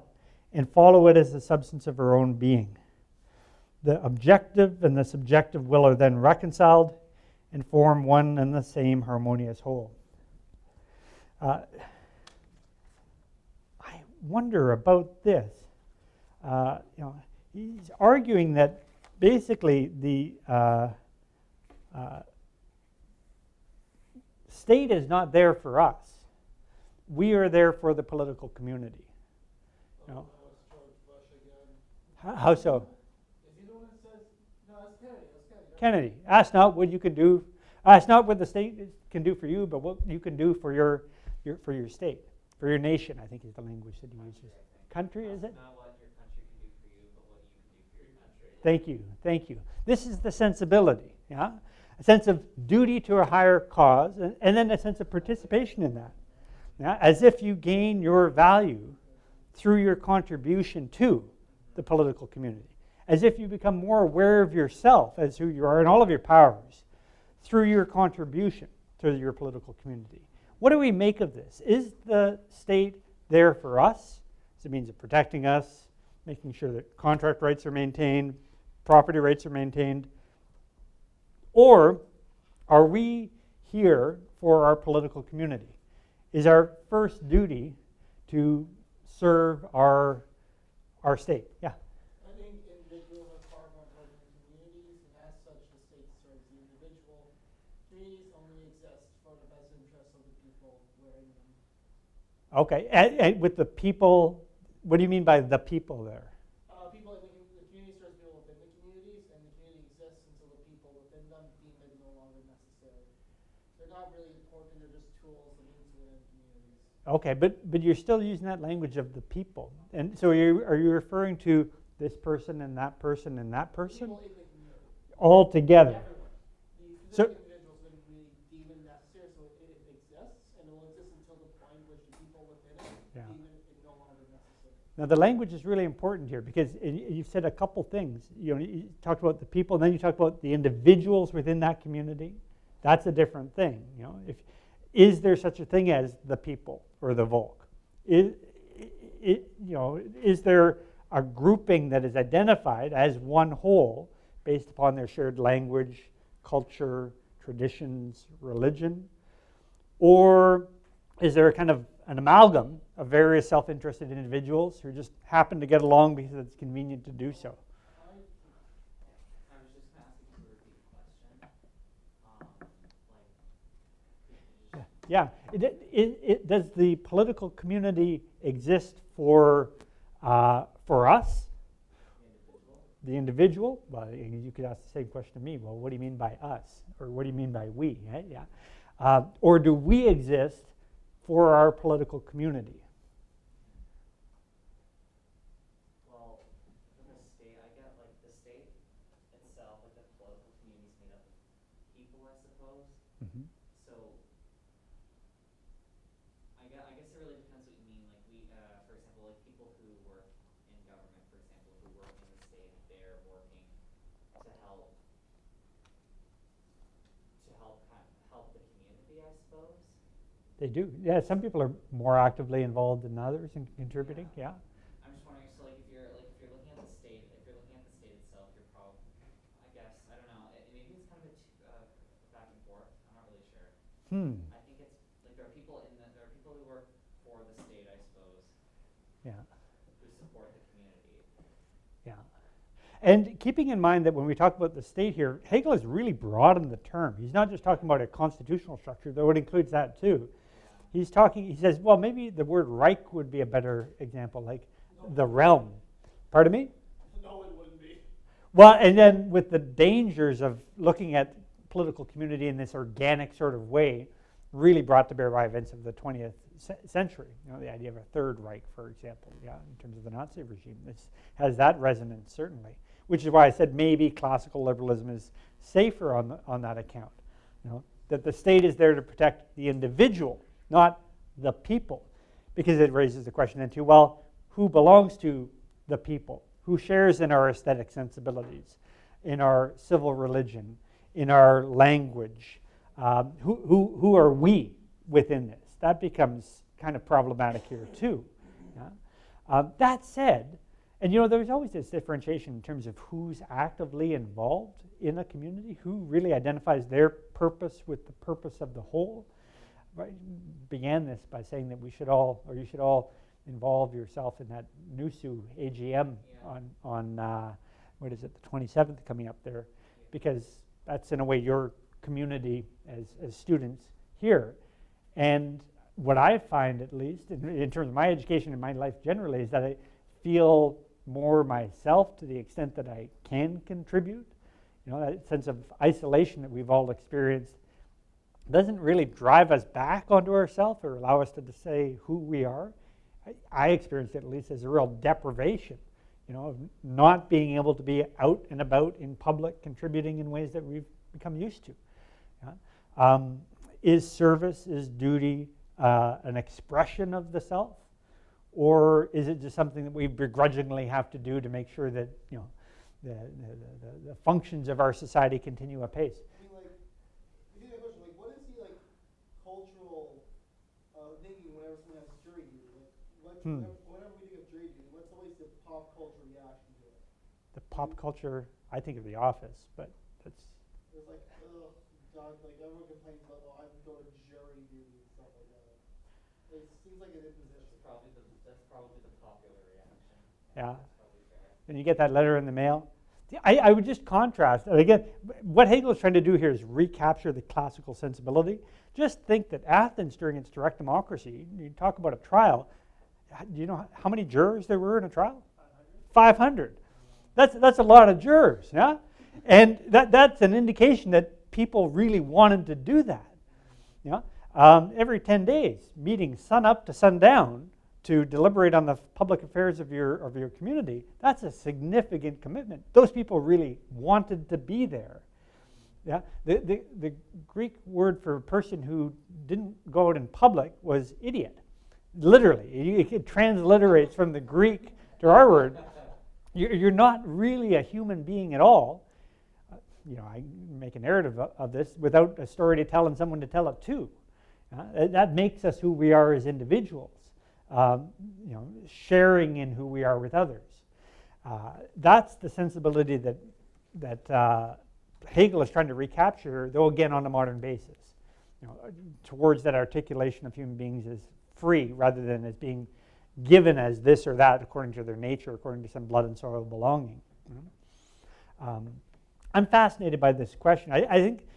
and follow it as the substance of our own being. The objective and the subjective will are then reconciled and form one and the same harmonious whole. I wonder about this. He's arguing that basically the state is not there for us. We are there for the political community. That was George Bush again. How so? Is he the one that says, no, that's Kennedy, Kennedy, ask not what you can do. Ask not what the state can do for you, but what you can do for your state, for your nation, I think is the language that he uses. Country, is it? Not what your country can do for you, but what you can do for your country. Thank you. This is the sensibility, yeah? A sense of duty to a higher cause, and then a sense of participation in that. Yeah? As if you gain your value through your contribution to the political community. As if you become more aware of yourself as who you are and all of your powers through your contribution to your political community. What do we make of this? Is the state there for us as a means of protecting us, making sure that contract rights are maintained, property rights are maintained? Or are we here for our political community? Is our first duty to serve our state? Yeah. I think individuals are far more important than communities, and as such, the state serves the individual. Communities only exist for the best interests of the people wearing them. Okay, and with the people, what do you mean by the people there? People in the community serves people within the communities, and the community exists until the people within them deem it no longer necessary. They're not really important, they're just tools and means within communities. Okay, but you're still using that language of the people. And so are you referring to this person and that person and that person? People in the community. All together. Everyone. The So- specific individuals didn't really deem it necessary, so it exists, and it will exist until the point which the people within it Yeah. deem it no longer necessary. Now the language is really important here because you've said a couple things. You talked about the people, and then you talked about the individuals within that community. That's a different thing. Is there such a thing as the people or the Volk? Is there a grouping that is identified as one whole based upon their shared language, culture, traditions, religion? Or is there a kind of an amalgam of various self-interested individuals who just happen to get along because it's convenient to do so? I was just going to ask you to repeat the question. Yeah. Does the political community exist for us, the individual? Well, you could ask the same question to me. Well, what do you mean by us, or what do you mean by we? Right? Yeah. Or do we exist for our political community? Well, in the state, I get like the state itself, like the political community is made up of people, I suppose. Mm-hmm. So, I guess it really depends what you mean. Like for example, like people who work in government, for example, who work in the state, they're working to help the community, I suppose. They do. Yeah, some people are more actively involved than others in contributing. Yeah. I'm just wondering, so like if you're looking at the state, itself, you're probably, I guess, I don't know, maybe it's kind of a back and forth. I'm not really sure. I think it's like there are people who work for the state, I suppose. Yeah. Who support the community. Yeah. And keeping in mind that when we talk about the state here, Hegel has really broadened the term. He's not just talking about a constitutional structure, though it includes that too. He says, well, maybe the word Reich would be a better example, like the realm. Pardon me? No, it wouldn't be. Well, and then with the dangers of looking at political community in this organic sort of way, really brought to bear by events of the 20th century. The idea of a Third Reich, for example, in terms of the Nazi regime. This has that resonance, certainly, which is why I said maybe classical liberalism is safer on that account. That the state is there to protect the individual, not the people, because it raises the question then too, well, who belongs to the people? Who shares in our aesthetic sensibilities, in our civil religion, in our language? Who are we within this? That becomes kind of problematic here too. That said, and there's always this differentiation in terms of who's actively involved in a community, who really identifies their purpose with the purpose of the whole. I began this by saying that you should all involve yourself in that NUSU AGM on what is it, the 27th coming up there, because that's in a way your community as students here. And what I find, at least, in terms of my education and my life generally, is that I feel more myself to the extent that I can contribute. That sense of isolation that we've all experienced doesn't really drive us back onto ourselves or allow us to say who we are. I experienced it, at least, as a real deprivation, of not being able to be out and about in public, contributing in ways that we've become used to. Is service, is duty an expression of the self? Or is it just something that we begrudgingly have to do to make sure that the functions of our society continue apace? What is the cultural thinking whenever someone has jury duty? Whenever we think of jury duty, what's always the pop culture reaction to it? The pop culture, I think of The Office, but that's... It's God, everyone complains about, I have to go to jury duty and stuff like that. It seems like an imposition. That's probably the popular reaction. Yeah. That's probably fair. And you get that letter in the mail. I would just contrast. And again, what Hegel is trying to do here is recapture the classical sensibility. Just think that Athens, during its direct democracy, you talk about a trial. Do you know how many jurors there were in a trial? 500. That's a lot of jurors, yeah? And that's an indication that people really wanted to do that. Yeah? Every 10 days, meeting sun up to sundown to deliberate on the public affairs of your community, that's a significant commitment. Those people really wanted to be there. Yeah? The Greek word for a person who didn't go out in public was idiot. Literally, it transliterates from the Greek to our word. You're not really a human being at all. I make a narrative of this without a story to tell and someone to tell it to. That makes us who we are as individuals. Sharing in who we are with others. That's the sensibility that Hegel is trying to recapture, though again on a modern basis, towards that articulation of human beings as free rather than as being given as this or that according to their nature, according to some blood and soil belonging. I'm fascinated by this question. I think,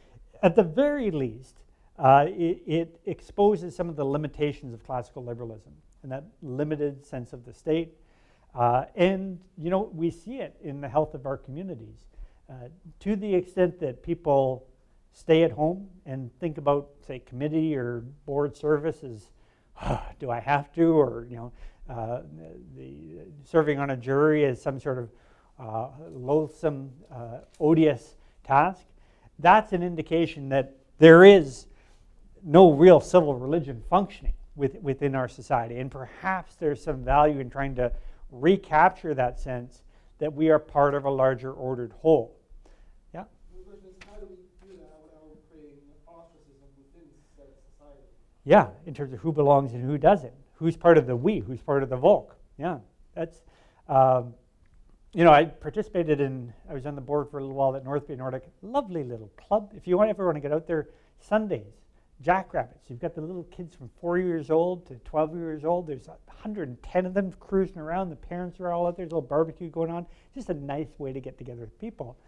at the very least, it exposes some of the limitations of classical liberalism and that limited sense of the state. And we see it in the health of our communities. To the extent that people stay at home and think about, say, committee or board service as, do I have to? Or, the serving on a jury as some sort of loathsome, odious task. That's an indication that there is no real civil religion functioning within our society. And perhaps there's some value in trying to recapture that sense that we are part of a larger ordered whole. Yeah? The question is, how do we do that without creating ostracism within society? Yeah, in terms of who belongs and who doesn't. Who's part of the we, who's part of the Volk. Yeah, that's... I participated I was on the board for a little while at North Bay Nordic. Lovely little club. If you ever want to get out there, Sundays, jackrabbits. You've got the little kids from 4 years old to 12 years old. There's 110 of them cruising around. The parents are all out there. There's a little barbecue going on. Just a nice way to get together with people.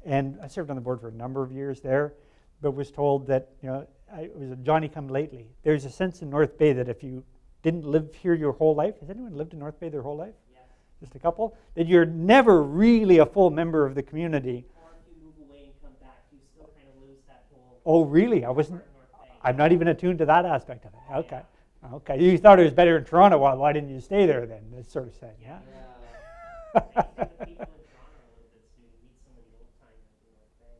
And I served on the board for a number of years there, but was told that, it was a Johnny-come-lately. There's a sense in North Bay that if you didn't live here your whole life, has anyone lived in North Bay their whole life? Just a couple, that you're never really a full member of the community. Or if you move away and come back, you still kind of lose that whole... Oh, really? I'm not even attuned to that aspect of it. Okay. Okay, you thought it was better in Toronto. Why didn't you stay there then? This sort of thing, yeah. Yeah. I think the people in Toronto a little bit too. Meet some of the old timers in North Bay.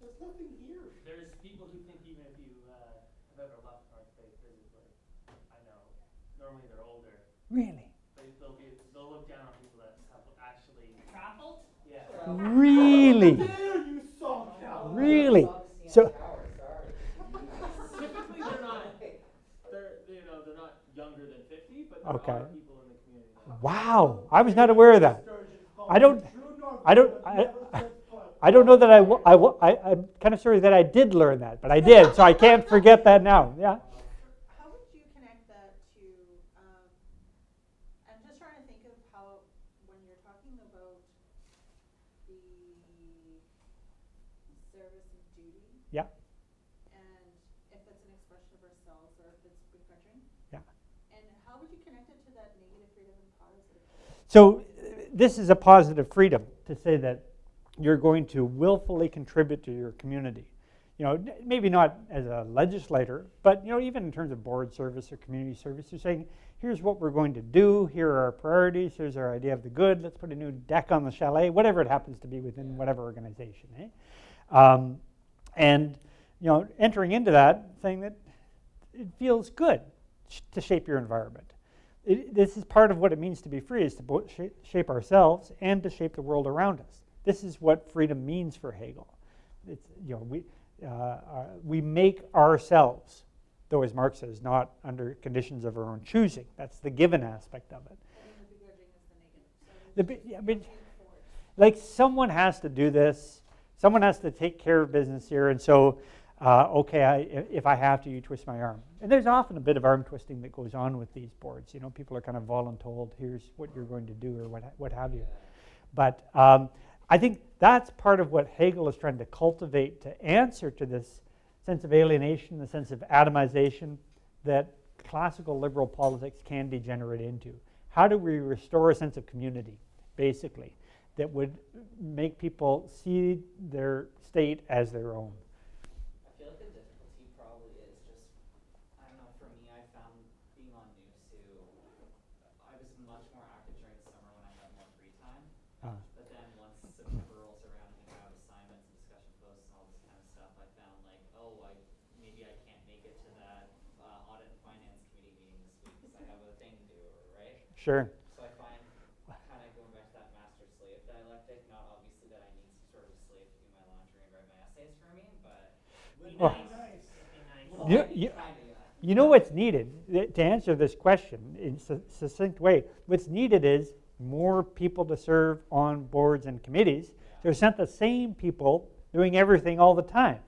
There's nothing here. There's people who think even if you have ever left North Bay physically, I know, normally they're older. Really? They'll look down on people that have actually Traveled? Yeah. Really? There you saw cow. Really? So, Typically they're not they're not younger than 50, but there Okay. are people in the community that wow, I was not aware of that. I don't know that I'm kind of sorry that I did learn that, but I did, so I can't forget that now. Yeah. How would you connect that to, I'm just trying to think of how, when you're talking about the service of duty, Yeah. and if it's an expression of ourselves or if it's begrudging, Yeah. and how would you connect it to that negative freedom and positive? So this is a positive freedom to say that you're going to willfully contribute to your community. Maybe not as a legislator, but even in terms of board service or community service, you're saying, here's what we're going to do, here are our priorities, here's our idea of the good, let's put a new deck on the chalet, whatever it happens to be within whatever organization. And entering into that, saying that it feels good to shape your environment. This is part of what it means to be free, is to both shape ourselves and to shape the world around us. This is what freedom means for Hegel. It's, we make ourselves, though as Marx says, not under conditions of our own choosing. That's the given aspect of it. And the begrudging is the negative. Like someone has to do this. Someone has to take care of business here, and so, if I have to, you twist my arm. And there's often a bit of arm twisting that goes on with these boards. People are kind of voluntold, here's what you're going to do, or what have you. But I think that's part of what Hegel is trying to cultivate to answer to this sense of alienation, the sense of atomization that classical liberal politics can degenerate into. How do we restore a sense of community, basically, that would make people see their state as their own? I feel like the difficulty probably is just, I don't know, for me, I found being on Newsu, I was much more active during the summer when I had more free time. But then once September rolls around and you have assignments and discussion posts and all this kind of stuff, I found like, maybe I can't make it to that audit and finance committee meeting this week because I have a thing to do, right? Sure. So I find kind of going back to that master-slave dialectic, not obviously that I need some sort of a slave to do my laundry and write my essays for me, but Be Oh. nice. Be nice. You know what's needed to answer this question in a succinct way? What's needed is more people to serve on boards and committees. There's not the same people doing everything all the time.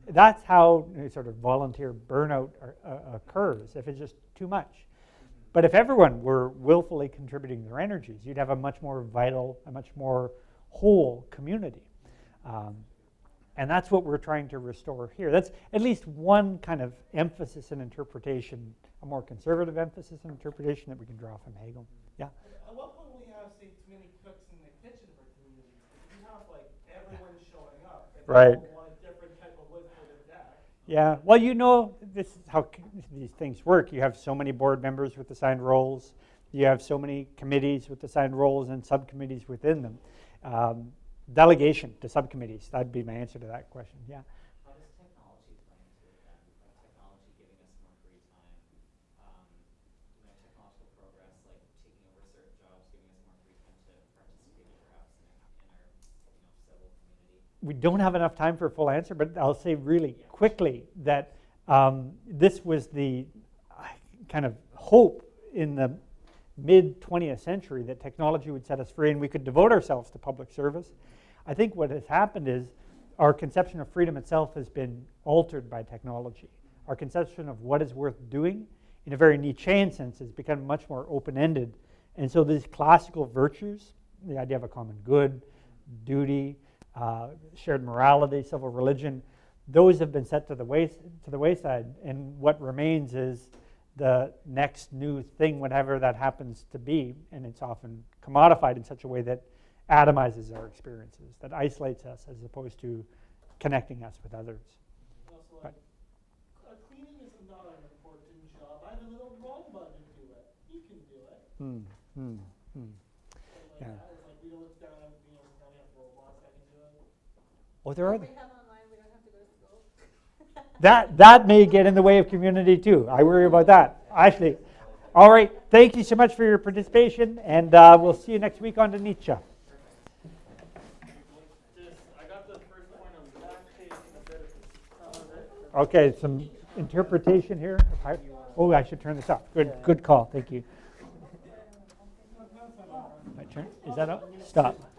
That's how sort of volunteer burnout occurs, if it's just too much. But if everyone were willfully contributing their energies, you'd have a much more vital, a much more whole community. And that's what we're trying to restore here. That's at least one kind of emphasis and interpretation, a more conservative emphasis and interpretation that we can draw from Hegel. Yeah? At what point will we have, say, too many cooks in the kitchen for communities? If you have, like, everyone showing up, and Right. people want a different type of wood for the deck. Yeah, well, this is how these things work. You have so many board members with assigned roles. You have so many committees with assigned roles and subcommittees within them. Delegation to subcommittees, that'd be my answer to that question, yeah. how does technology play into it then? Like technology giving us more free time, technological progress, like taking over certain jobs, giving us more free time to participate perhaps in our civil community. We don't have enough time for a full answer, but I'll say really quickly that this was the kind of hope in the mid-20th century that technology would set us free and we could devote ourselves to public service. I think what has happened is our conception of freedom itself has been altered by technology. Our conception of what is worth doing, in a very Nietzschean sense, has become much more open-ended. And so these classical virtues, the idea of a common good, duty, shared morality, civil religion, those have been set to the wayside. And what remains is the next new thing, whatever that happens to be. And it's often commodified in such a way that atomizes our experiences, that isolates us as opposed to connecting us with others. Also, Right. cleaning is job. I have a little robot to do it. He can do it. And Like Yeah. that. It's like we don't look down at now we have robots that can do it. oh, there are. We have online, we don't have to go to school. That may get in the way of community too. I worry about that. Actually, all right. Thank you so much for your participation, and we'll see you next week on the Nietzsche. I got the first point on the back page and a bit of it. Okay, some interpretation here. Oh, I should turn this up. Good call. Thank you. My turn. Is that up? Stop.